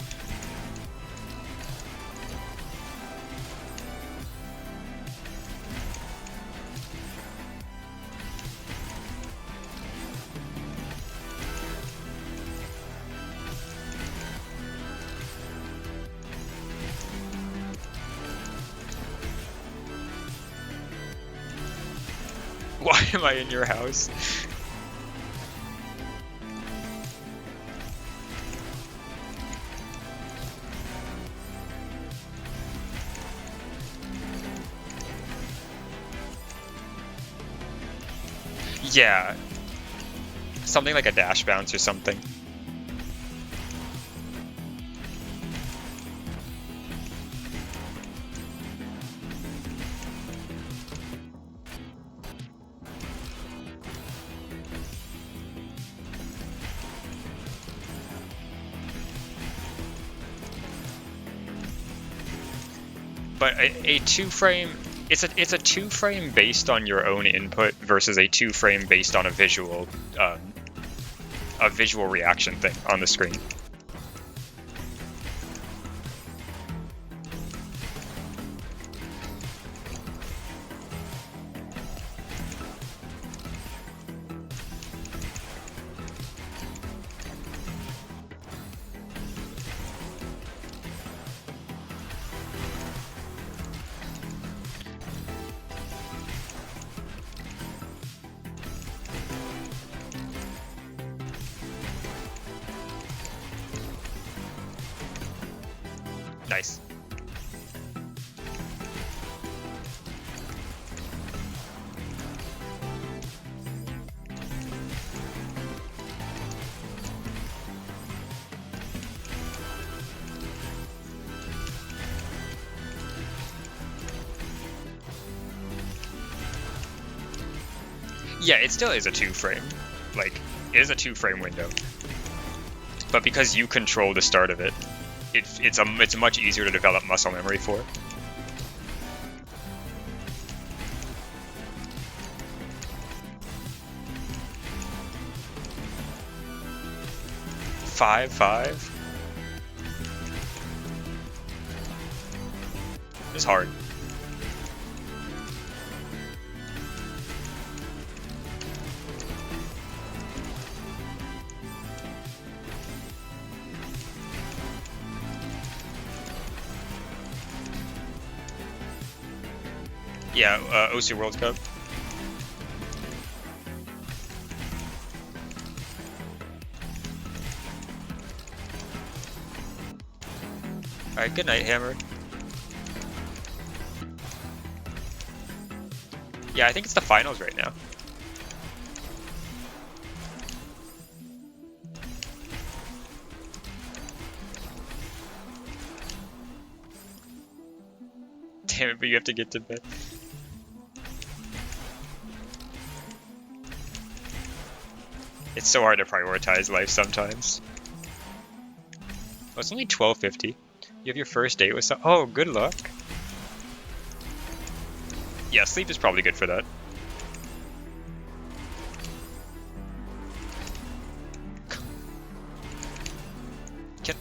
Why am I in your house? Yeah. Something like a dash bounce or something. But a two frame, it's a two frame based on your own input versus a two frame based on a visual reaction thing on the screen. Nice. Yeah, it still is a two frame. Like, it is a two frame window. But because you control the start of it, it's much easier to develop muscle memory for. Five. It's hard. Yeah, OC World Cup. Alright, good night, Hammer. Yeah, I think it's the finals right now. Damn it, but you have to get to bed. It's so hard to prioritize life sometimes. Oh, it's only 12:50. You have your first date with some. Oh, good luck. Yeah, sleep is probably good for that. Can...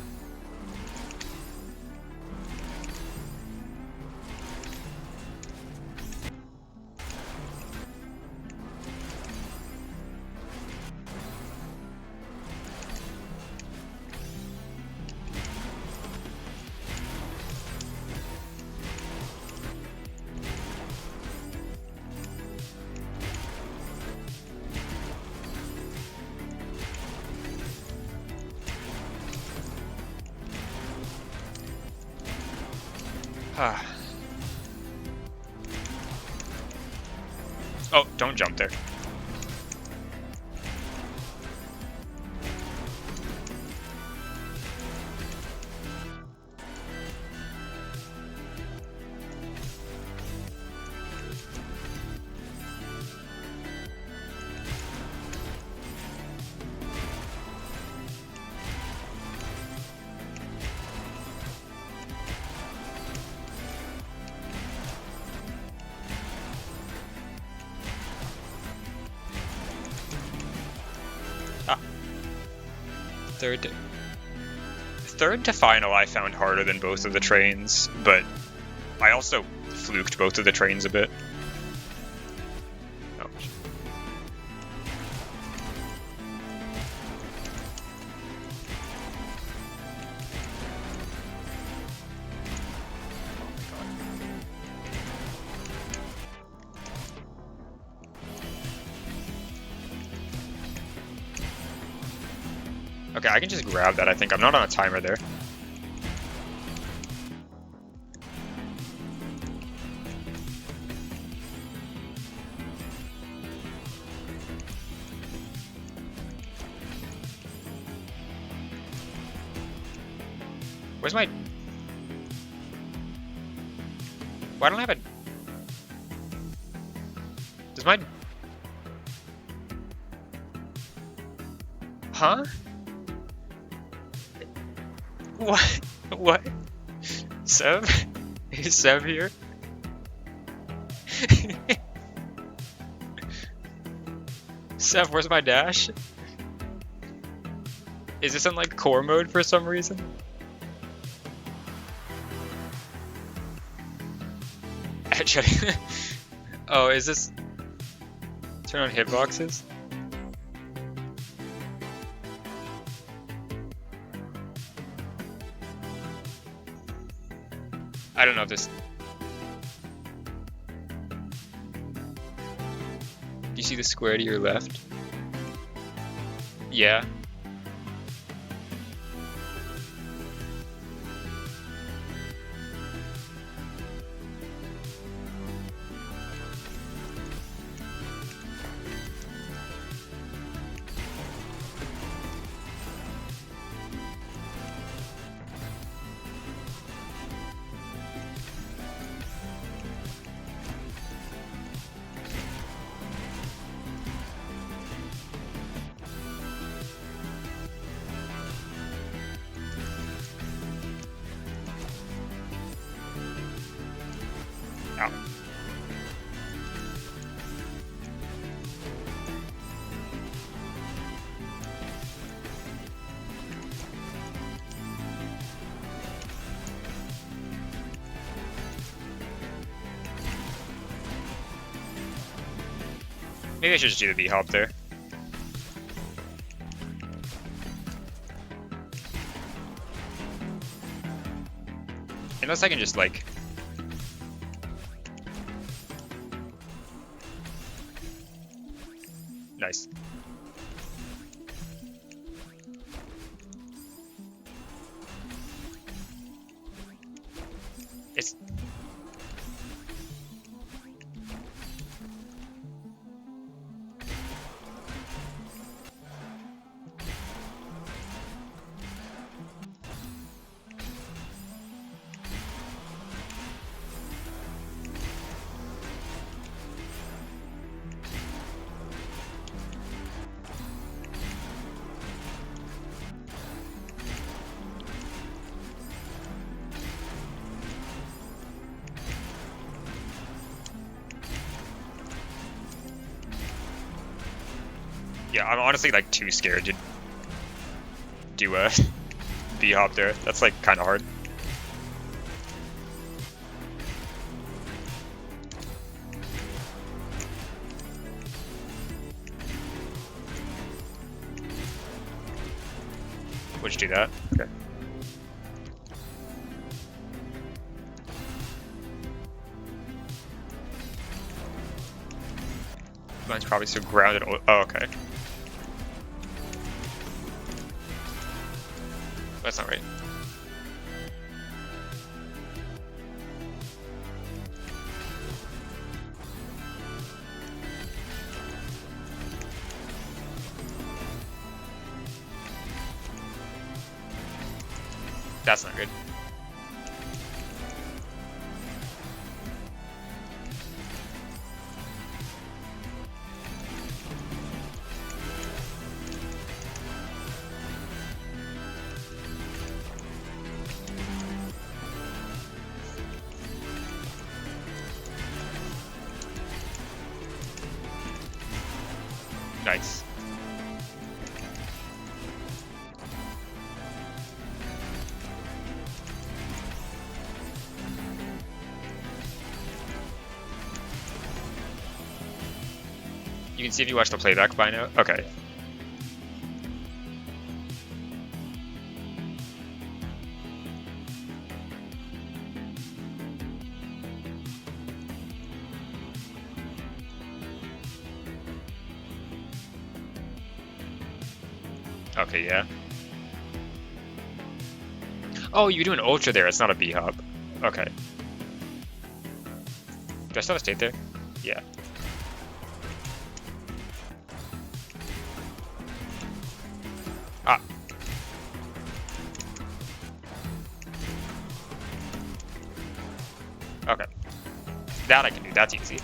Oh, don't jump there. Third to final I found harder than both of the trains, but I also fluked both of the trains a bit. Oh. Okay, I can just grab that, I think. I'm not on a timer there. Where's my... Why don't I have a... Does my... Huh? What? What? Sub? Is Sev here? Sev, where's my dash? Is this in like core mode for some reason? Actually, oh, is this turn on hitboxes? I don't know if this. Do you see the square to your left? Yeah. Ow. Maybe I should just do the B-hop there. Unless I can just like... Nice. It's... Yeah, I'm honestly like too scared to do a B-hop there. That's like kind of hard. Would you do that? Okay. Mine's probably so grounded. Oh, okay. That's not right. That's not good. Nice. You can see if you watch the playback by now. Okay. Okay, yeah. Oh, you do an ultra there. It's not a B-hop. Okay. Do I still have a state there? Yeah. Ah. Okay. That I can do. That's easy.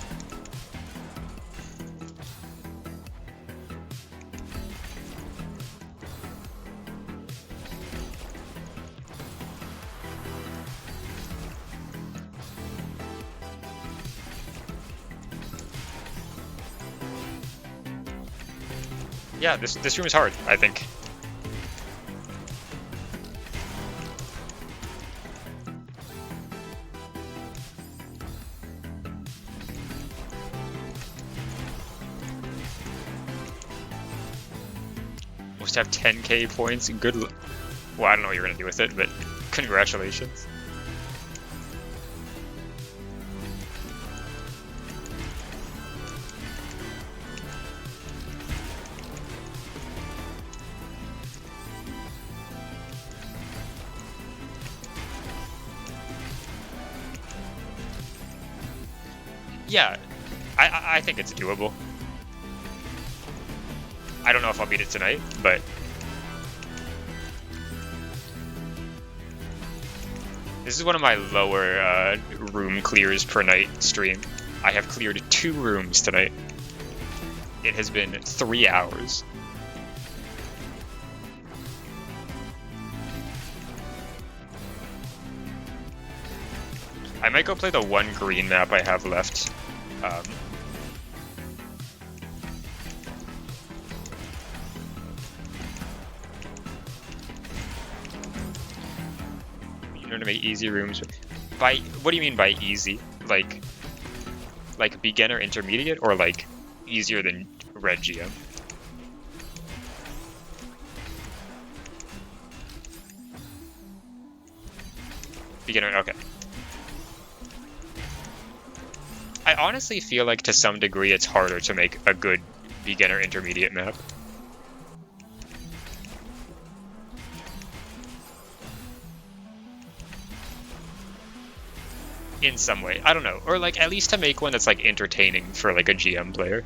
Yeah, this room is hard, I think. Must have 10k points. Good. Well, I don't know what you're gonna do with it, but congratulations. Yeah, I think it's doable. I don't know if I'll beat it tonight, but this is one of my lower room clears per night stream. I have cleared 2 rooms tonight. It has been 3 hours. I might go play the one green map I have left. You know, to make easy rooms. By what do you mean by easy? Like beginner, intermediate, or like easier than red GM? Beginner, okay. I honestly feel like to some degree it's harder to make a good beginner intermediate map. In some way, I don't know. Or like at least to make one that's like entertaining for like a GM player.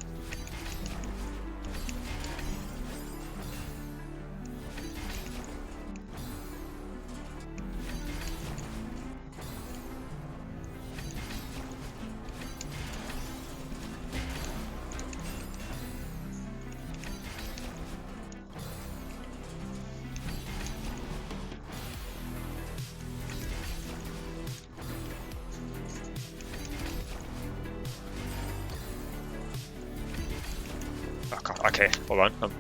Okay, hold on.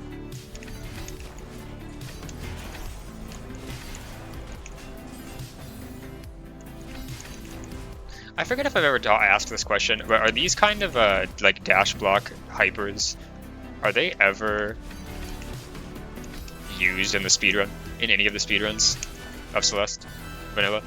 I forget if I've ever asked this question, but are these kind of like dash block hypers? Are they ever used in the speedrun? In any of the speedruns of Celeste Vanilla?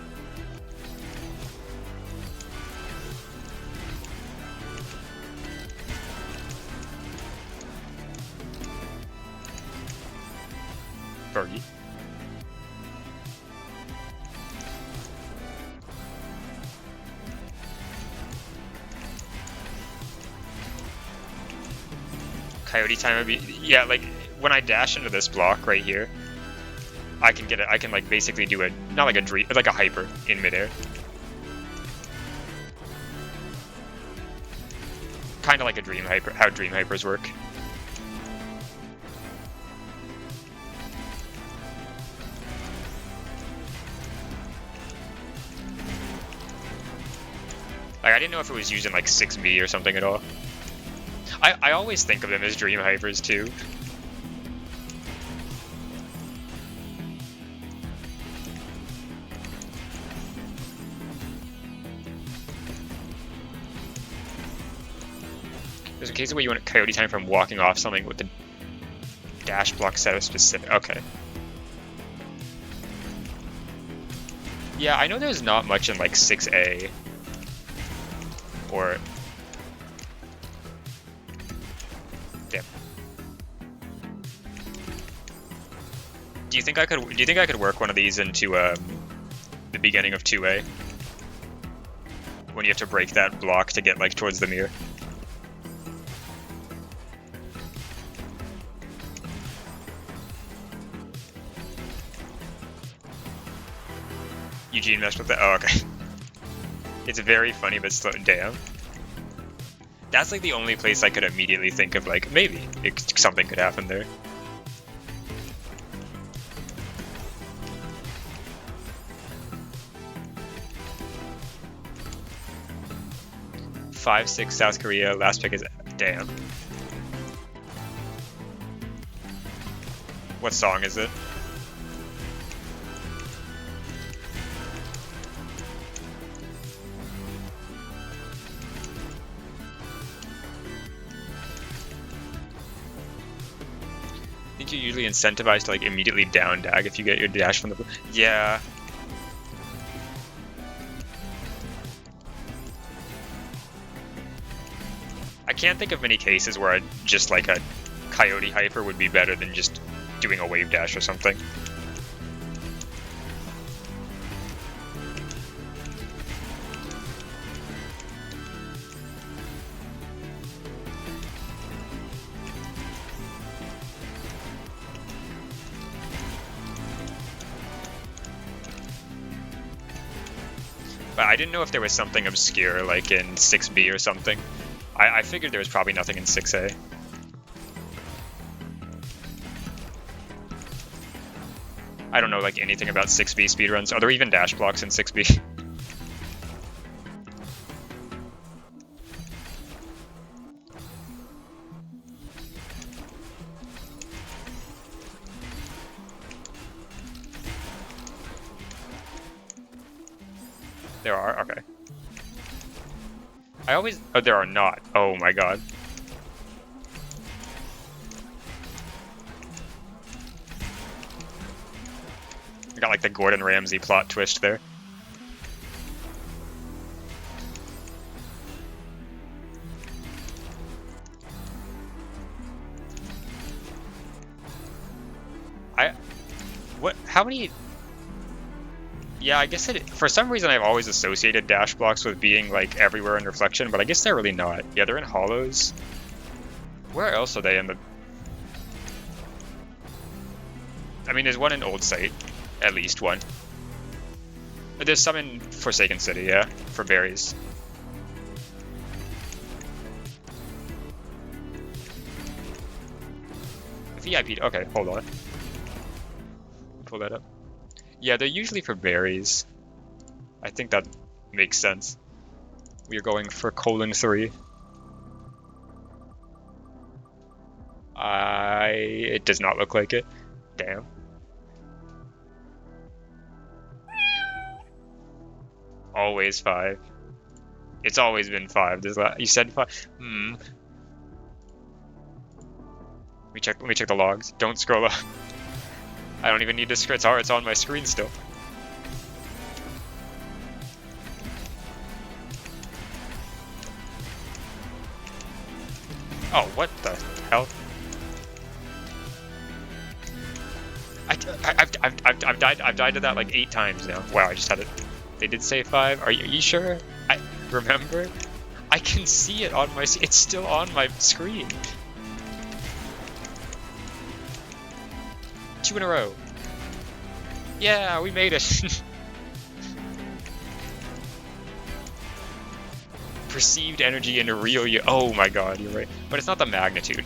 Fergie. Coyote time would be, yeah, like when I dash into this block right here, I can get it. I can like basically do it, not like a dream, like a hyper in midair. Kind of like a dream hyper, how dream hypers work. Like I didn't know if it was using like 6B or something at all. I always think of them as dream hypers too. There's a case where you want coyote time from walking off something with the dash block set of specific. Okay. Yeah, I know there's not much in like 6A or. Damn. Do you think I could work one of these into the beginning of 2A? When you have to break that block to get like towards the mirror. Eugene messed with that. Oh, okay. It's very funny, but slow. Damn. That's like the only place I could immediately think of, like, maybe something could happen there. Five, 6 South Korea. Last pick is damn. What song is it? I think you're usually incentivized to like immediately down dag if you get your dash from the... Yeah. I can't think of many cases where just like a Coyote Hyper would be better than just doing a wave dash or something. But I didn't know if there was something obscure like in 6B or something. I figured there was probably nothing in 6A. I don't know like anything about 6B speedruns. Are there even dash blocks in 6B? There are? Okay. I always... Oh, there are not. Oh my god. I got like the Gordon Ramsay plot twist there. What? How many... Yeah, I guess for some reason I've always associated dash blocks with being like everywhere in Reflection, but I guess they're really not. Yeah, they're in Hollows. Where else are they in the... I mean, there's one in Old Site. At least one. But there's some in Forsaken City, yeah, for berries. VIP, okay, hold on. Pull that up. Yeah, they're usually for berries. I think that makes sense. We are going for :3. It does not look like it. Damn. Always 5. It's always been 5. You said 5. Let me check the logs. Don't scroll up. I don't even need to scroll. It's on my screen still. Oh, what the hell? I've died to that like 8 times now. Wow, I just had it. They did say 5. Are you sure? I remember. I can see it on my. It's still on my screen. 2 in a row. Yeah, we made it. Perceived energy into real you. Oh my god, you're right. But it's not the magnitude.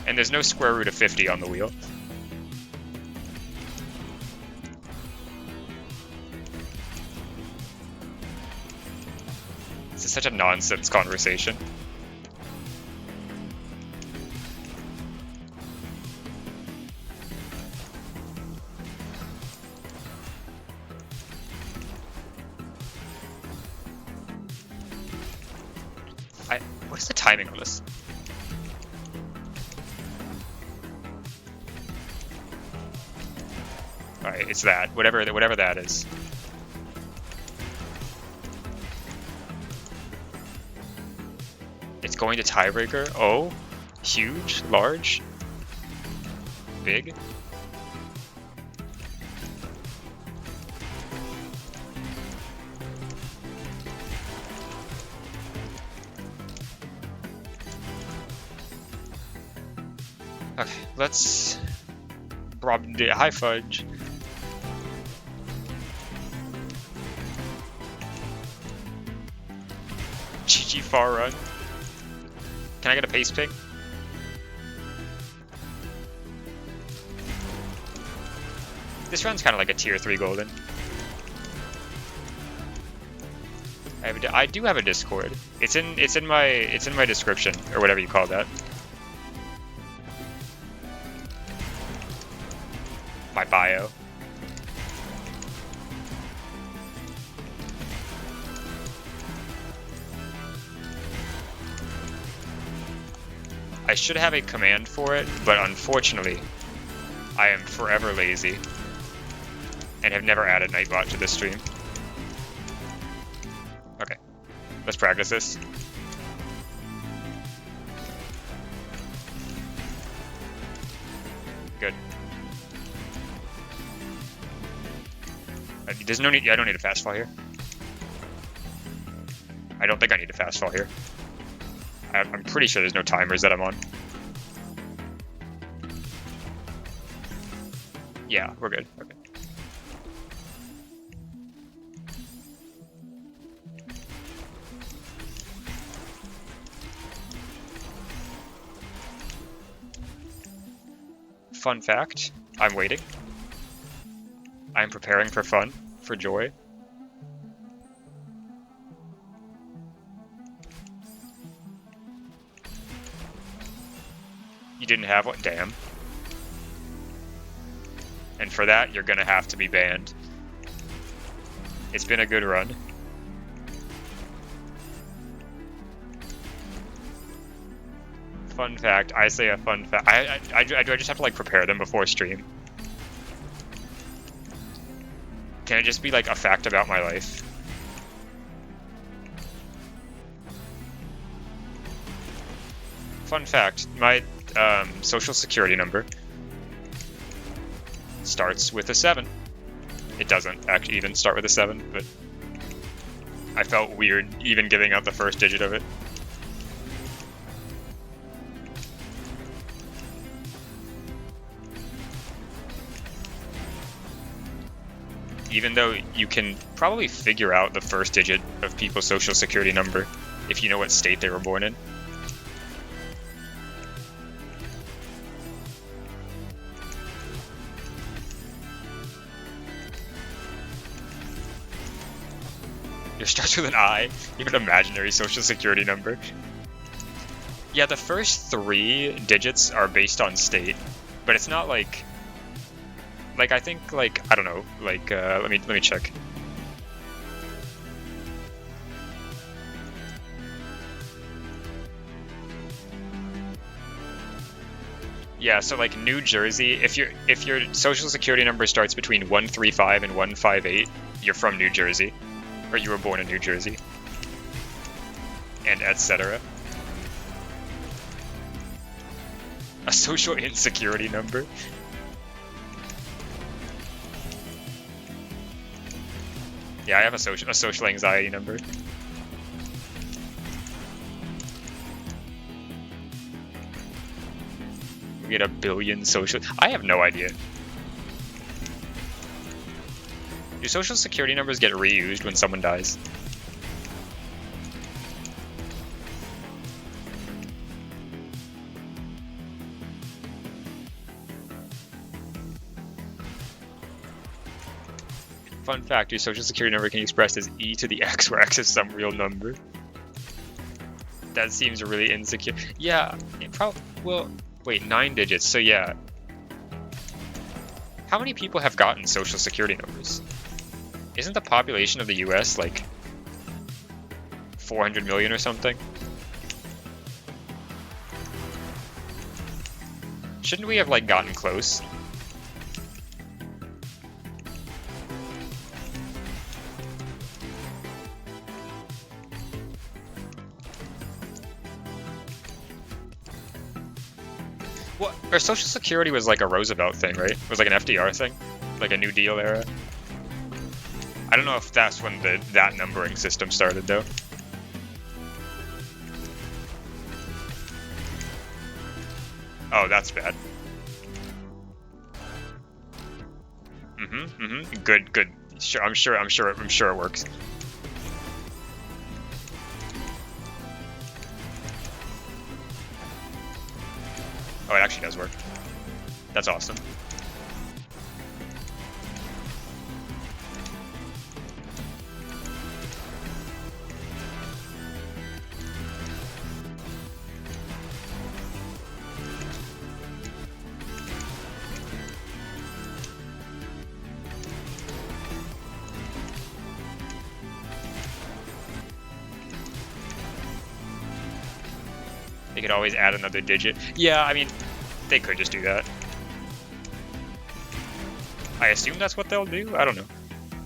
And there's no square root of 50 on the wheel. This is such a nonsense conversation. What is the timing on this? Alright, it's that. Whatever that is. It's going to tiebreaker. Oh, huge, large, big. Okay, let's high fudge. GG far run. Can I get a pace ping? This run's kind of like a tier 3 golden. I do have a Discord. It's in my description or whatever you call that. My bio. I should have a command for it, but unfortunately, I am forever lazy and have never added Nightbot to this stream. Okay, let's practice this. Good. There's no need. I don't need a fast fall here. I don't think I need a fast fall here. I'm pretty sure there's no timers that I'm on. Yeah, we're good. Okay. Fun fact, I'm waiting. I'm preparing for fun, for joy. You didn't have one? Damn. And for that, you're gonna have to be banned. It's been a good run. Fun fact, I say a fun fact. Do I just have to like prepare them before stream? Can it just be like a fact about my life? Fun fact, my social security number starts with a 7. It doesn't actually even start with a 7, but I felt weird even giving out the first digit of it. Even though you can probably figure out the first digit of people's social security number if you know what state they were born in. Yours starts with an I. You have an imaginary social security number. Yeah, the first 3 digits are based on state, but it's not like I think like I don't know, like let me check. Yeah, so like New Jersey, if your social security number starts between 135 and 158, you're from New Jersey, or you were born in New Jersey, and etc. A social insecurity number. Yeah, I have a social anxiety number. We get 1 billion social. I have no idea. Do social security numbers get reused when someone dies? Fun fact, your social security number can be expressed as e to the x, where x is some real number. That seems really insecure. Yeah, it probably, well, wait, 9 digits, so yeah. How many people have gotten social security numbers? Isn't the population of the US like 400 million or something? Shouldn't we have like gotten close? What? Or Social Security was like a Roosevelt thing, right? It was like an FDR thing? Like a New Deal era? I don't know if that's when that numbering system started, though. Oh, that's bad. Good, good. Sure, I'm sure it works. Oh, it actually does work. That's awesome. They could always add another digit. Yeah, I mean, they could just do that. I assume that's what they'll do? I don't know.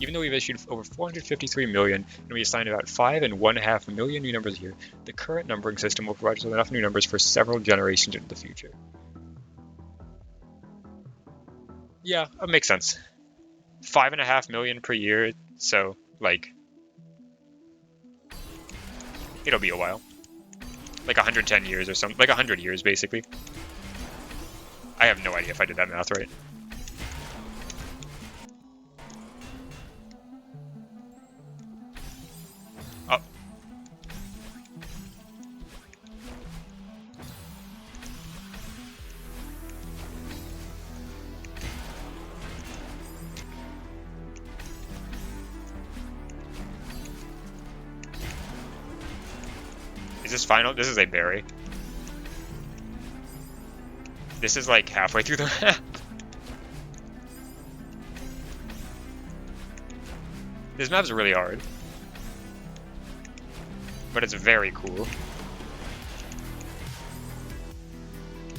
Even though we've issued over 453 million, and we assigned about 5.5 million new numbers a year, the current numbering system will provide us with enough new numbers for several generations into the future. Yeah, that makes sense. 5.5 million per year, so, like, it'll be a while. Like 110 years or something. Like 100 years, basically. I have no idea if I did that math right. Oh. Is this final? This is a berry. This is like halfway through the map. This map's really hard. But it's very cool.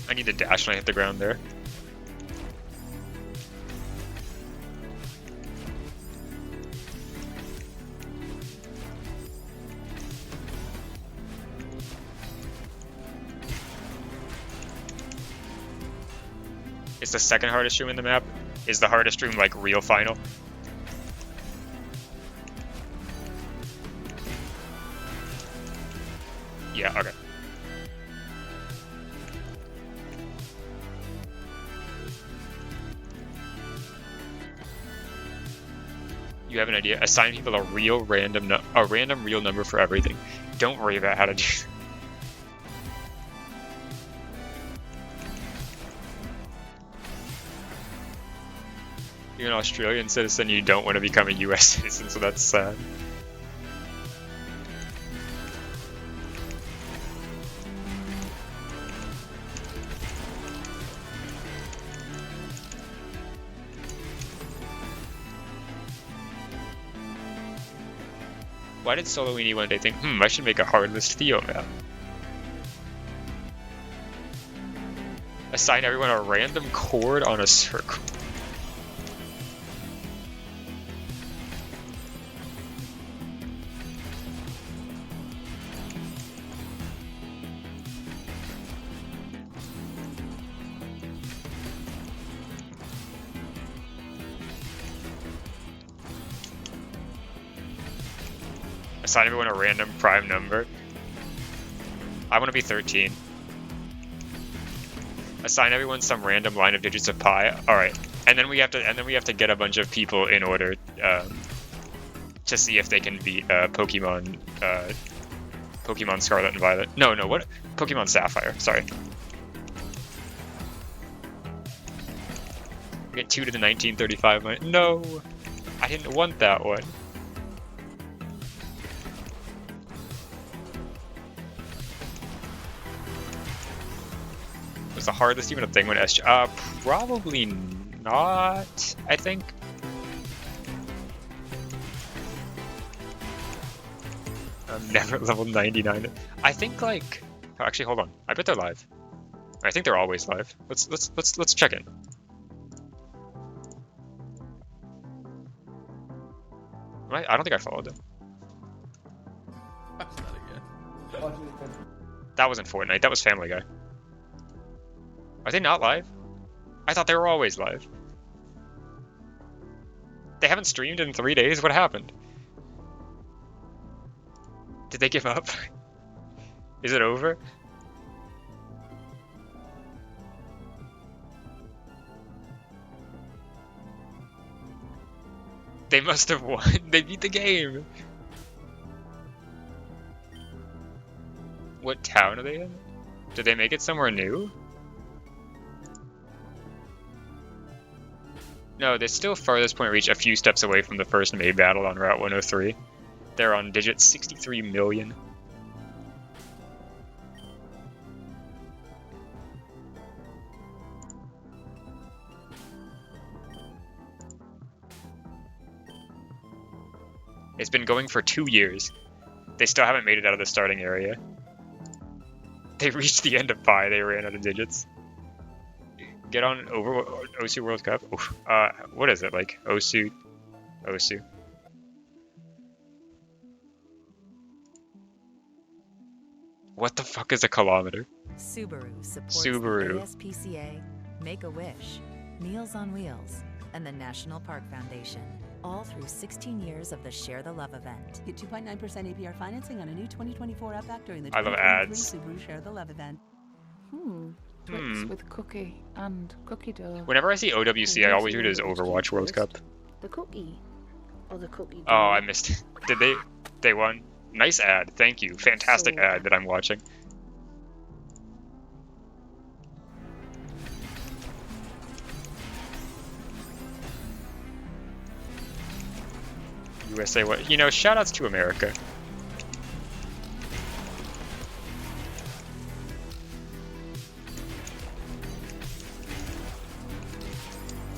I need to dash when I hit the ground there. It's the second hardest room in the map. Is the hardest room like real final? Yeah, okay. You have an idea. Assign people a random real number for everything. Don't worry about how to do. You're an Australian citizen. You don't want to become a U.S. citizen, so that's sad. Why did Soloini one day think, I should make a hardlist Theo map? Assign everyone a random chord on a circle. Assign everyone a random prime number. I want to be 13. Assign everyone some random line of digits of pi. All right, and then we have to get a bunch of people in order to see if they can beat Pokemon Scarlet and Violet. No, what? Pokemon Sapphire. Sorry. We get 2 to the 1935. No, I didn't want that one. Was the hardest even a thing when SG? Probably not, I think. I'm never level 99. I think like, oh, actually hold on. I bet they're live. I think they're always live. Let's check in. I don't think I followed them. That wasn't Fortnite, that was Family Guy. Are they not live? I thought they were always live. They haven't streamed in 3 days? What happened? Did they give up? Is it over? They must have won. They beat the game. What town are they in? Did they make it somewhere new? No, they're still farthest point reach a few steps away from the first May battle on Route 103. They're on digit 63 million. It's been going for 2 years. They still haven't made it out of the starting area. They reached the end of pi. They ran out of digits. Get on over Osu World Cup. Oof. What is it like? Osu. What the fuck is a kilometer? Subaru supports the ASPCA, Make-A-Wish, Meals on Wheels, and the National Park Foundation. All through 16 years of the Share the Love event. Get 2.9% APR financing on a new 2024 Outback during the I love 2023 ads. Subaru Share the Love event. Twix with cookie and cookie dough. Whenever I see OWC, I always read it as Overwatch World Cup. The cookie. Or the cookie dough. Oh, I missed it. Did they? They won? Nice ad. Thank you. Fantastic ad that I'm watching. USA, what? You know, shoutouts to America.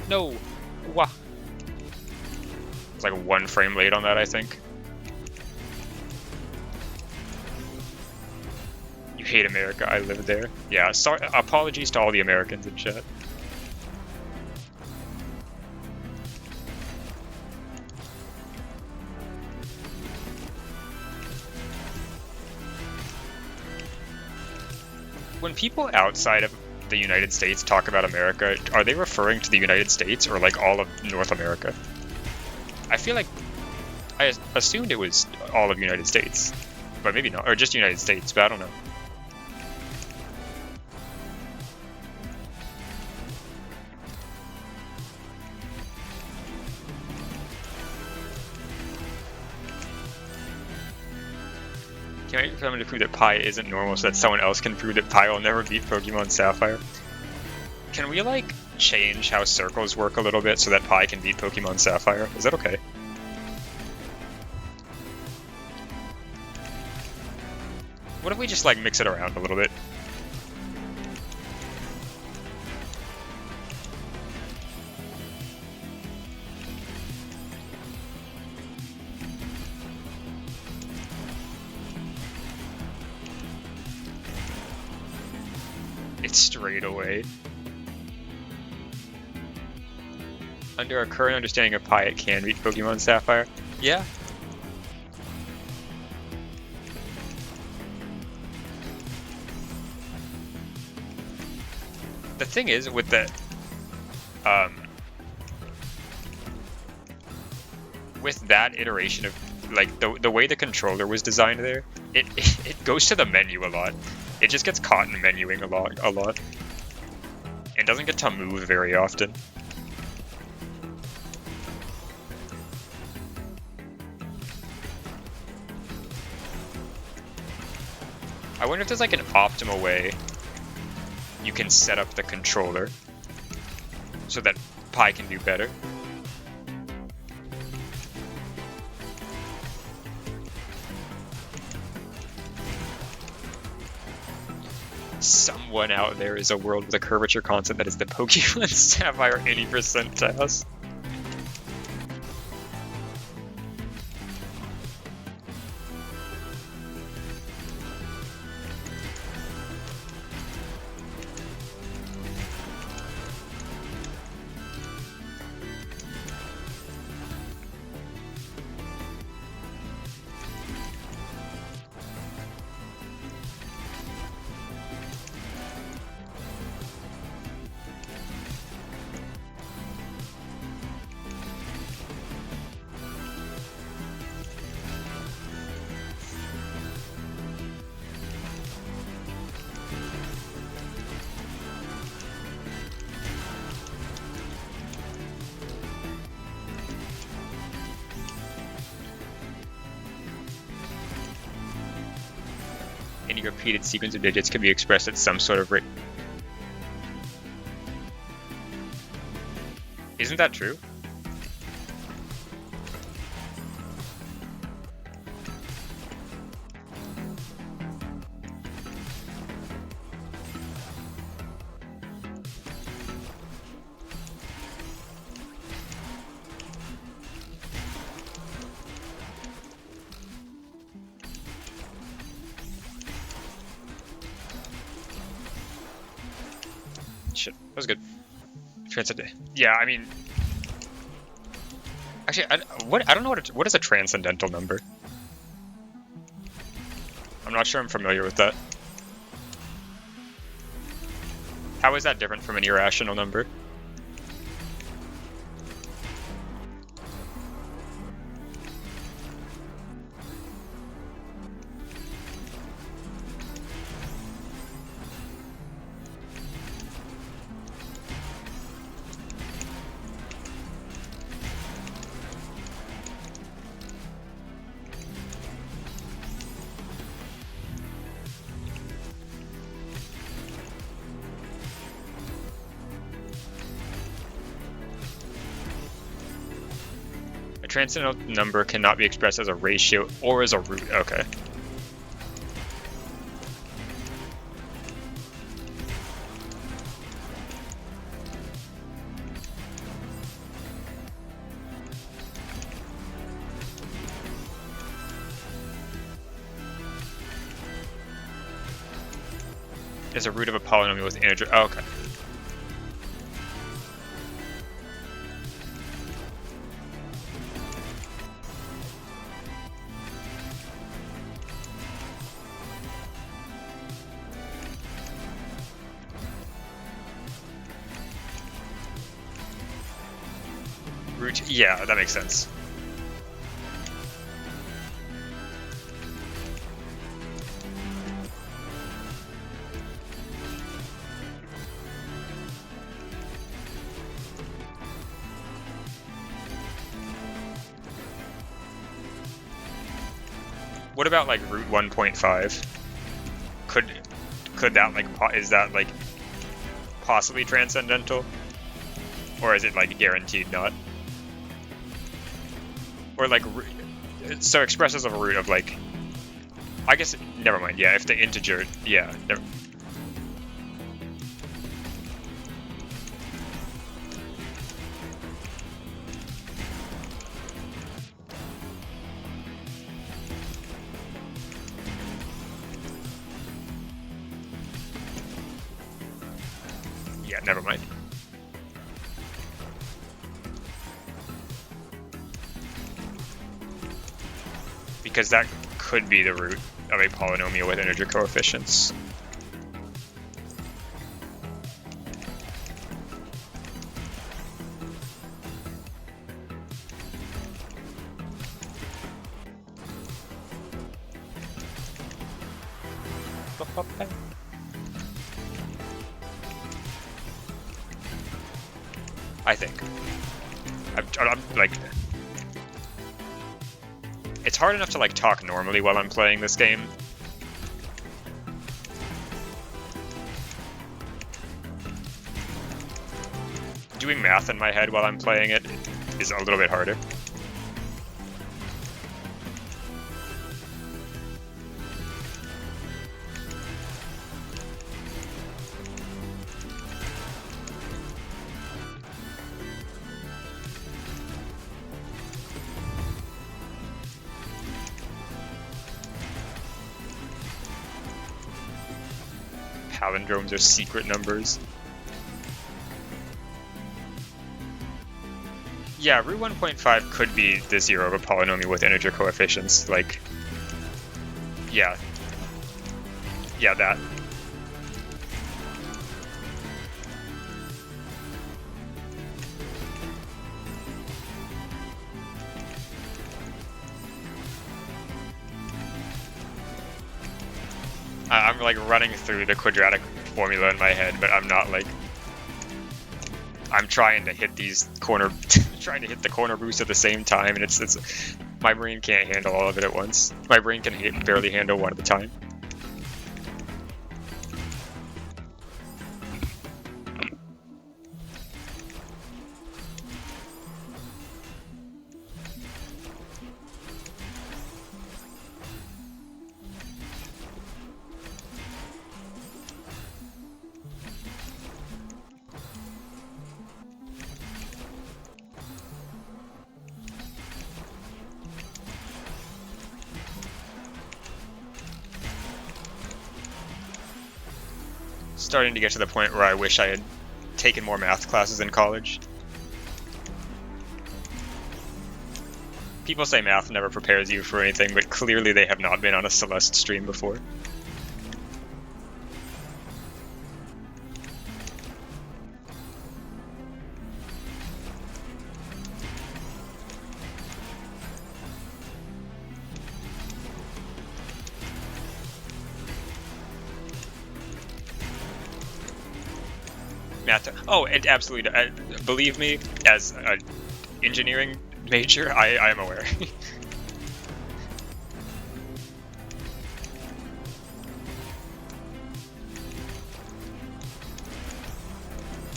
No! Wah! It's like 1 frame late on that, I think. You hate America, I live there. Yeah, sorry, apologies to all the Americans in chat. When people outside of the United States talk about America, are they referring to the United States or like all of North America? I feel like I assumed it was all of United States, but maybe not, or just United States, but I don't know. Can I come to prove that Pi isn't normal so that someone else can prove that Pi will never beat Pokemon Sapphire? Can we, like, change how circles work a little bit so that Pi can beat Pokemon Sapphire? Is that okay? What if we just, like, mix it around a little bit? It's straight away. Under our current understanding of Pi, it can beat Pokemon Sapphire. Yeah. The thing is, with the with that iteration of like the way the controller was designed there, it goes to the menu a lot. It just gets caught in menuing a lot. And doesn't get to move very often. I wonder if there's like an optimal way you can set up the controller so that Pi can do better. Someone out there is a world with a curvature constant that is the Pokemon Sapphire any percent task. Any repeated sequence of digits can be expressed at some sort of rate. Isn't that true? That was good. Transcendent. Yeah, I mean, actually, I don't know what is a transcendental number. I'm not sure I'm familiar with that. How is that different from an irrational number? A transcendental number cannot be expressed as a ratio or as a root. Okay. Is a root of a polynomial with integer. Oh, okay. Root. Yeah, that makes sense. What about like root 1.5? Could that like is that like possibly transcendental, or is it like guaranteed not? Or like so expressed as a root of like, I guess never mind. Yeah, if the integer, yeah. Never, yeah, never mind. Because that could be the root of a polynomial with integer coefficients. I think. I'm like... It's hard enough to like talk normally while I'm playing this game. Doing math in my head while I'm playing it is a little bit harder. Palindromes are secret numbers. Yeah, root 1.5 could be the zero of a polynomial with integer coefficients. Like, yeah. Yeah, that. I'm like running through the quadratic formula in my head, but I'm not like... I'm trying to hit these trying to hit the corner roots at the same time, and it's my brain can't handle all of it at once. My brain can barely handle one at a time. Starting to get to the point where I wish I had taken more math classes in college. People say math never prepares you for anything, but clearly they have not been on a Celeste stream before. Math. Oh, and absolutely. Believe me, as an engineering major, I am aware.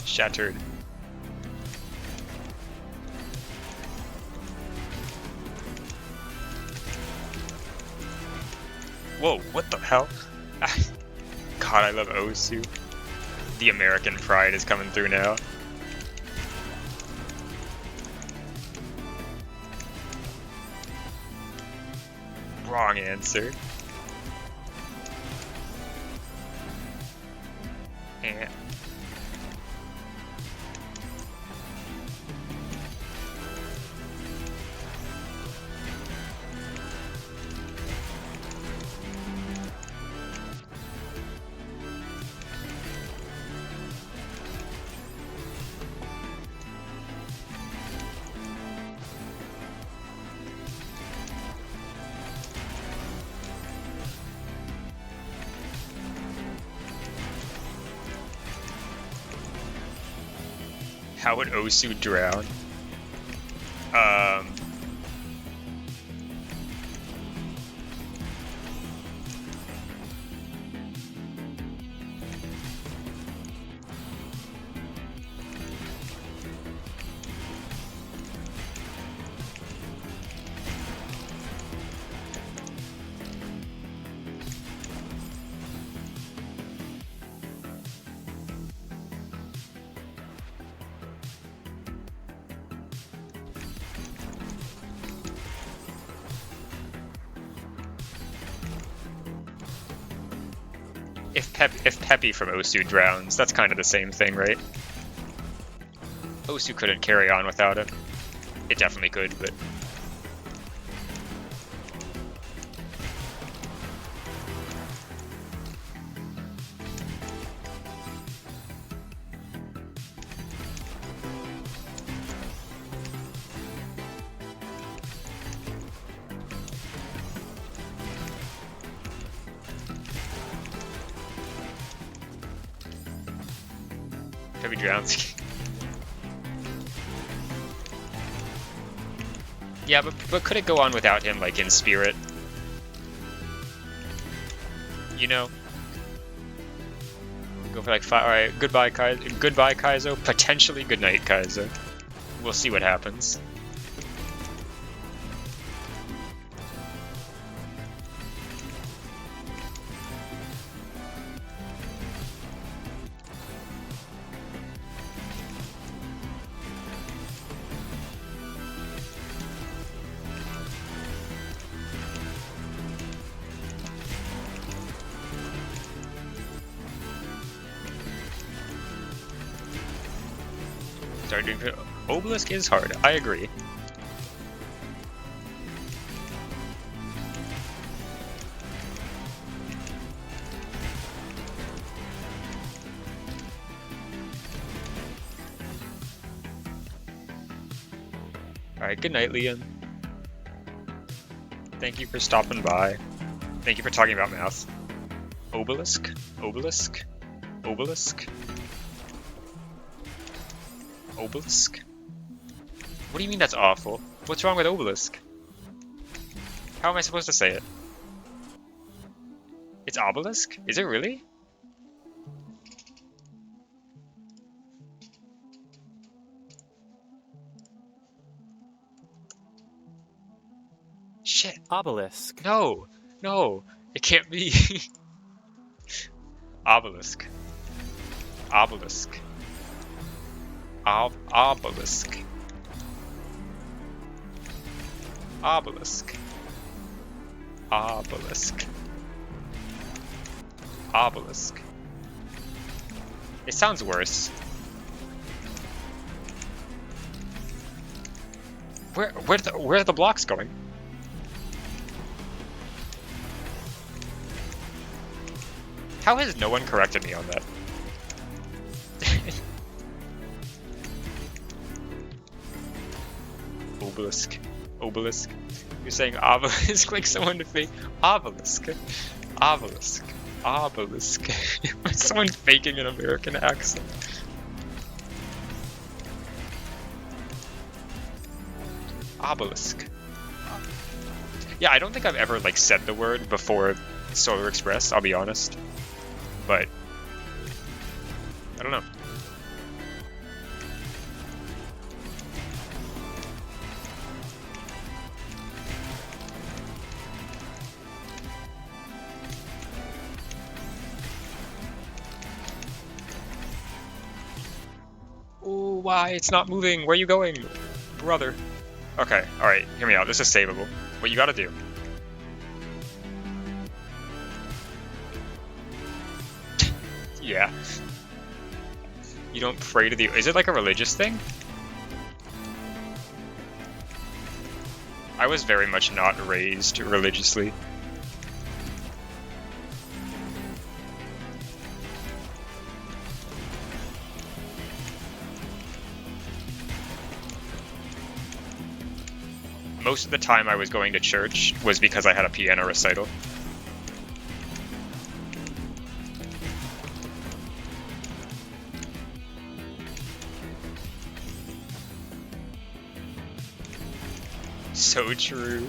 Shattered. Whoa, what the hell? God, I love Osu. The American pride is coming through now. Wrong answer. And how would Osu drown? If Peppy from Osu drowns, that's kind of the same thing, right? Osu couldn't carry on without him. It definitely could, but... Peppy drowns. Yeah, but could it go on without him, like, in spirit? You know? Go for like 5. Alright, goodbye, Kaizo. Potentially good night, Kaizo. We'll see what happens. Obelisk is hard, I agree. Alright, good night, Liam. Thank you for stopping by. Thank you for talking about math. Obelisk? Obelisk? Obelisk? Obelisk? What do you mean that's awful? What's wrong with Obelisk? How am I supposed to say it? It's Obelisk? Is it really? Shit. Obelisk. No! No! It can't be! Obelisk. Obelisk. Obelisk. Obelisk. Obelisk. Obelisk. It sounds worse. Where are the blocks going? How has no one corrected me on that? Obelisk. Obelisk. You're saying obelisk like someone to fake obelisk. Obelisk. Obelisk. Someone faking an American accent. Obelisk. Yeah, I don't think I've ever like said the word before Solar Express, I'll be honest. But I don't know. Oh, why? It's not moving. Where are you going? Brother. Okay, alright, hear me out. This is savable. What you gotta do. Yeah. You don't pray to the... Is it like a religious thing? I was very much not raised religiously. Most of the time I was going to church was because I had a piano recital. So true.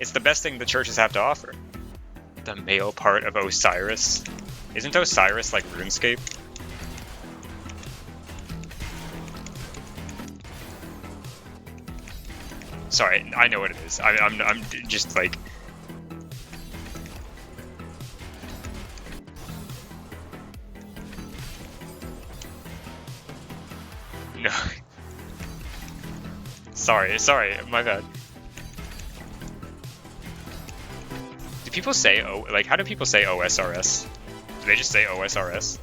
It's the best thing the churches have to offer. The male part of Osiris. Isn't Osiris like RuneScape? Sorry, I know what it is. I'm just like... No. Sorry, my bad. Do people say, how do people say OSRS? Do they just say OSRS?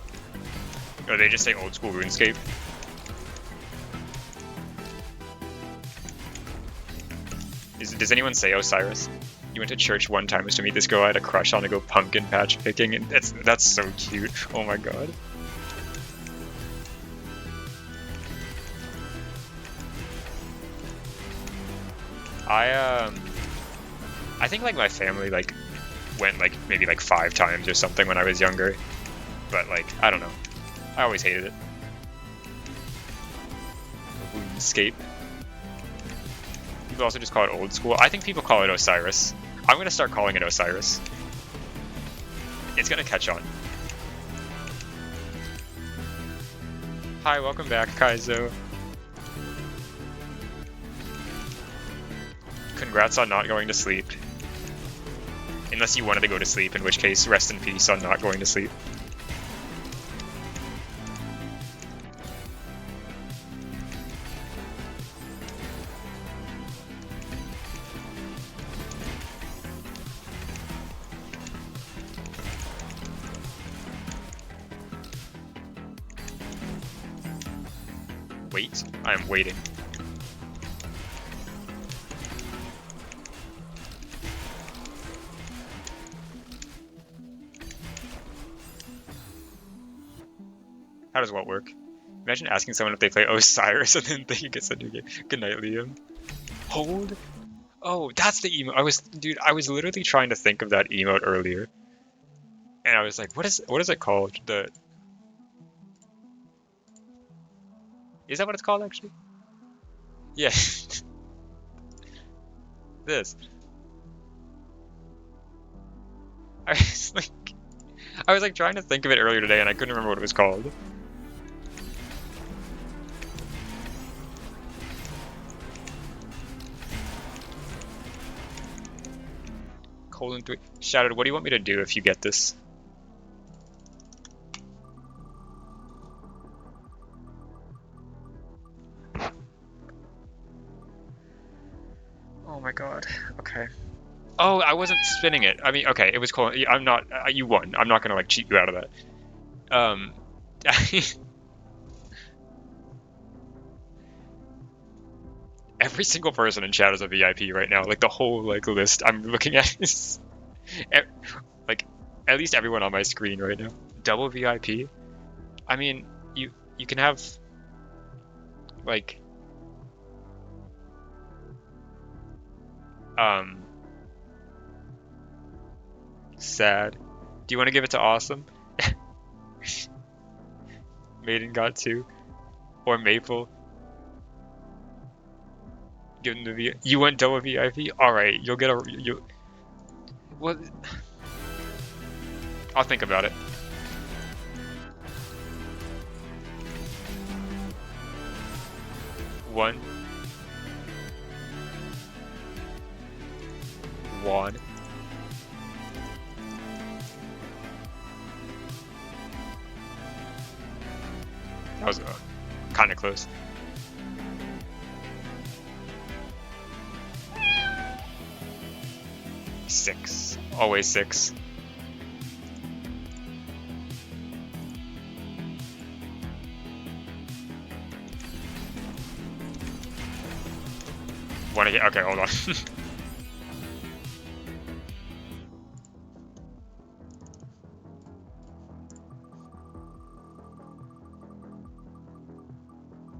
Or they just say old school RuneScape? Does anyone say Osiris? You went to church one time to meet this girl I had a crush on to go pumpkin patch picking, and that's so cute. Oh my god. I think like my family like went like maybe like 5 times or something when I was younger, but like I don't know. I always hated it. RuneScape. People also just call it old school. I think people call it Osiris. I'm gonna start calling it Osiris. It's gonna catch on. Hi, welcome back, Kaizo. Congrats on not going to sleep. Unless you wanted to go to sleep, in which case, rest in peace on not going to sleep. Wait, I am waiting. How does what work? Imagine asking someone if they play Osiris and then thinking it's a new game. Good night, Liam. Hold? Oh, that's the emote. Dude, I was literally trying to think of that emote earlier. And I was like, what is it called? Is that what it's called, actually? Yeah. This. I was like trying to think of it earlier today and I couldn't remember what it was called. :3 shouted, what do you want me to do if you get this? Oh my god. Okay. Oh, I wasn't spinning it. I mean, okay, it was cool. I'm not. You won. I'm not gonna like cheat you out of that. Every single person in chat is a VIP right now. Like the whole like list I'm looking at is like at least everyone on my screen right now. Double VIP. I mean, you can have like sad. Do you want to give it to Awesome? Maiden got 2, or Maple. Give them the You want double VIP? All right, you'll get a you. What? I'll think about it. One. That was kind of close. Six. Always 6. Wanna get? Okay, hold on.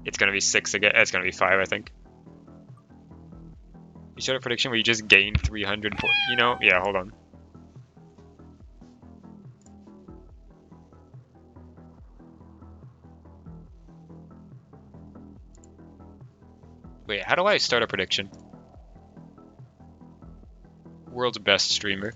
It's gonna be 6 again. It's gonna be 5, I think. You showed a prediction where you just gained 300 points. You know? Yeah, hold on. Wait, how do I start a prediction? World's best streamer.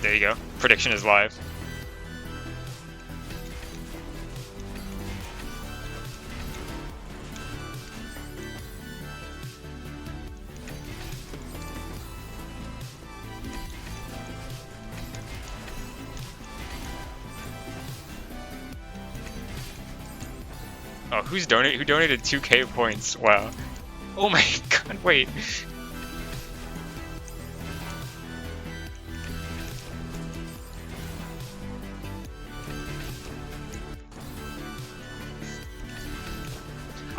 There you go. Prediction is live. Oh, who donated 2K points? Wow. Oh my god, wait.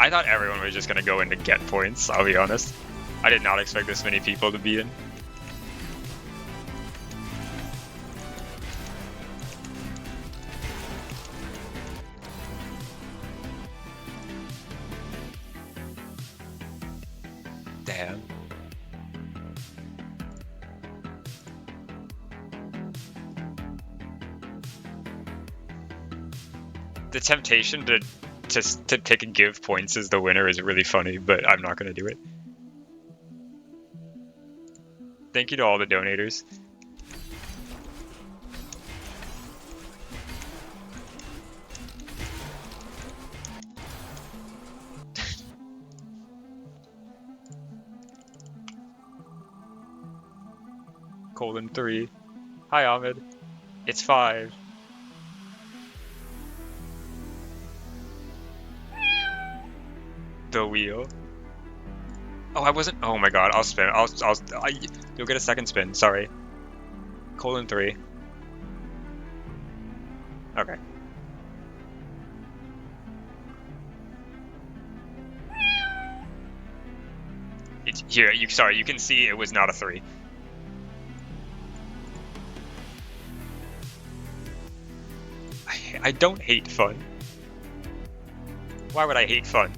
I thought everyone was just gonna go in to get points, I'll be honest. I did not expect this many people to be in. Damn. The temptation to pick and give points as the winner is really funny, but I'm not gonna do it. Thank you to all the donators. Colon 3. Hi Ahmed. It's 5. The wheel. Oh, I wasn't. Oh my god, I'll spin. You'll get a second spin. Sorry. Colon 3. Okay. Here, sorry, you can see it was not a 3. I don't hate fun. Why would I hate fun?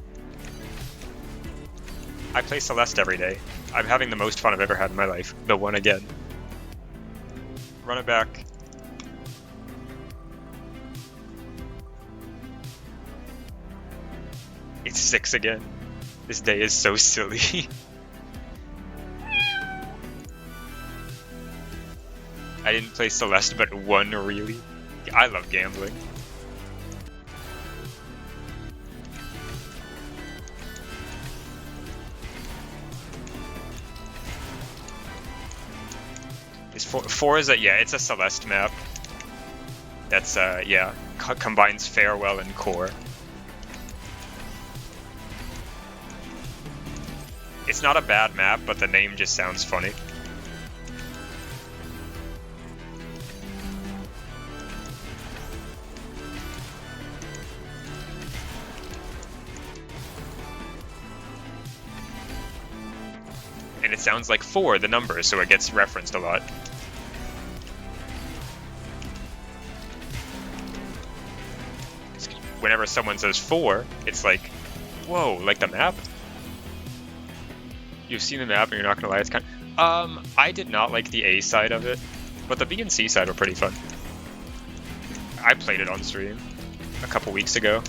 I play Celeste every day. I'm having the most fun I've ever had in my life. The one again. Run it back. It's 6 again. This day is so silly. I didn't play Celeste but one, really. I love gambling. Is four is yeah, it's a Celeste map. That's yeah, combines Farewell and Core. It's not a bad map, but the name just sounds funny. And it sounds like 4, the number, so it gets referenced a lot. Whenever someone says 4, it's like, whoa, like the map? You've seen the map and you're not gonna lie, it's kind of... I did not like the A side of it, but the B and C side were pretty fun. I played it on stream a couple weeks ago.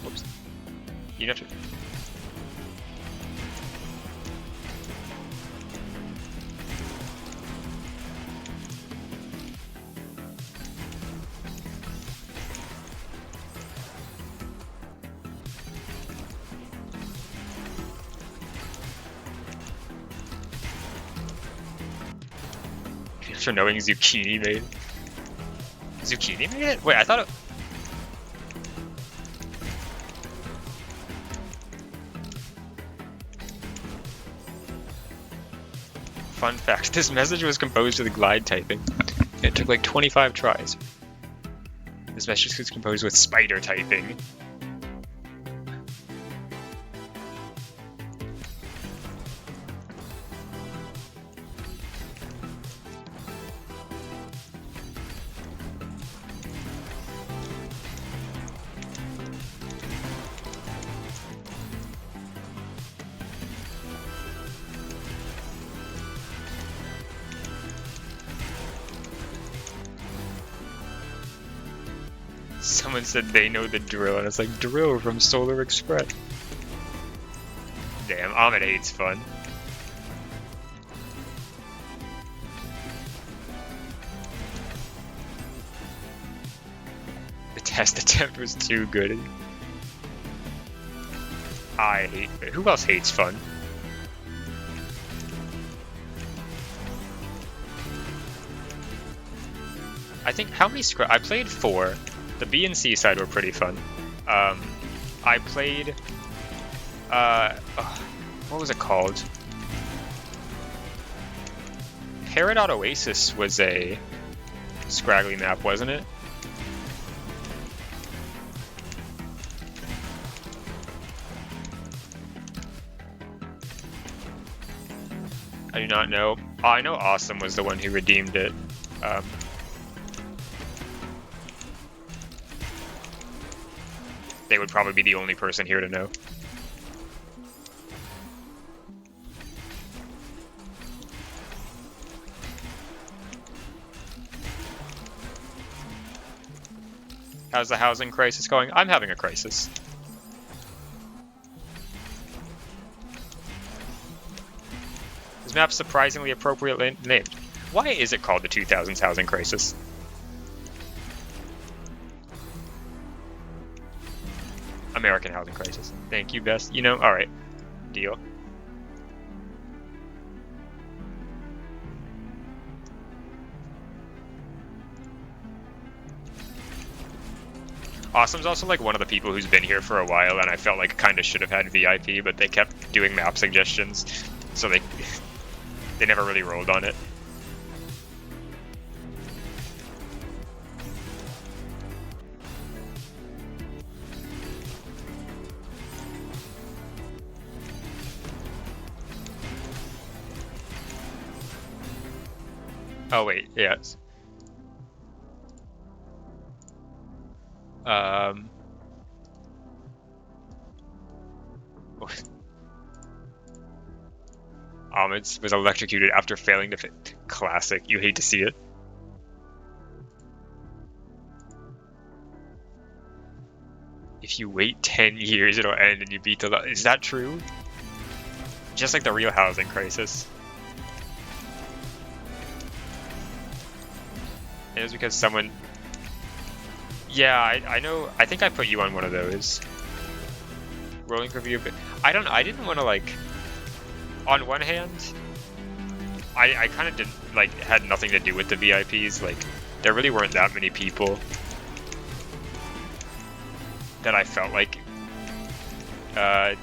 Whoops. You have to... For knowing Zucchini made. Zucchini made it? Wait, I thought it... Fun fact, this message was composed with glide typing. It took like 25 tries. This message was composed with spider typing. Someone said they know the drill, and it's like, drill from Solar Express. Damn, Ahmed hates fun. The test attempt was too good. I hate it. Who else hates fun? I think, how many I played 4. The B and C side were pretty fun. I played, what was it called? Peridot Oasis was a scraggly map, wasn't it? I do not know. Oh, I know Awesome was the one who redeemed it. They would probably be the only person here to know. How's the housing crisis going? I'm having a crisis. This map's surprisingly appropriately named. Why is it called the 2000s housing crisis? American housing crisis. Thank you, best. You know, alright. Deal. Awesome's also like one of the people who's been here for a while, and I felt like kind of should have had VIP, but they kept doing map suggestions, so they never really rolled on it. Oh wait, yes. Ahmed was electrocuted after failing to fit. Classic. You hate to see it. If if you wait 10 years, it'll end and you beat the... Is that true? Just like the real housing crisis. It was because someone... Yeah, I know. I think I put you on one of those. Rolling review, but I didn't want to, like... On one hand, I kind of didn't, like, had nothing to do with the VIPs. Like, there really weren't that many people that I felt like I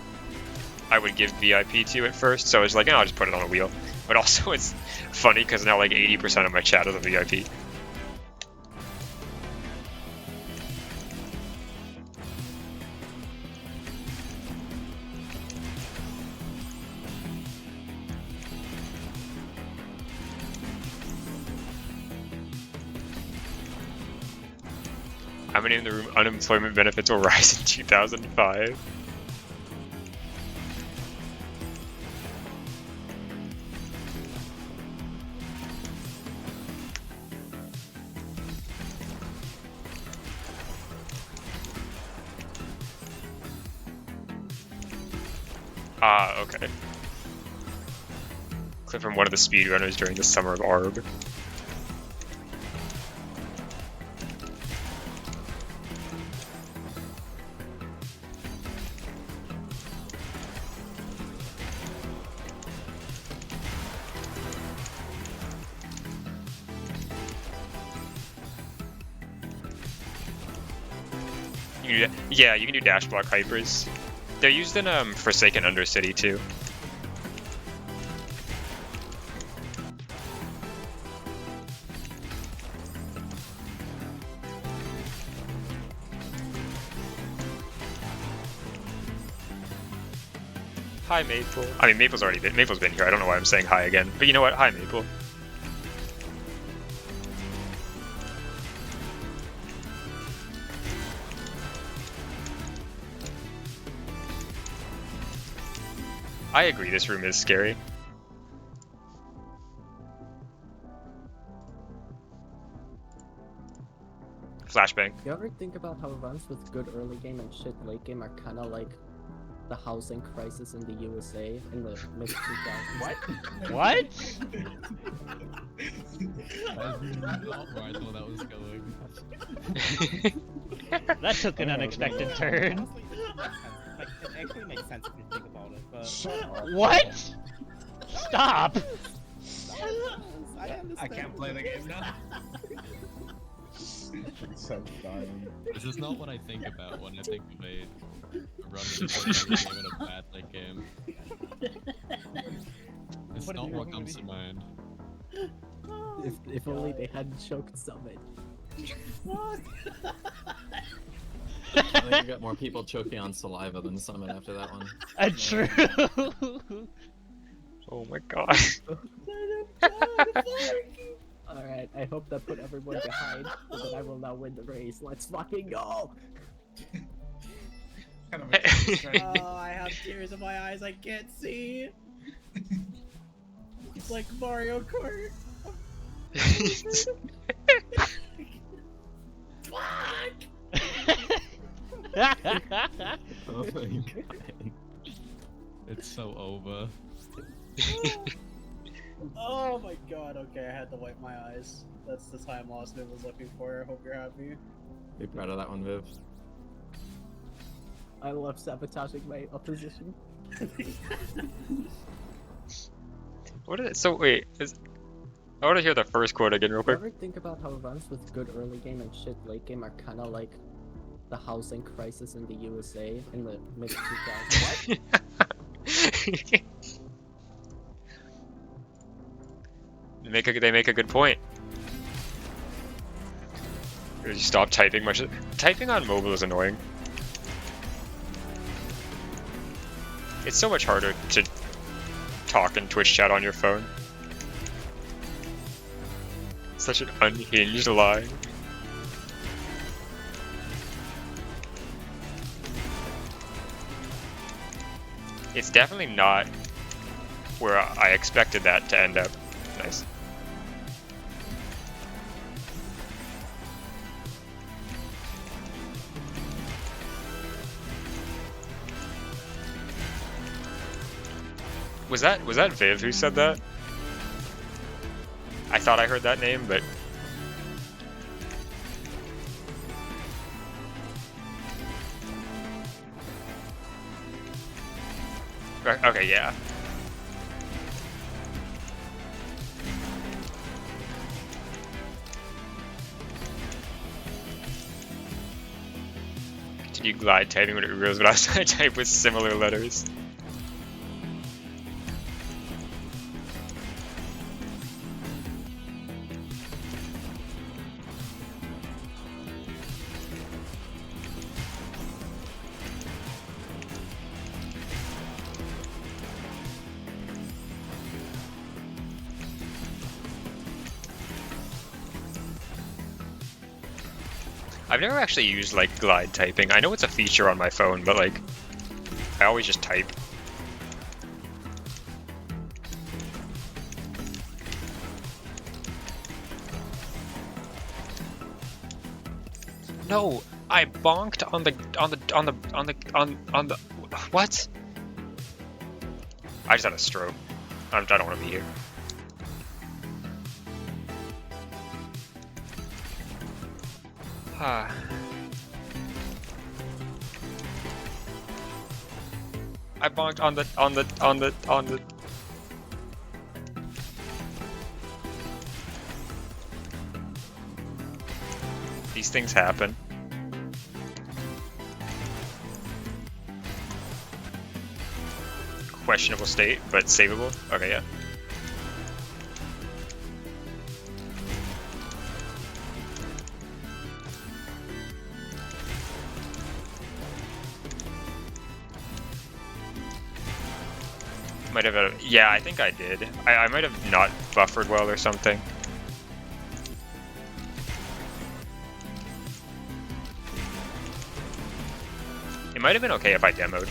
would give VIP to at first. So I was like, I'll just put it on a wheel. But also it's funny because now like 80% of my chat is a VIP. How many in the room unemployment benefits will rise in 2005? Ah, okay. Clip from one of the speedrunners during the summer of ARB. Yeah, you can do dash block hypers. They're used in Forsaken Undercity too. Hi Maple. I mean Maple's been here. I don't know why I'm saying hi again. But you know what? Hi Maple. I agree, this room is scary. Flashbang. You ever think about how runs with good early game and shit late game are kind of like the housing crisis in the USA in the mid 2000s? What? What? That's not where I thought that was going. That took an unexpected turn. Honestly, it actually makes sense if you think about it, but... What? Stop! I can't play the game now. This is not what I think about when I think of a run with a game and a bad late game. It's not what comes to mind. If only they hadn't choked Summit. I think you got more people choking on saliva than Summit after that one. True. Oh my god. Alright, I hope that put everyone behind, so that I will now win the race. Let's fucking go! Oh, I have tears in my eyes, I can't see! It's like Mario Kart! Fuck! Oh my god. It's so over. Oh my god, okay, I had to wipe my eyes. That's the time loss Viv was looking for. I hope you're happy. Be proud of that one, Viv. I love sabotaging my opposition. What is it? So wait, I want to hear the first quote again real You quick. ever think about how runs with good early game and shit late game are kind of like the housing crisis in the USA in the mid 2000s? They make a good point. You stop typing much. Typing on mobile is annoying. It's so much harder to talk in Twitch chat on your phone. Such an unhinged line. It's definitely not where I expected that to end up. Nice. Was that Viv who said that? I thought I heard that name, but okay, yeah. Continue glide typing when it reveals what I was trying to type with similar letters. I've never actually used like glide typing. I know it's a feature on my phone, but like I always just type. No, I bonked on the what? I just had a stroke. I don't want to be here. I bonked on the. These things happen. Questionable state, but savable. Okay, yeah. Might have yeah, I think I did. I might have not buffered well or something. It might have been okay if I demoed.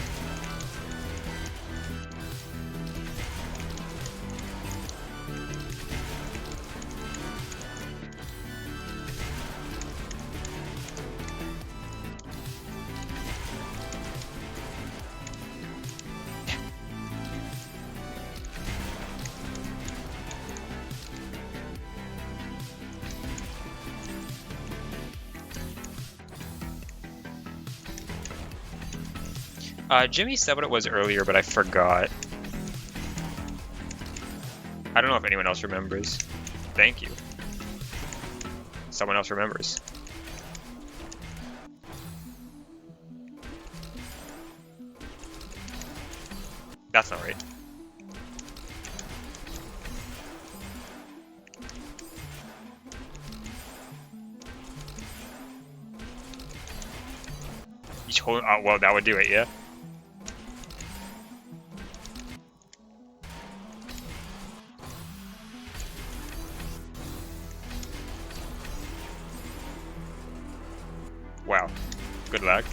Jimmy said what it was earlier, but I forgot. I don't know if anyone else remembers. Thank you. Someone else remembers. That's not right. Each whole, well, that would do it, yeah. Wow, good luck.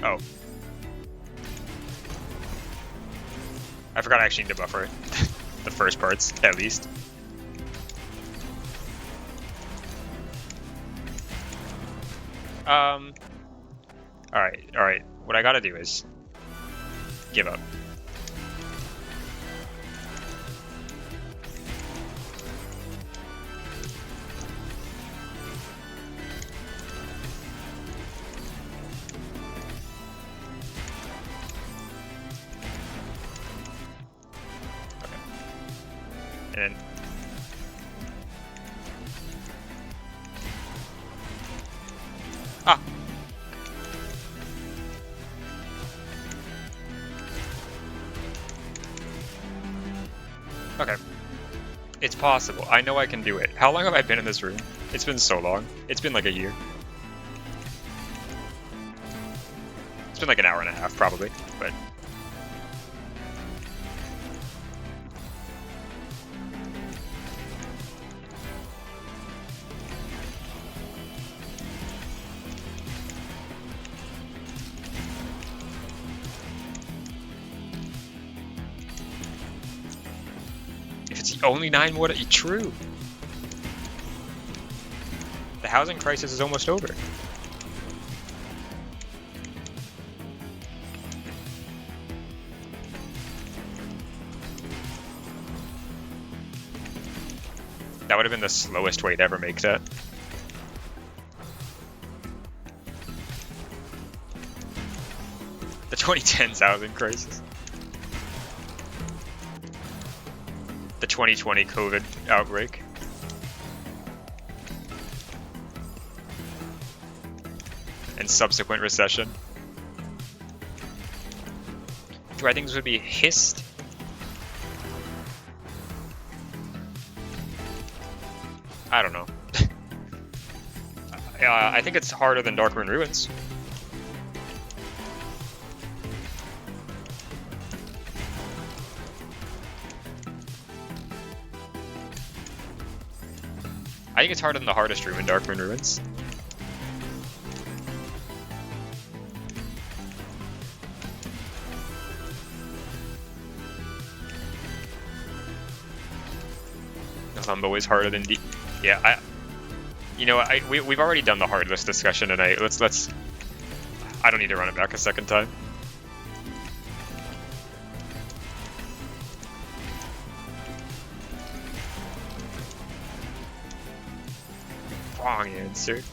Oh. I forgot I actually need to buffer the first parts, at least. Alright. What I gotta do is give up. And then okay. It's possible. I know I can do it. How long have I been in this room? It's been so long. It's been like a year. It's been like an hour and a half, probably, but If it's only 9 more, true. The housing crisis is almost over. That would have been the slowest way to ever make that. The 2010s housing crisis. The 2020 COVID outbreak. And subsequent recession. Do I think this would be hissed? I don't know. I think it's harder than Darkmoon Ruins. I think it's harder than the hardest room in Darkmoon Ruins. Lumbo is harder than D. Yeah, you know, we've already done the hard list discussion tonight. Let's. I don't need to run it back a second time. Wrong answer.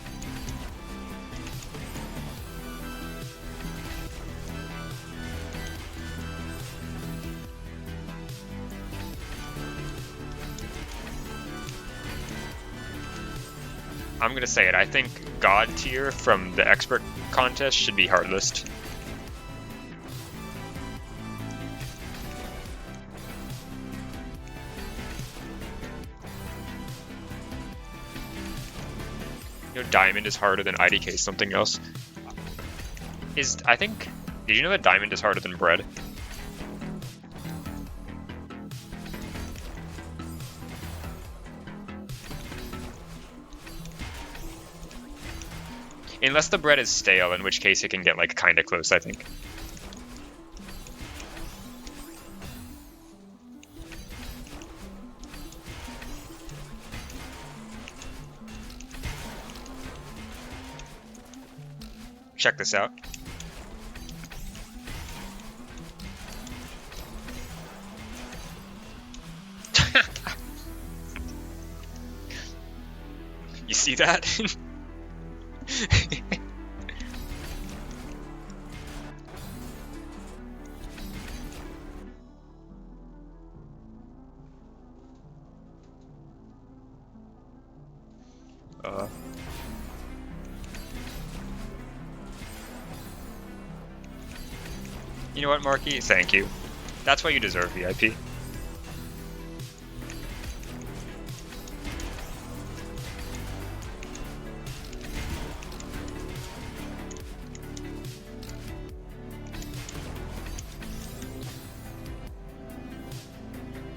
I'm gonna say it. I think God tier from the expert contest should be hard list. You know, Diamond is harder than IDK something else. I think, did you know that Diamond is harder than Bread? Unless the bread is stale, in which case it can get like kinda close, I think. Check this out. You see that? You know what, Marky? Thank you. That's why you deserve VIP. You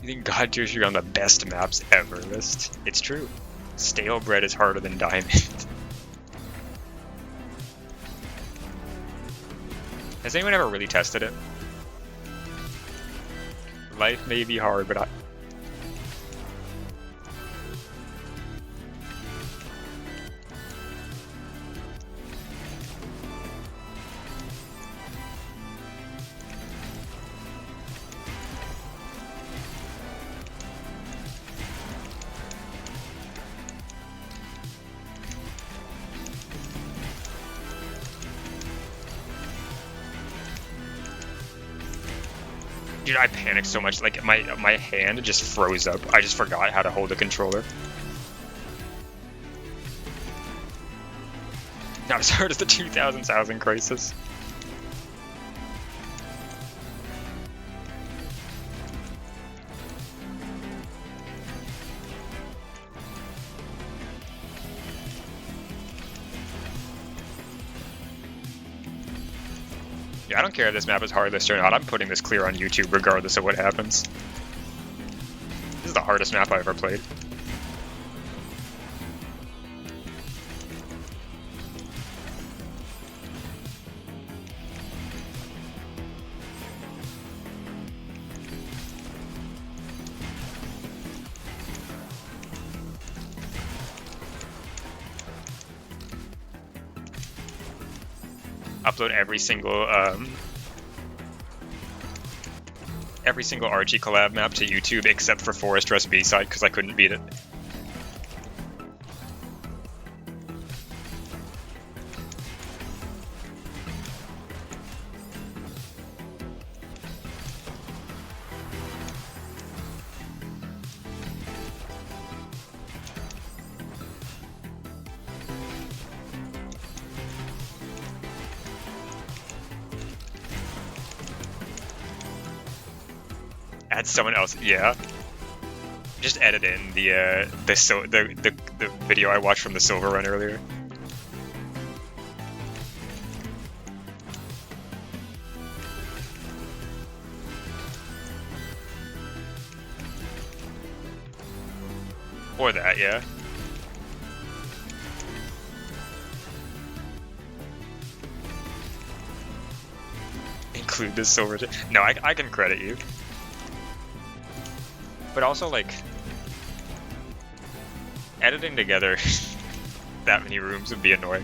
think God tier should be on the best maps ever list? It's true. Stale bread is harder than Diamond. Has anyone ever really tested it? Life may be hard, but dude, I panicked so much. Like my hand just froze up. I just forgot how to hold the controller. Not as hard as the 2000s housing crisis. Yeah, I don't care if this map is hardest or not. I'm putting this clear on YouTube regardless of what happens. This is the hardest map I've ever played. upload every single Archie Collab map to YouTube except for Forest Rest B-side because I couldn't beat it. Add someone else, yeah. Just edit in the video I watched from the Silver Run earlier. Or that, yeah. Include the Silver. No, I can credit you. But also, like, editing together that many rooms would be annoying.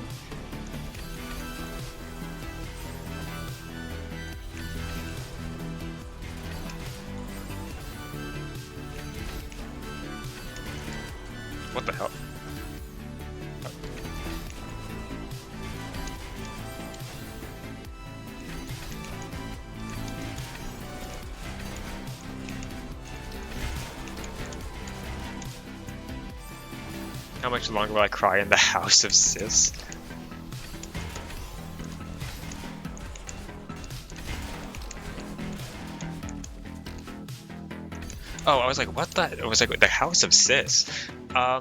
What the hell? How much longer will I cry in the House of Sis? Oh, I was like, what the? It was like, the House of Sis. I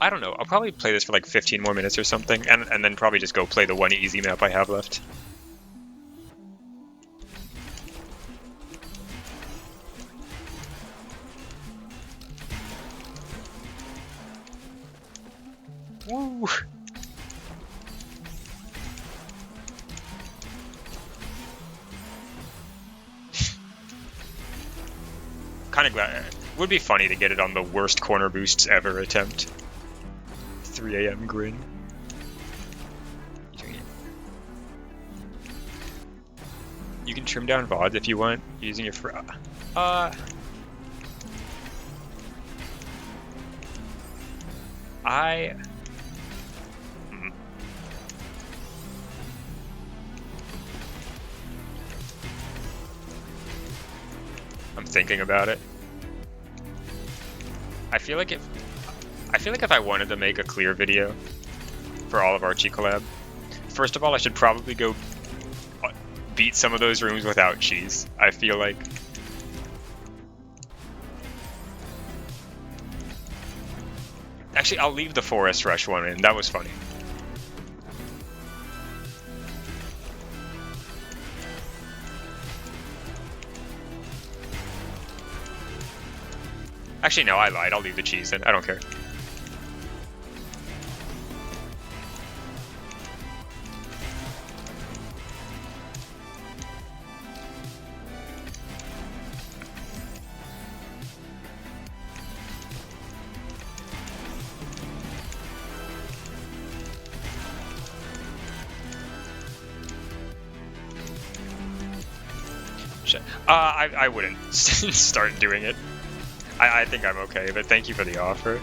don't know. I'll probably play this for like 15 more minutes or something, and then probably just go play the one easy map I have left. Woo! Kind of glad. Would be funny to get it on the worst corner boosts ever attempt. 3 AM grin. You can trim down VODs if you want using your I'm thinking about it. I feel like if I wanted to make a clear video for all of Archie Collab, first of all, I should probably go beat some of those rooms without cheese. I feel like actually I'll leave the Forest Rush one in. That was funny. Actually, no, I lied. I'll leave the cheese in. I don't care. I wouldn't start doing it. I think I'm okay, but thank you for the offer.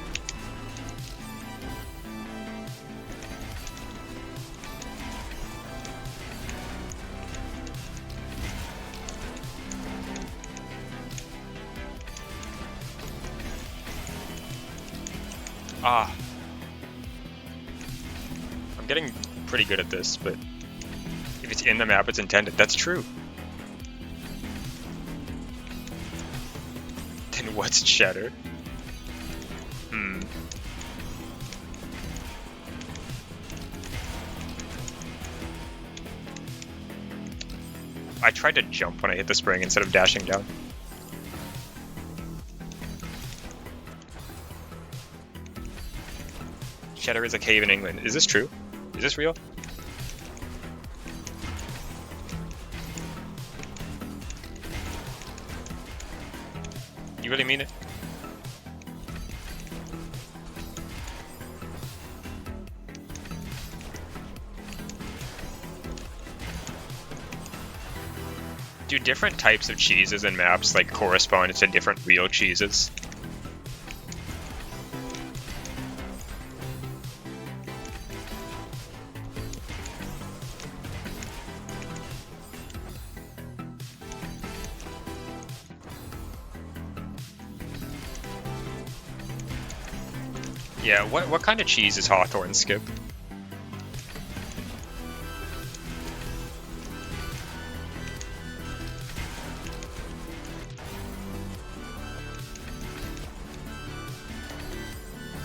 I'm getting pretty good at this, but if it's in the map, it's intended. That's true. Then what's cheddar? I tried to jump when I hit the spring instead of dashing down. Cheddar is a cave in England. Is this true? Is this real? You really mean it? Do different types of cheeses and maps like correspond to different real cheeses? Yeah, what kind of cheese is Hawthorne, Skip?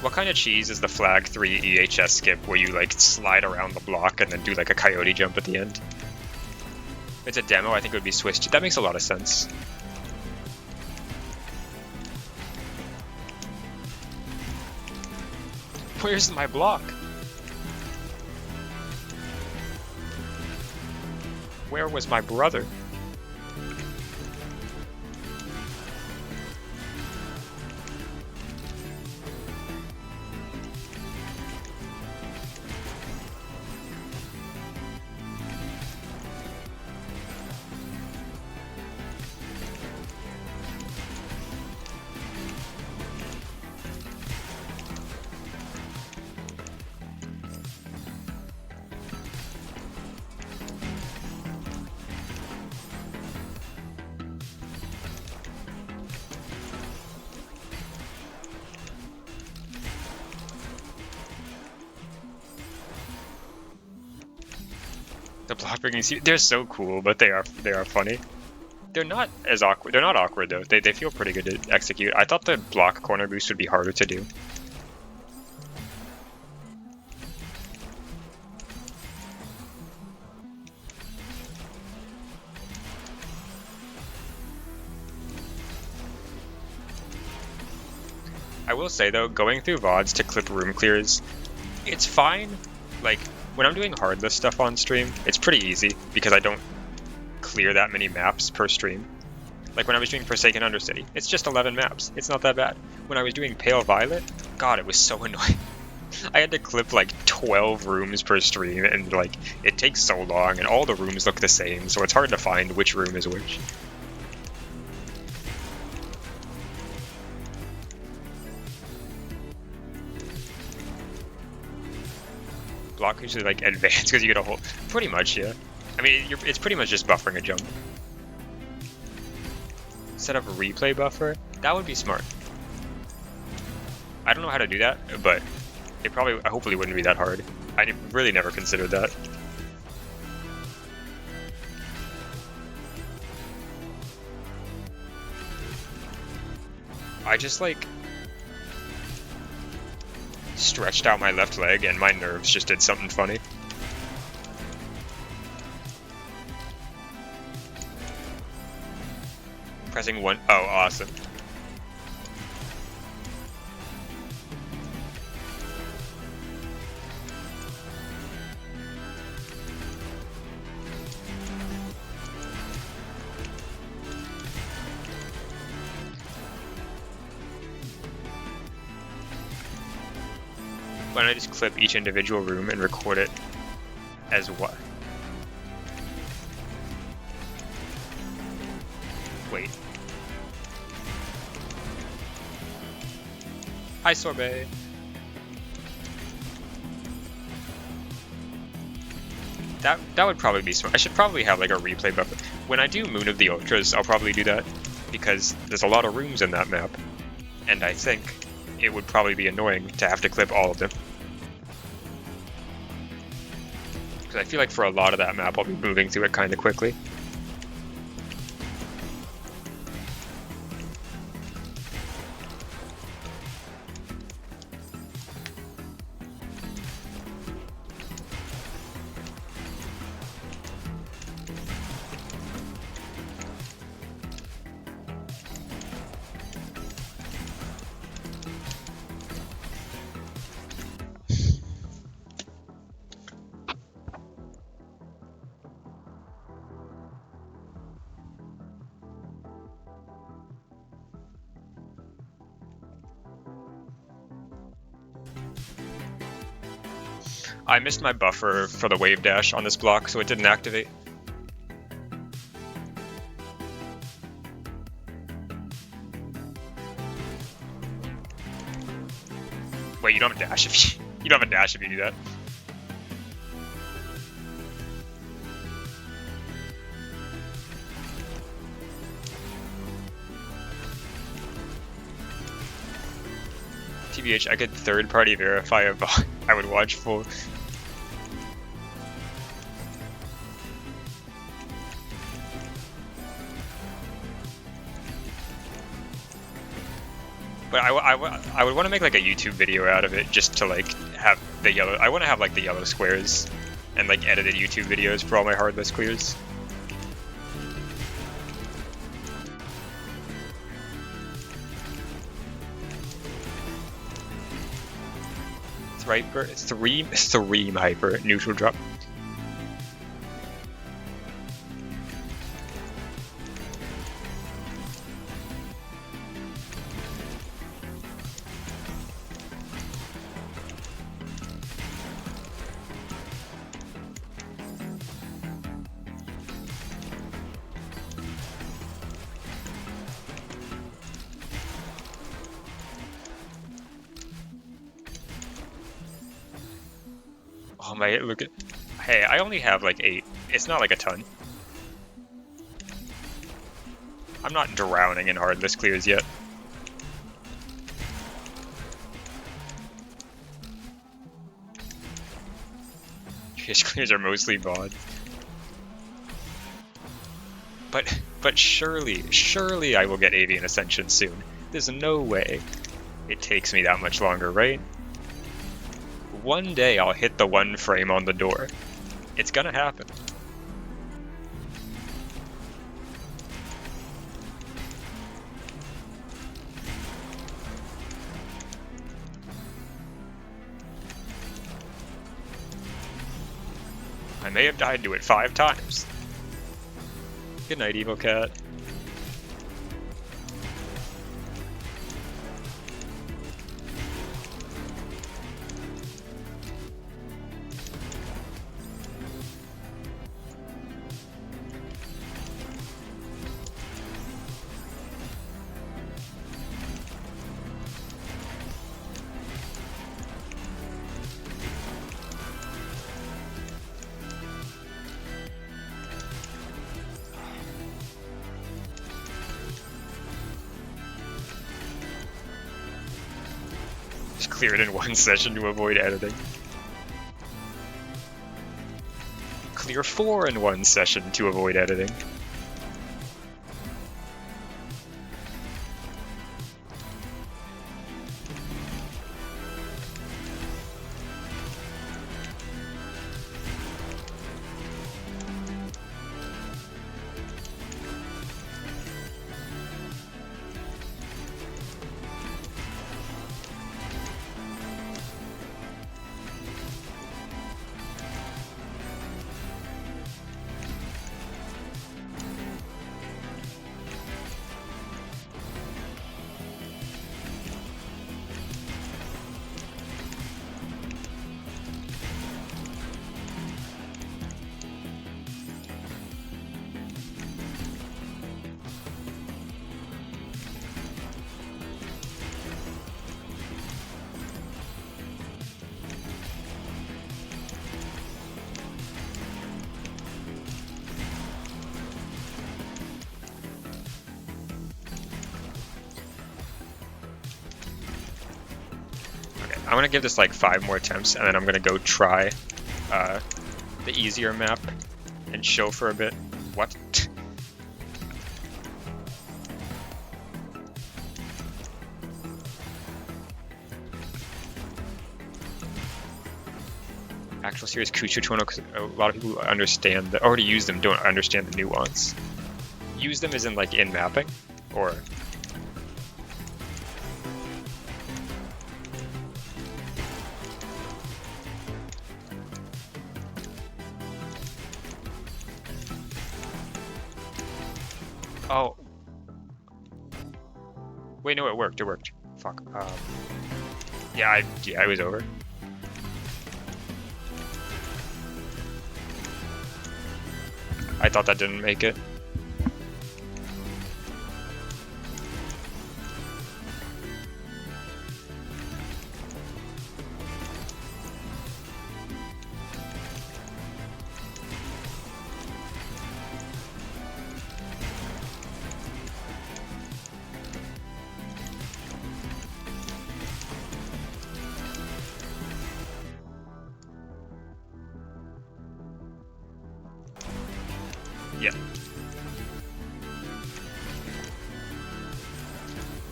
What kind of cheese is the Flag 3 EHS skip where you like slide around the block and then do like a coyote jump at the end? If it's a demo, I think it would be Swiss cheese. That makes a lot of sense. Where's my block? Where was my brother? The block breaking, they're so cool, but they are funny. They're not as awkward. They're not awkward though. They feel pretty good to execute. I thought the block corner boost would be harder to do. I will say though, going through VODs to clip room clears, it's fine. Like, when I'm doing hardless stuff on stream, it's pretty easy because I don't clear that many maps per stream. Like when I was doing Forsaken Undercity, it's just 11 maps. It's not that bad. When I was doing Pale Violet, God, it was so annoying. I had to clip like 12 rooms per stream, and like it takes so long, and all the rooms look the same, so it's hard to find which room is which. Block usually like advance because you get a whole. Pretty much, yeah. I mean, it's pretty much just buffering a jump. Set up a replay buffer? That would be smart. I don't know how to do that, but it probably, hopefully, wouldn't be that hard. I really never considered that. I just like stretched out my left leg and my nerves just did something funny. Pressing one. Oh, awesome. Why don't I just clip each individual room and record it as what? Wait. Hi, Sorbet. That would probably be smart. I should probably have like a replay buffer. When I do Moon of the Ultras, I'll probably do that because there's a lot of rooms in that map, and I think it would probably be annoying to have to clip all of them. Because I feel like for a lot of that map, I'll be moving through it kind of quickly. I missed my buffer for the wave dash on this block, so it didn't activate. Wait, you don't have a dash if you don't have a dash if you do that. TBH, I could third-party verify a bot. I would watch full. But I would want to make like a YouTube video out of it just to like have the yellow. I want to have like the yellow squares and like edited YouTube videos for all my hard list clears. Hyper, three hyper neutral drop. Oh my, look at. Hey, I only have like 8. It's not like a ton. I'm not drowning in hard list clears yet. Fish clears are mostly VOD. But surely I will get Avian Ascension soon. There's no way it takes me that much longer, right? One day I'll hit the 1 frame on the door. It's gonna happen. I may have died to it 5 times. Good night, Evil Cat. Just clear it in 1 session to avoid editing. Clear 4 in 1 session to avoid editing. I'm gonna give this like 5 more attempts, and then I'm gonna go try the easier map and show for a bit. What? Actual series Kuchu Tono, because a lot of people who understand that already use them don't understand the nuance. Use them as in like in mapping, or oh. Wait, no, it worked. It worked. Fuck. Yeah, it was over. I thought that didn't make it. Yeah.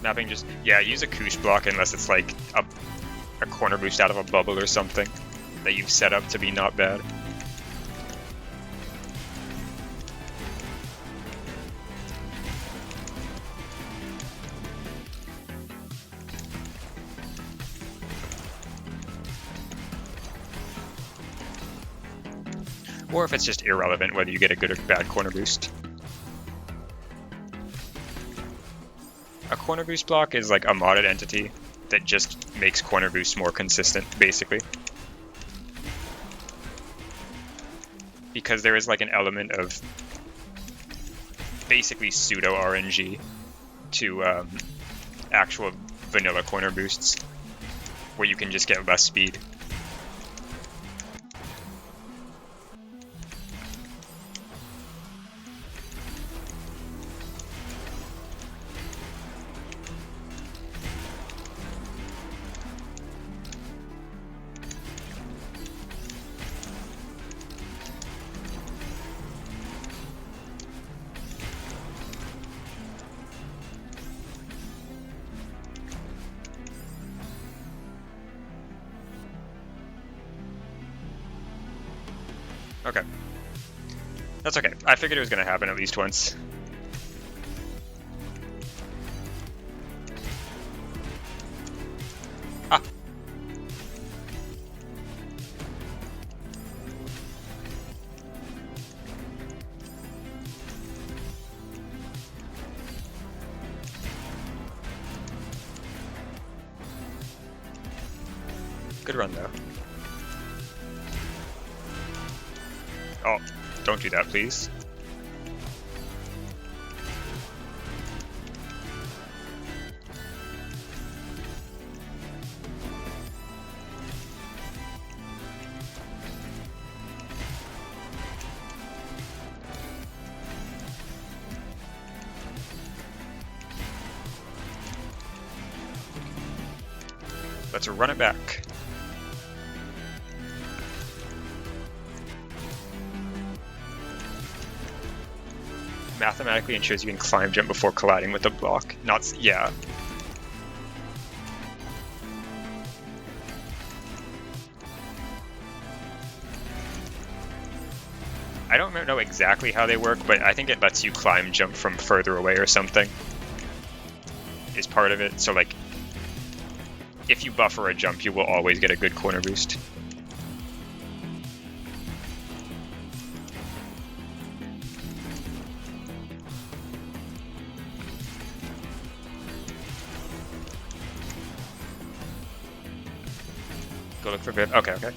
Mapping just, yeah, use a Koosh block unless it's like a corner boost out of a bubble or something that you've set up to be not bad. Or if it's just irrelevant whether you get a good or bad corner boost. A corner boost block is like a modded entity that just makes corner boosts more consistent, basically. Because there is like an element of basically pseudo RNG to actual vanilla corner boosts, where you can just get less speed. Okay. That's okay. I figured it was going to happen at least once. Ah. Good run, though. Oh, don't do that, please. Let's run it back. Mathematically ensures you can climb jump before colliding with the block. Yeah. I don't know exactly how they work, but I think it lets you climb jump from further away or something. Is part of it. So like, if you buffer a jump, you will always get a good corner boost. Go look for Viv. Okay, okay.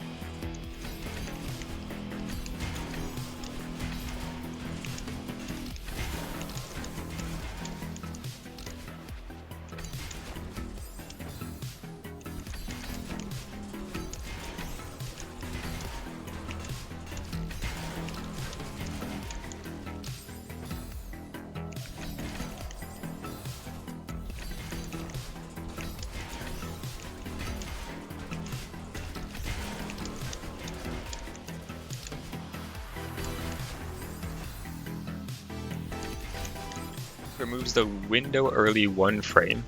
Removes the window early 1 frame.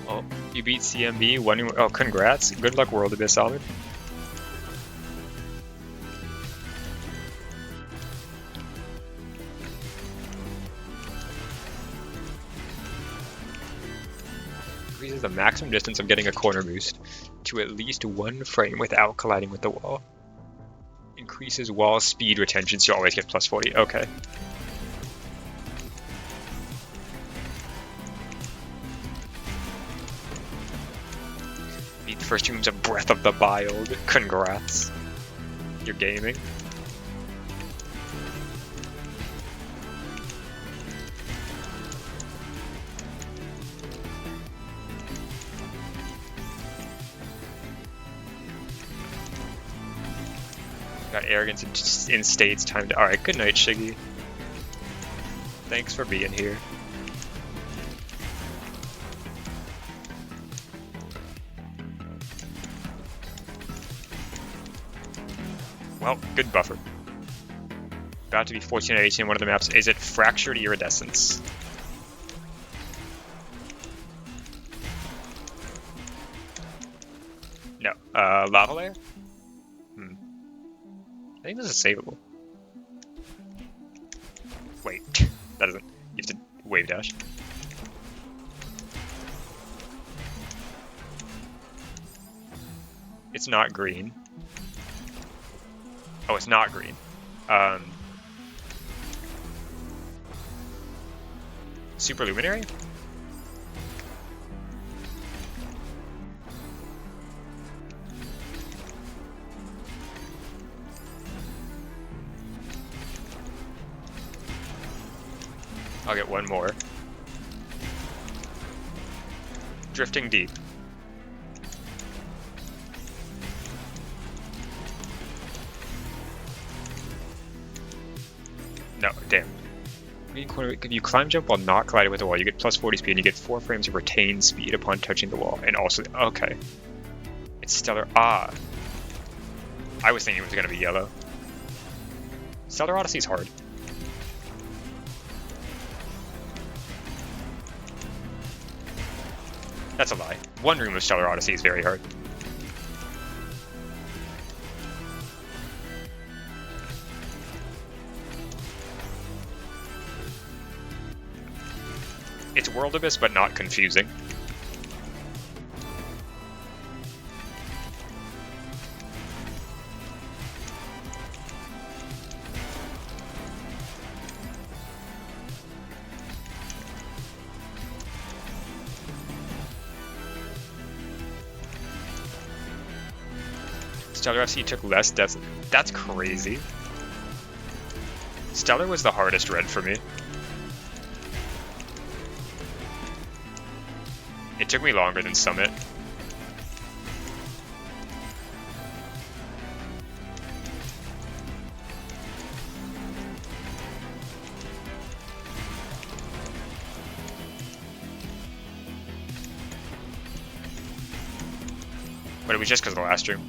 Oh, you beat CMB. Oh, congrats. Good luck, World Abyss Solid. Increases the maximum distance of getting a corner boost to at least 1 frame without colliding with the wall. Increases wall speed retention, so you always get plus 40. Okay. Beat the first 2 moves of Breath of the Wild. Congrats. You're gaming. Got arrogance in states. Time to. Alright, good night, Shiggy. Thanks for being here. Well, good buffer. About to be 14 out of 18 on one of the maps. Is it Fractured Iridescence? No. Lava Layer? I think this is savable. Wait, that doesn't. You have to wave dash. It's not green. Oh, it's not green. Super Luminary? I'll get one more. Drifting Deep. No, damn. If you climb jump while not colliding with the wall, you get plus 40 speed and you get 4 frames of retained speed upon touching the wall. And also, okay. It's Stellar. Ah. I was thinking it was going to be yellow. Stellar Odyssey's hard. That's a lie. One room of Stellar Odyssey is very hard. It's World Abyss, but not confusing. Stellar FC took less deaths. That's crazy. Stellar was the hardest red for me. It took me longer than Summit. But it was just because of the last stream.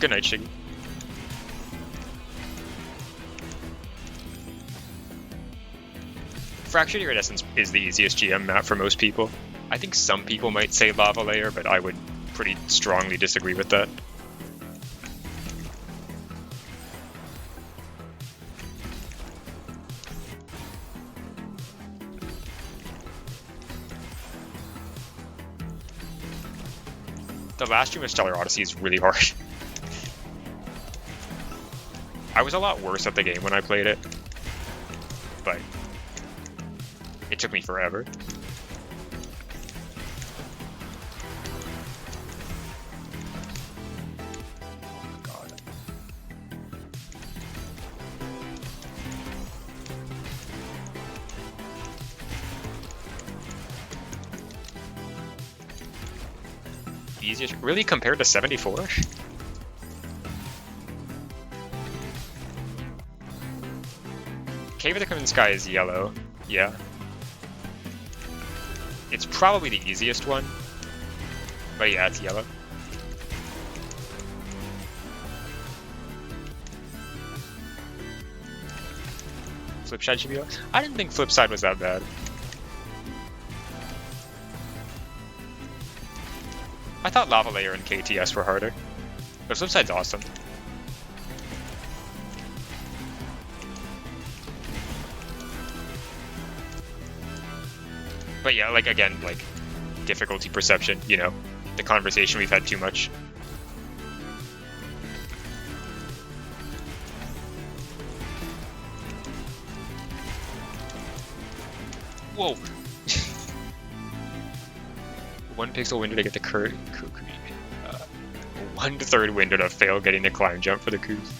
Good night, Shiggy. Fractured Iridescence is the easiest GM map for most people. I think some people might say Lava Layer, but I would pretty strongly disagree with that. The last stream of Stellar Odyssey is really hard. I was a lot worse at the game when I played it, but it took me forever. Oh my god. Easiest, really, compared to 74? Cave of the Crimson Sky is yellow, yeah. It's probably the easiest one, but yeah, it's yellow. Flipside should be yellow. I didn't think Flipside was that bad. I thought Lava Layer and KTS were harder, but Flipside's awesome. But yeah, like, again, like, difficulty perception, you know, the conversation we've had too much. Whoa! 1 pixel window to get the curve. 1/3 window to fail getting the climb jump for the coups.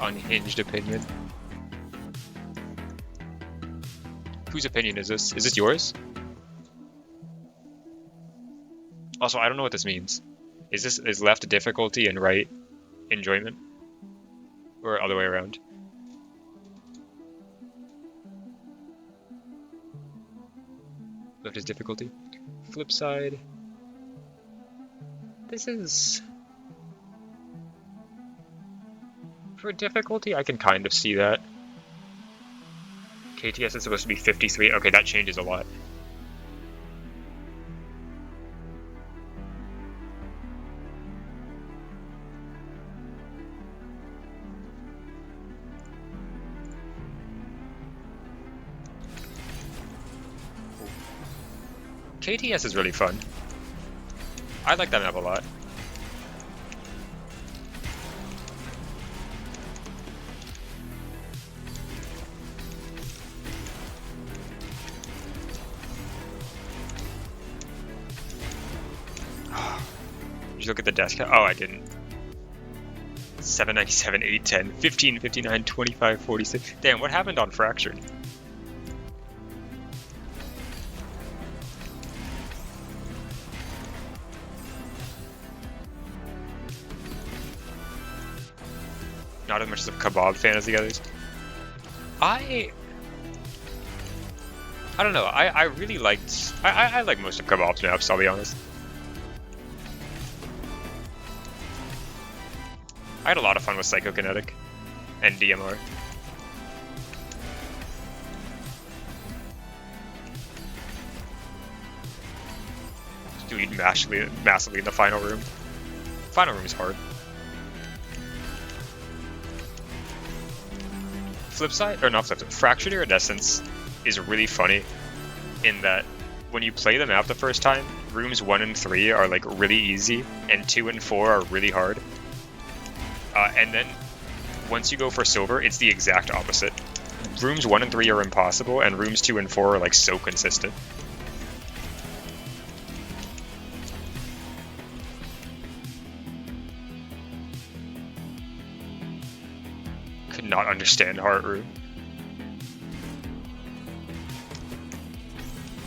Unhinged opinion. Whose opinion is this? Is this yours? Also, I don't know what this means. Is left difficulty and right enjoyment? Or other way around? Left is difficulty. Flip side. This is... For difficulty, I can kind of see that. KTS is supposed to be 53. Okay, that changes a lot. KTS is really fun. I like that map a lot. Did you look at the desk? Oh, I didn't. 797, 810, 15, 59, 25, 46. Damn, what happened on Fractured? Not as much as a Kebab fan as the others. I don't know. I really liked. I like most of Kebab's maps. I'll be honest. I had a lot of fun with Psychokinetic and DMR. Doing massively in the final room. Final room is hard. Flip side, or not flip side, Fractured Iridescence is really funny in that when you play the map the first time, rooms 1 and 3 are like really easy, and 2 and 4 are really hard. And then once you go for silver, it's the exact opposite. Rooms 1 and 3 are impossible, and rooms 2 and 4 are like so consistent. Could not understand Heart Room.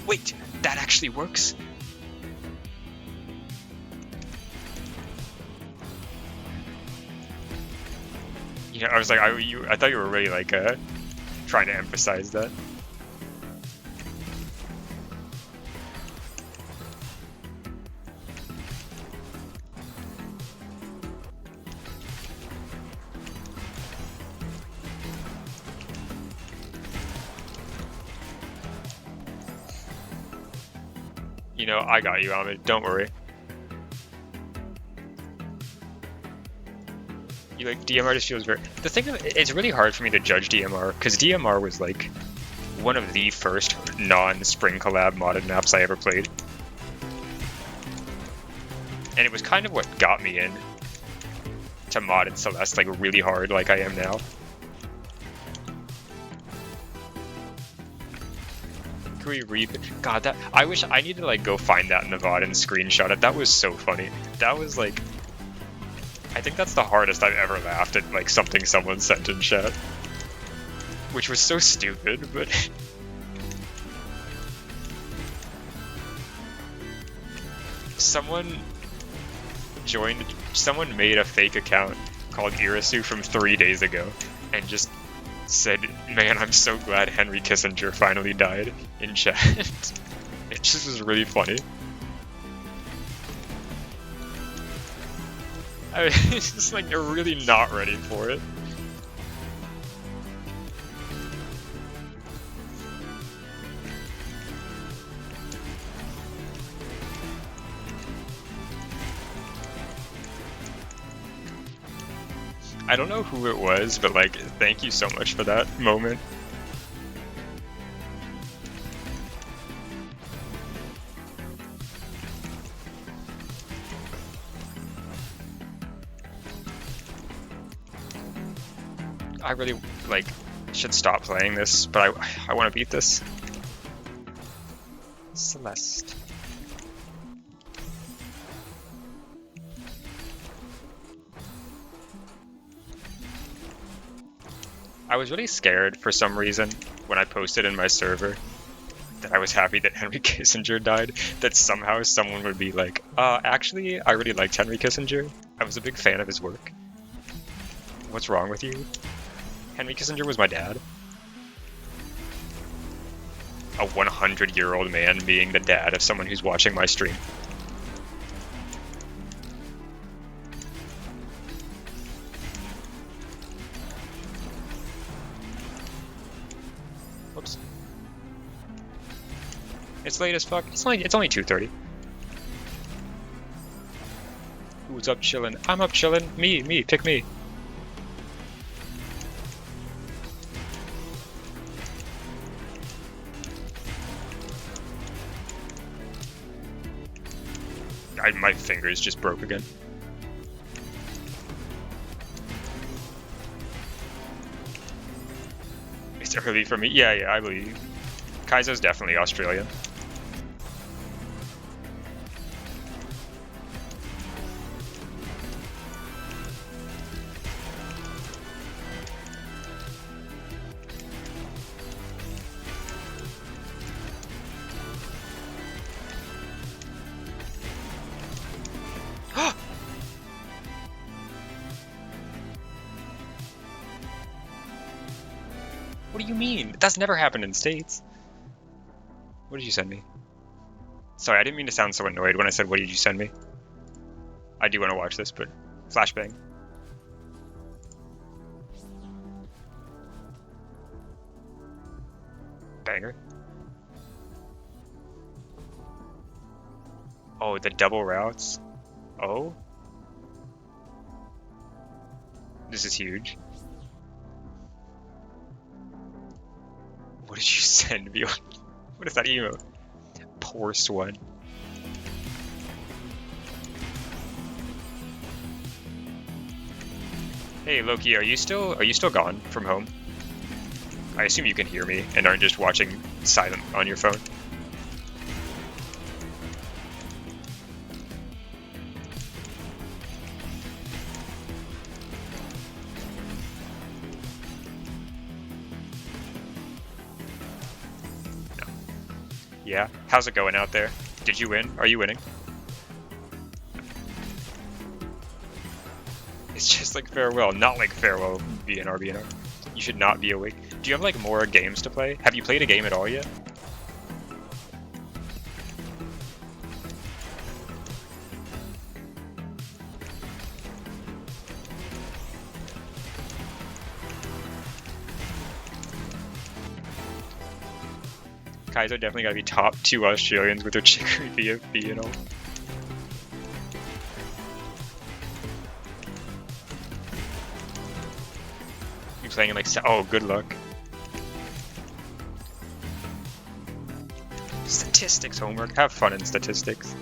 Wait, that actually works? Yeah, I was like, I thought you were really like trying to emphasize that. You know, I got you, Ahmed. Don't worry. You like DMR just feels very. The thing of it's really hard for me to judge DMR because DMR was like one of the first non-Spring Collab modded maps I ever played, and it was kind of what got me in to modded Celeste like really hard, like I am now. Can we read? God, that I wish I need to like go find that in the VOD and screenshot it. That was so funny. That was like. I think that's the hardest I've ever laughed at, like, something someone sent in chat. Which was so stupid, but... Someone made a fake account called Irasu from 3 days ago, and just said, man, I'm so glad Henry Kissinger finally died, in chat. It just was really funny. I mean, it's just like you're really not ready for it. I don't know who it was, but like, thank you so much for that moment. I really, like, should stop playing this, but I want to beat this. Celeste. I was really scared for some reason when I posted in my server that I was happy that Henry Kissinger died, that somehow someone would be like, actually, I really liked Henry Kissinger. I was a big fan of his work. What's wrong with you? Henry Kissinger was my dad. A 100-year-old man being the dad of someone who's watching my stream. Whoops. It's late as fuck. It's only 2:30. Who's up chillin'? I'm up chillin'. Me, pick me. My fingers just broke again. It's early for me. Yeah, I believe. Kaizo's definitely Australian. What do you mean? That's never happened in States. What did you send me? Sorry, I didn't mean to sound so annoyed when I said, what did you send me? I do want to watch this, but flashbang. Banger. Oh, the double routes. Oh. This is huge. What did you send me? What is that emo? Poor Swan. Hey Loki, are you still gone from home? I assume you can hear me and aren't just watching silent on your phone. Yeah, how's it going out there? Did you win? Are you winning? It's just like farewell, not like farewell BNR. You should not be awake. Do you have like more games to play? Have you played a game at all yet? Kaizo definitely gotta be top 2 Australians with their chicory BFB and all. You playing in like oh, good luck. Statistics homework. Have fun in statistics.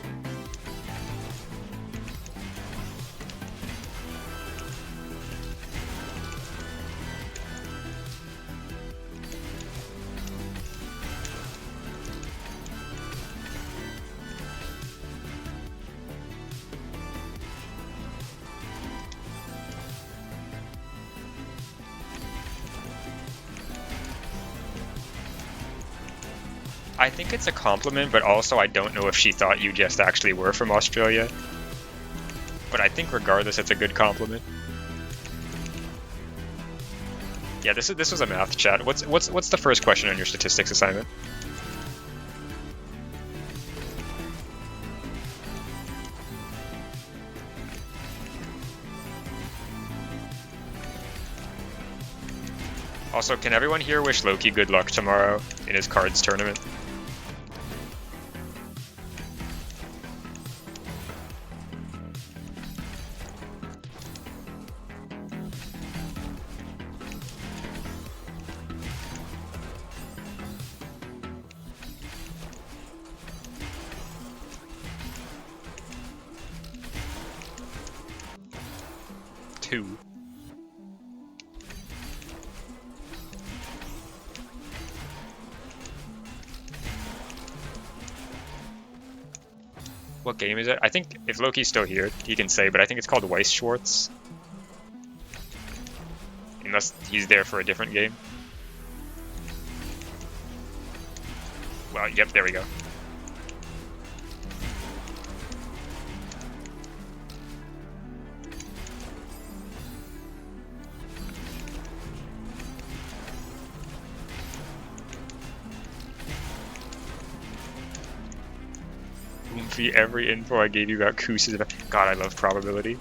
I think it's a compliment, but also I don't know if she thought you just actually were from Australia. But I think regardless, it's a good compliment. Yeah, this was a math chat. What's the first question on your statistics assignment? Also, can everyone here wish Loki good luck tomorrow in his cards tournament? Two. What game is it? I think if Loki's still here, he can say, but I think it's called Weiss Schwartz. Unless he's there for a different game. Yep, there we go. Oomphy, every info I gave you about Koos is about... God, I love probability.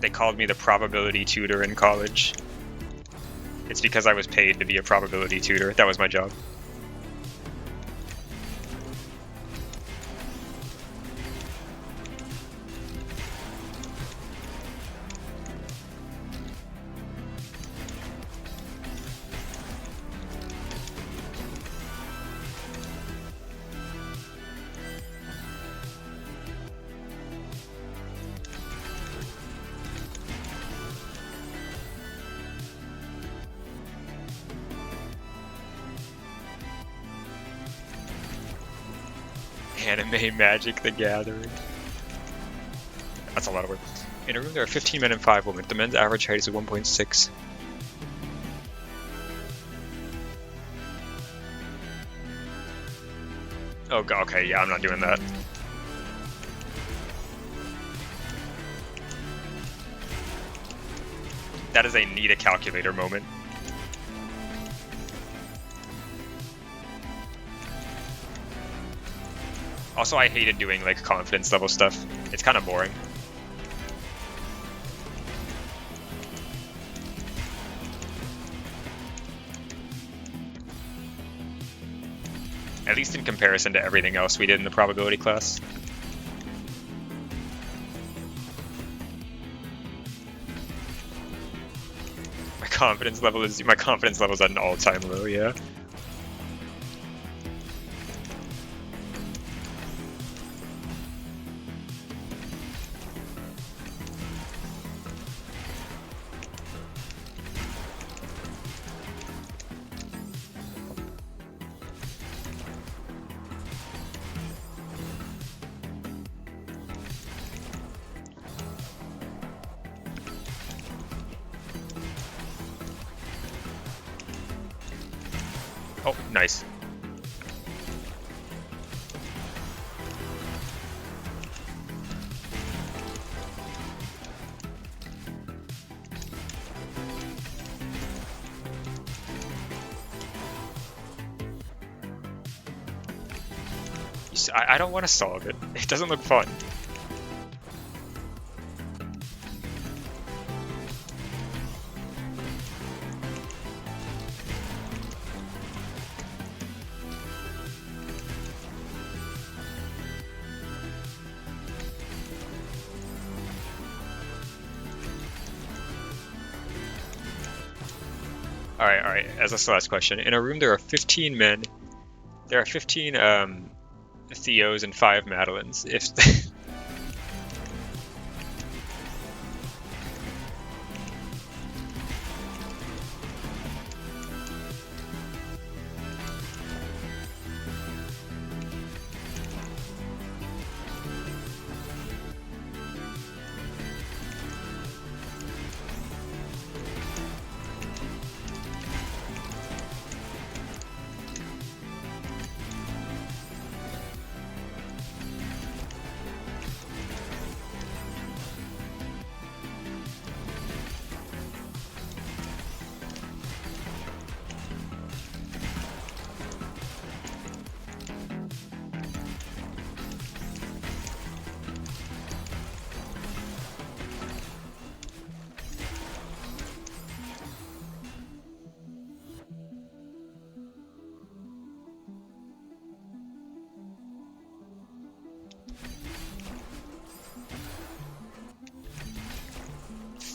They called me the probability tutor in college. It's because I was paid to be a probability tutor. That was my job. Anime Magic the Gathering. That's a lot of work. In a room there are 15 men and 5 women. The men's average height is 1.6. Oh god, okay, yeah, I'm not doing that. That is a need a calculator moment. Also, I hated doing like confidence level stuff. It's kind of boring. At least in comparison to everything else we did in the probability class. My confidence level is at an all-time low, yeah. Oh, nice. I don't want to solve it. It doesn't look fun. Alright, as a last question. In a room there are 15 men. There are 15 Theos and 5 Madeleines. If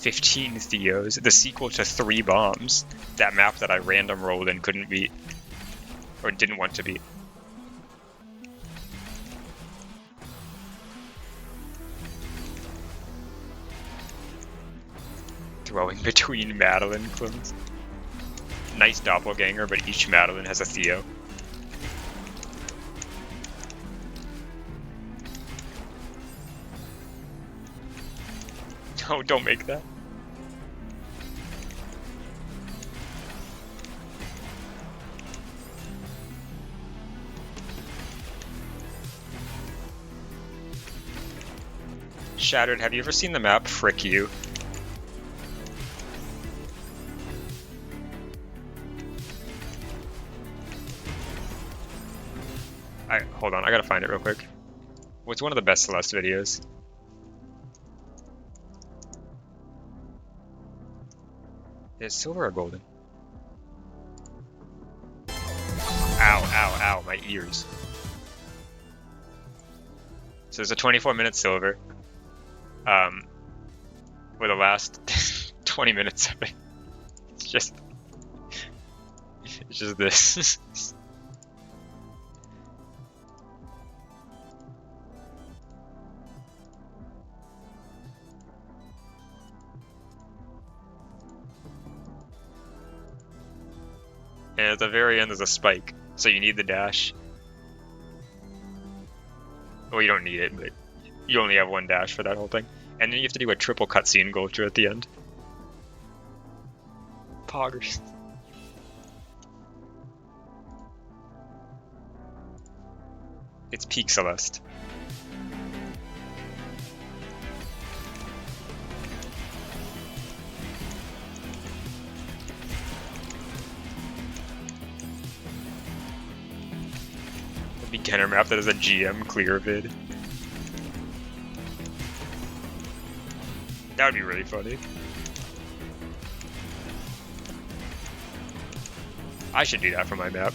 "15 Theos," the sequel to 3 Bombs, that map that I random rolled and couldn't beat, or didn't want to beat. Throwing between Madeleine clones. Nice doppelganger, but each Madeleine has a Theo. Oh, don't make that. Shattered, have you ever seen the map Frick You? Hold on, I gotta find it real quick. What's one of the best Celeste videos? Is it silver or golden? Ow, ow, ow, my ears. So there's a 24-minute silver. For the last 20 minutes of it, it's just this. And at the very end there's a spike, so you need the dash. Well, you don't need it, but you only have one dash for that whole thing. And then you have to do a triple cutscene Gulcher at the end. Poggers. It's peak Celeste. A beginner map that is a GM clear vid. That would be really funny. I should do that for my map.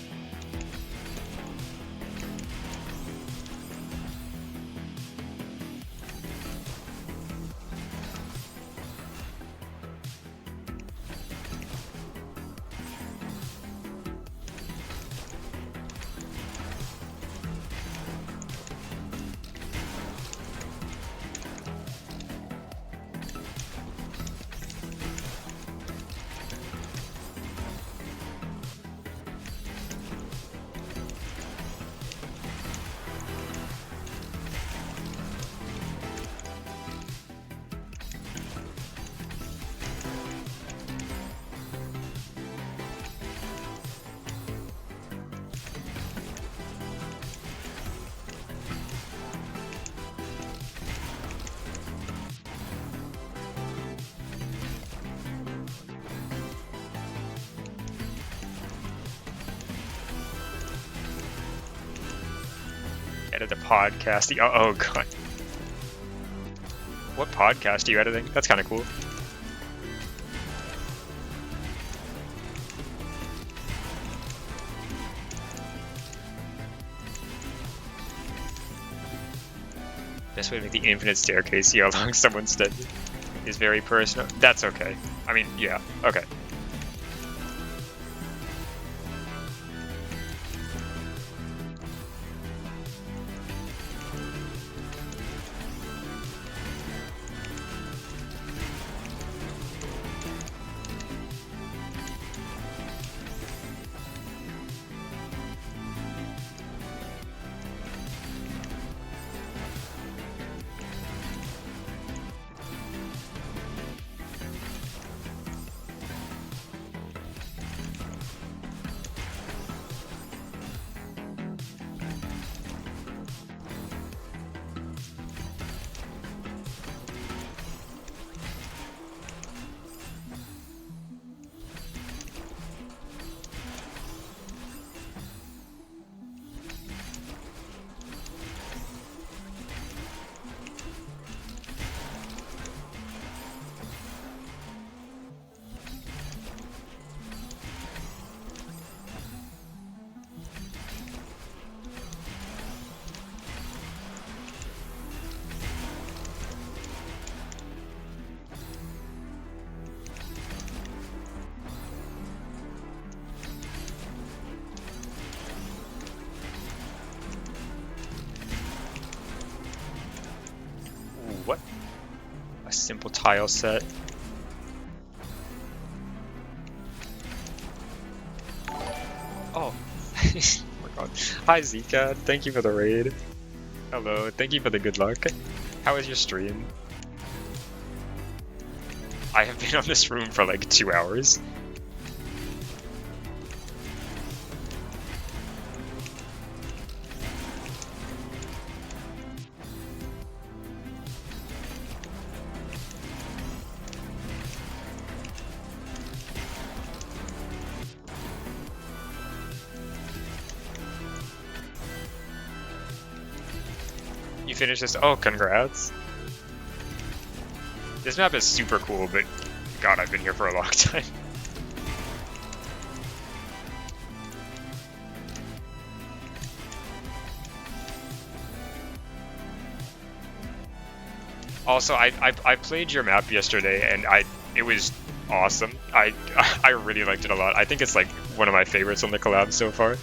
Edit the podcast. Oh god. What podcast are you editing? That's kind of cool. Best way to make the infinite staircase see how long someone's dead is very personal. That's okay. I mean, yeah, okay. What? A simple tile set. Oh. Oh my god. Hi Zika, thank you for the raid. Hello, thank you for the good luck. How was your stream? I have been on this room for like 2 hours. finished this. Oh, congrats. This map is super cool, but God, I've been here for a long time. Also, I played your map yesterday, and it was awesome. I really liked it a lot. I think it's like one of my favorites on the collab so far.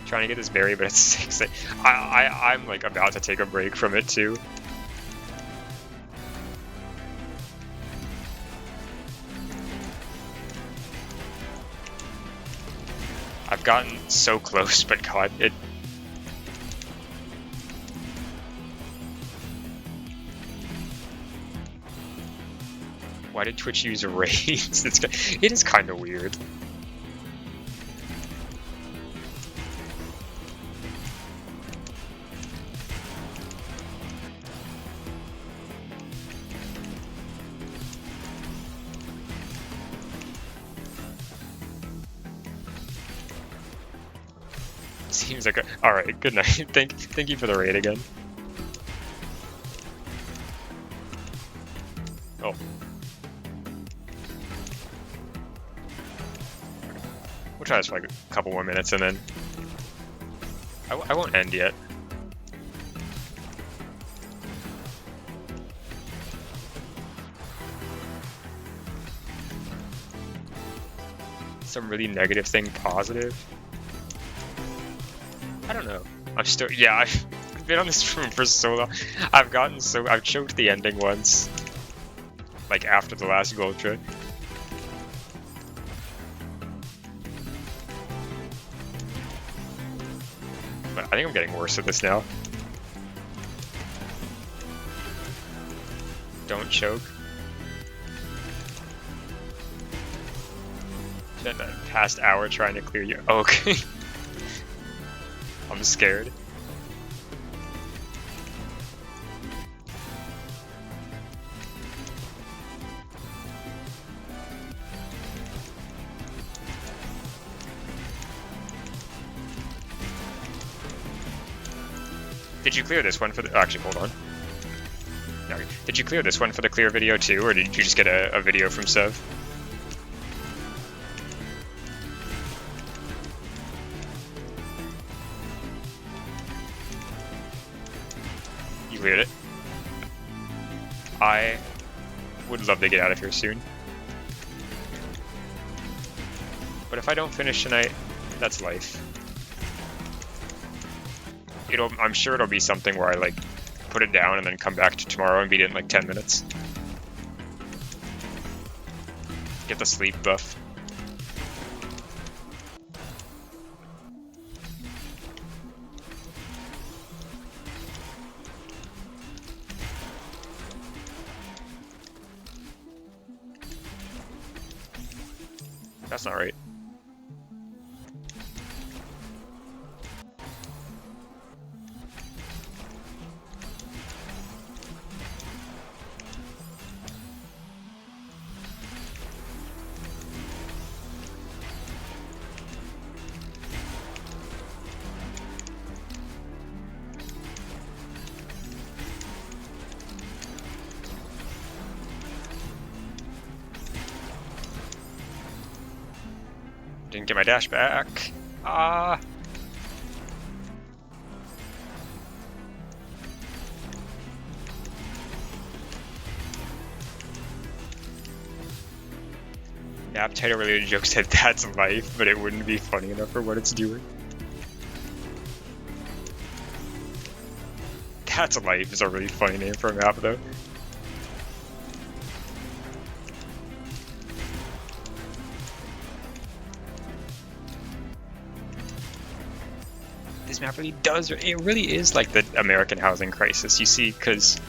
Trying to get this berry, but it's 6. I'm like about to take a break from it too. I've gotten so close, but God, it... Why did Twitch use raids? It is kind of weird. Seems like a... Alright, good night. Thank you for the raid again. Oh. We'll try this for like a couple more minutes and then... I won't end yet. Some really negative thing positive. I don't know. I'm still... Yeah, I've been on this room for so long. I've choked the ending once. Like, after the last gold trick. But I think I'm getting worse at this now. Don't choke. Spent the past hour trying to clear you. Okay. I'm scared. Did you clear this one for the... Actually, hold on. No, did you clear this one for the clear video too, or did you just get a video from Sev? Cleared it. I would love to get out of here soon. But if I don't finish tonight, that's life. I'm sure it'll be something where I like put it down and then come back to tomorrow and beat it in like 10 minutes. Get the sleep buff. That's not right. Didn't get my dash back. Ah. Nap title related joke said that's life, but it wouldn't be funny enough for what it's doing. That's life is a really funny name for a map though. This map really does, it really is like the American housing crisis, you see, because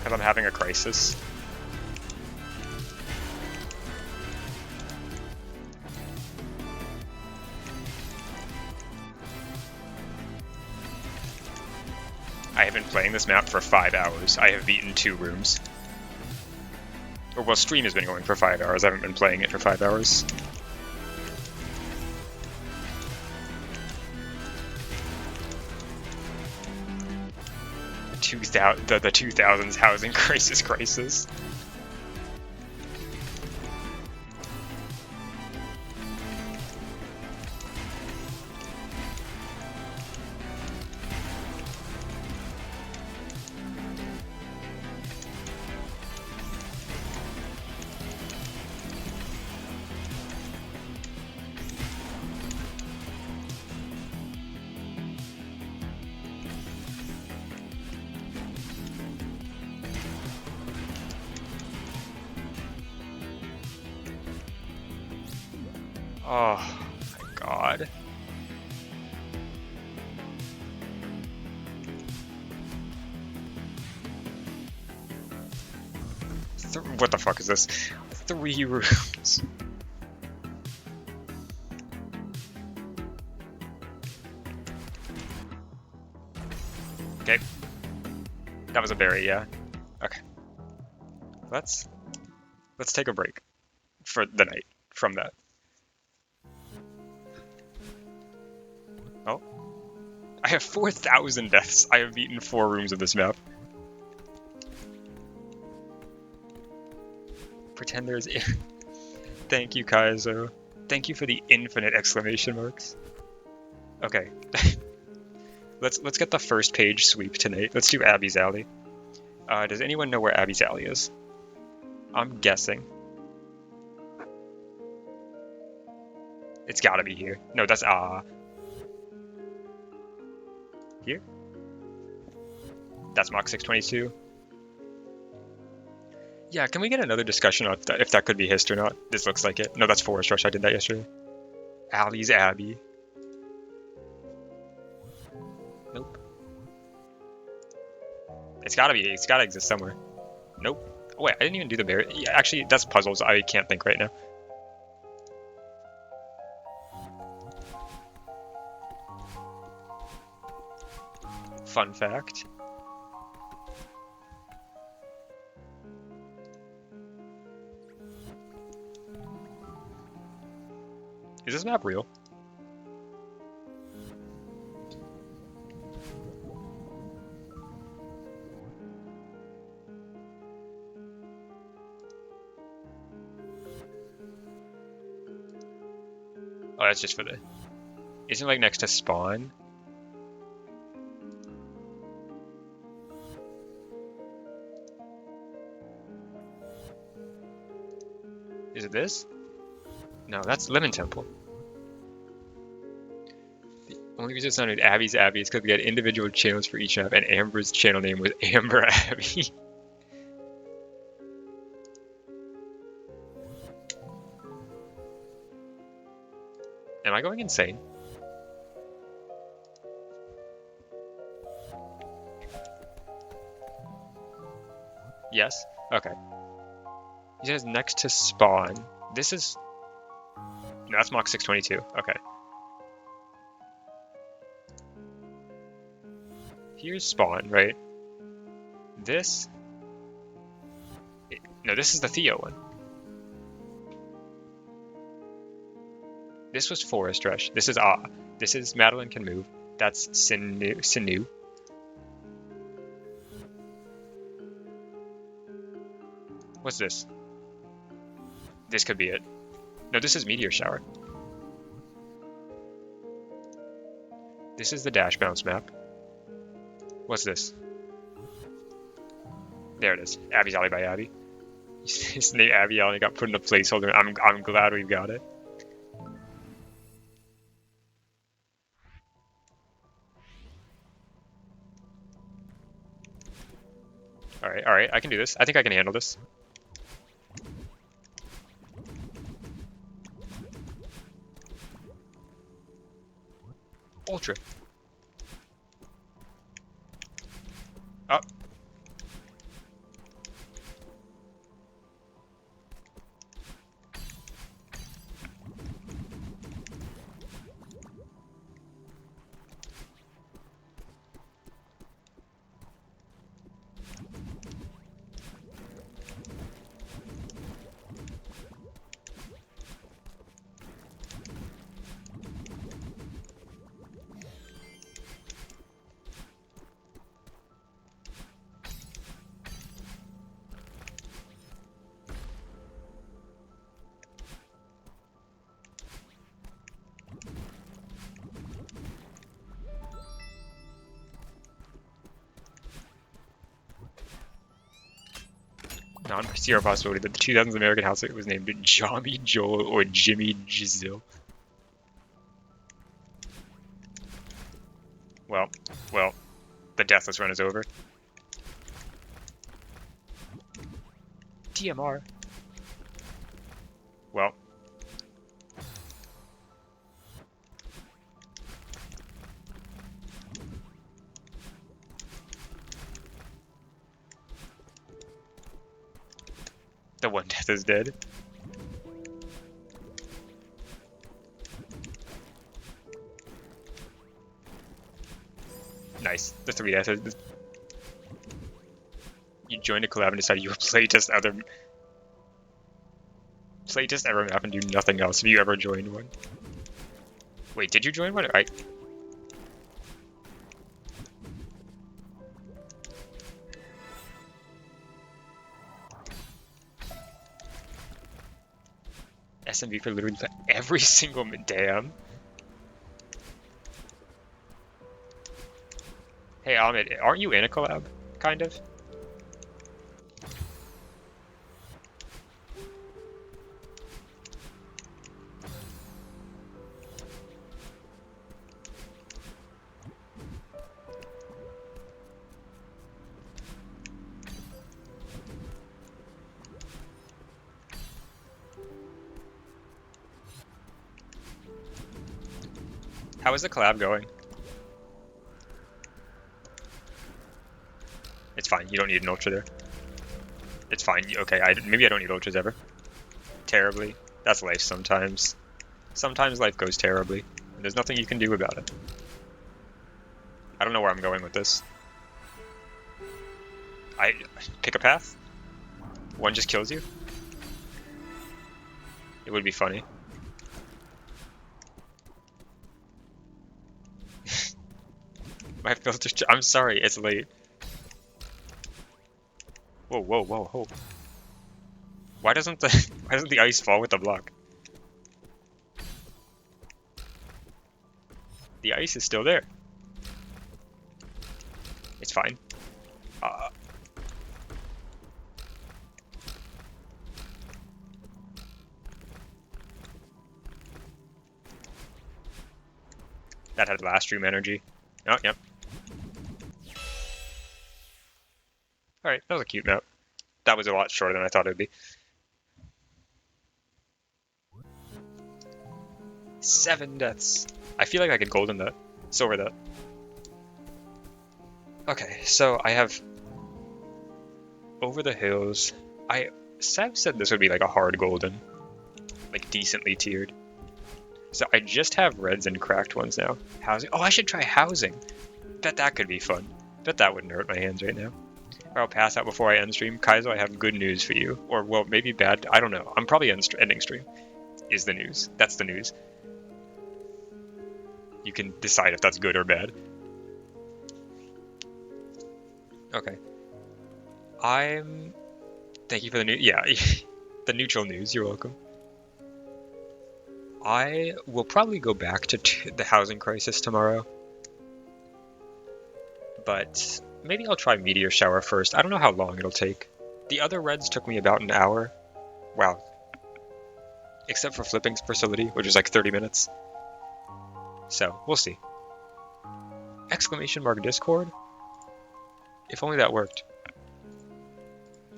I'm having a crisis. I have been playing this map for 5 hours. I have beaten 2 rooms. Or, well, stream has been going for 5 hours. I haven't been playing it for 5 hours. The 2000s housing crisis. Oh my god. What the fuck is this? 3 rooms. Okay. That was a berry, yeah. Okay. Let's take a break for the night from that. Oh. I have 4,000 deaths. I have beaten 4 rooms of this map. Pretend there's... Thank you, Kaizo. Thank you for the infinite exclamation marks. Okay. Let's get the first page sweep tonight. Let's do Abby's Alley. Does anyone know where Abby's Alley is? I'm guessing. It's gotta be here. No, that's here? That's Mach 622. Yeah, can we get another discussion on if that could be Hist or not? This looks like it. No, that's Forest Rush. I did that yesterday. Alley's Abbey. Nope. It's gotta exist somewhere. Nope. Oh, wait, I didn't even do the berry. Yeah, actually, that's puzzles. I can't think right now. Fun fact. Is this map real? Oh, that's just for the... Isn't it like next to spawn? Is it this? No, that's Lemon Temple. The only reason it's not named Abby's Abbey is because we had individual channels for each map, and Amber's channel name was Amber Abbey. Am I going insane? Yes? Okay. He says next to spawn. This is... No, that's Mach 622. Okay. Here's spawn, right? This... No, this is the Theo one. This was Forest Rush. This is This is Madeline Can Move. That's Sinew. What's this? This could be it. No, this is Meteor Shower. This is the Dash Bounce map. What's this? There it is. Abby's Alley by Abby. His name Abby Alley got put in a placeholder. I'm glad we've got it. Alright, I can do this. I think I can handle this. Ultra. Oh. non-zero possibility that the 2000s American house was named Johnny Joel or Jimmy Giselle. Well, the deathless run is over. TMR. Well. The one death is dead. Nice. The 3 deaths. You joined a collab and decided you would playtest every map and do nothing else. Have you ever joined one? Wait, did you join one? SMB for literally every single damn. Hey Ahmed, aren't you in a collab? Kind of. How is the collab going? It's fine, you don't need an ultra there. It's fine, okay, maybe I don't need ultras ever. Terribly. That's life sometimes. Sometimes life goes terribly, and there's nothing you can do about it. I don't know where I'm going with this. I pick a path? One just kills you? It would be funny. My filter. I'm sorry, it's late. Whoa, whoa, whoa, whoa. Why doesn't the ice fall with the block? The ice is still there. It's fine. That had last stream energy. Oh, yep. Alright, that was a cute map. That was a lot shorter than I thought it would be. 7 deaths. I feel like I could golden that. Silver that. Okay, so I have Over the Hills. Seb said this would be like a hard golden. Like decently tiered. So I just have reds and cracked ones now. Housing. Oh, I should try housing. Bet that could be fun. Bet that wouldn't hurt my hands right now. I'll pass out before I end stream. Kaizo, I have good news for you. Or, well, maybe bad. I don't know. I'm probably ending stream. Is the news. That's the news. You can decide if that's good or bad. Okay. Thank you for the news. Yeah, the neutral news. You're welcome. I will probably go back to the housing crisis tomorrow. But maybe I'll try Meteor Shower first. I don't know how long it'll take. The other reds took me about an hour. Wow. Except for Flipping's facility, which was like 30 minutes. So, we'll see. Exclamation mark Discord? If only that worked.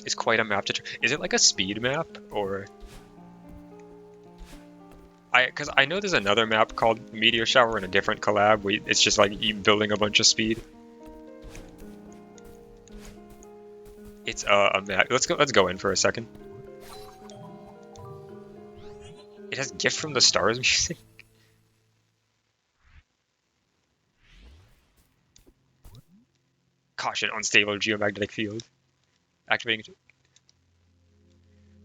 It's quite a map to Is it like a speed map, or... Because I know there's another map called Meteor Shower in a different collab. It's just like you building a bunch of speed. It's a map. Let's go in for a second. It has Gift from the Stars music. Caution, unstable geomagnetic field. Activating.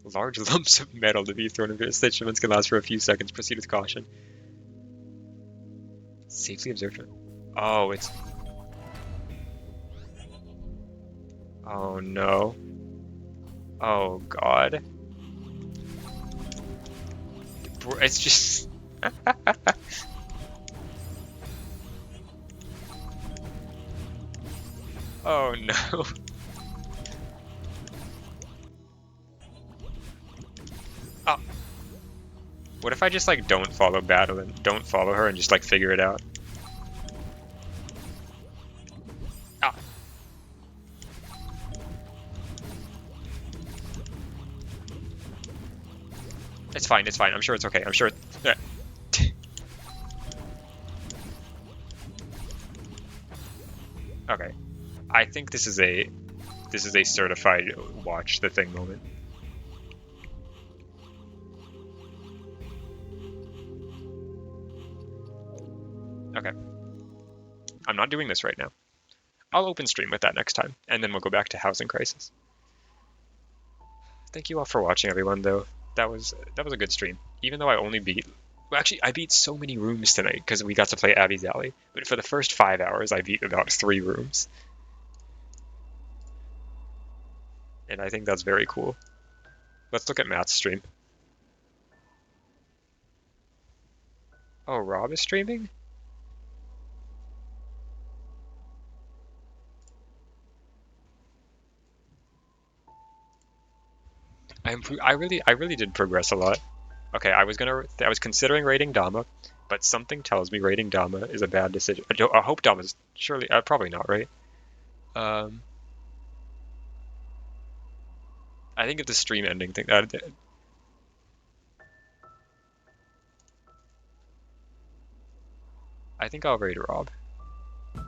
Large lumps of metal to be thrown into instruments can last for a few seconds. Proceed with caution. Safely observed. Oh, it's... Oh no. Oh god. It's just... Oh no. What if I just like don't follow battle and don't follow her and just like figure it out? Ah. It's fine, it's fine. I'm sure it's okay. I'm sure okay. I think this is a certified watch the thing moment. Okay. I'm not doing this right now. I'll open stream with that next time, and then we'll go back to Housing Crisis. Thank you all for watching, everyone, though. That was a good stream. Even though I only beat... Well, actually, I beat so many rooms tonight, because we got to play Abby's Alley. But for the first 5 hours, I beat about 3 rooms. And I think that's very cool. Let's look at Matt's stream. Oh, Rob is streaming? I really did progress a lot. Okay, I was considering raiding Dama, but something tells me raiding Dama is a bad decision. I hope Dama's surely probably not, right? I think if the stream ending thing I think I'll raid Rob.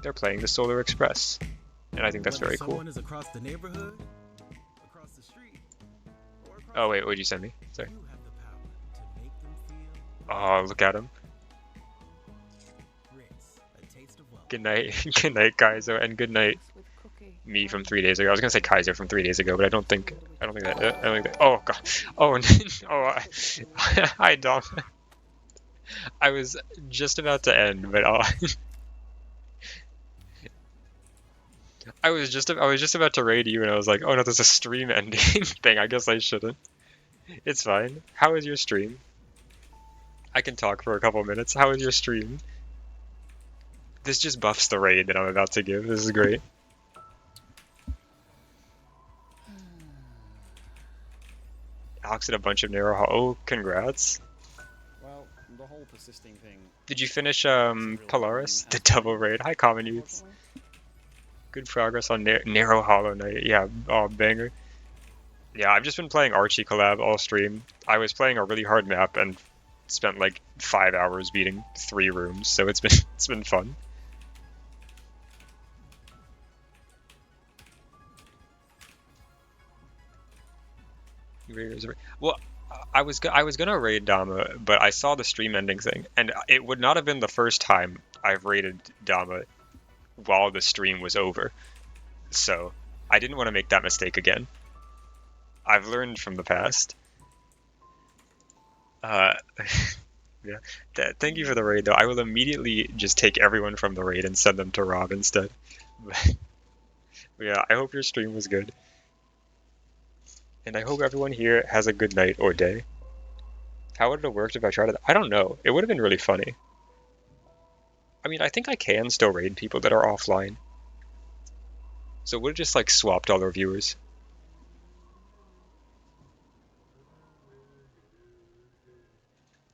They're playing the Solar Express, and I think that's very cool. Is across the neighborhood, across the street, oh wait, what'd you send me? Sorry. Oh, look at him. Good night, good night, Kaiser, and good night, me from 3 days ago. I was gonna say Kaiser from 3 days ago, but I don't think that. Oh god. Oh, oh. Hi, Dom. I was just about to end, but I was just about to raid you, and I was like, oh no, there's a stream ending thing. I guess I shouldn't. It's fine. How is your stream? I can talk for a couple minutes. How is your stream? This just buffs the raid that I'm about to give. This is great. Alex did a bunch of narrow. Oh, congrats. Well, the whole persisting thing. Did you finish Polaris? The double raid. Hi, Common Youths. Good progress on Narrow Hollow Knight. Yeah, oh, banger. Yeah, I've just been playing Archie Collab all stream. I was playing a really hard map and spent like 5 hours beating 3 rooms, so it's been fun. Well, I was gonna raid Dama, but I saw the stream ending thing, and it would not have been the first time I've raided Dama while the stream was over. So I didn't want to make that mistake again. I've learned from the past. Yeah. Thank you for the raid, though. I will immediately just take everyone from the raid and send them to Rob instead. But yeah, I hope your stream was good. And I hope everyone here has a good night or day. How would it have worked if I tried it? I don't know. It would have been really funny. I mean, I think I can still raid people that are offline. So it would have just like swapped all our viewers.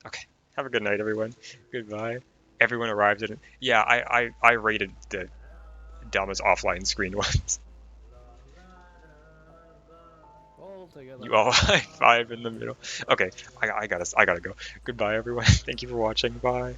Okay. Have a good night, everyone. Goodbye. Everyone arrived at it. Yeah, I rated the Dama's offline screen once. You all high five in the middle. Okay, I gotta go. Goodbye, everyone. Thank you for watching. Bye.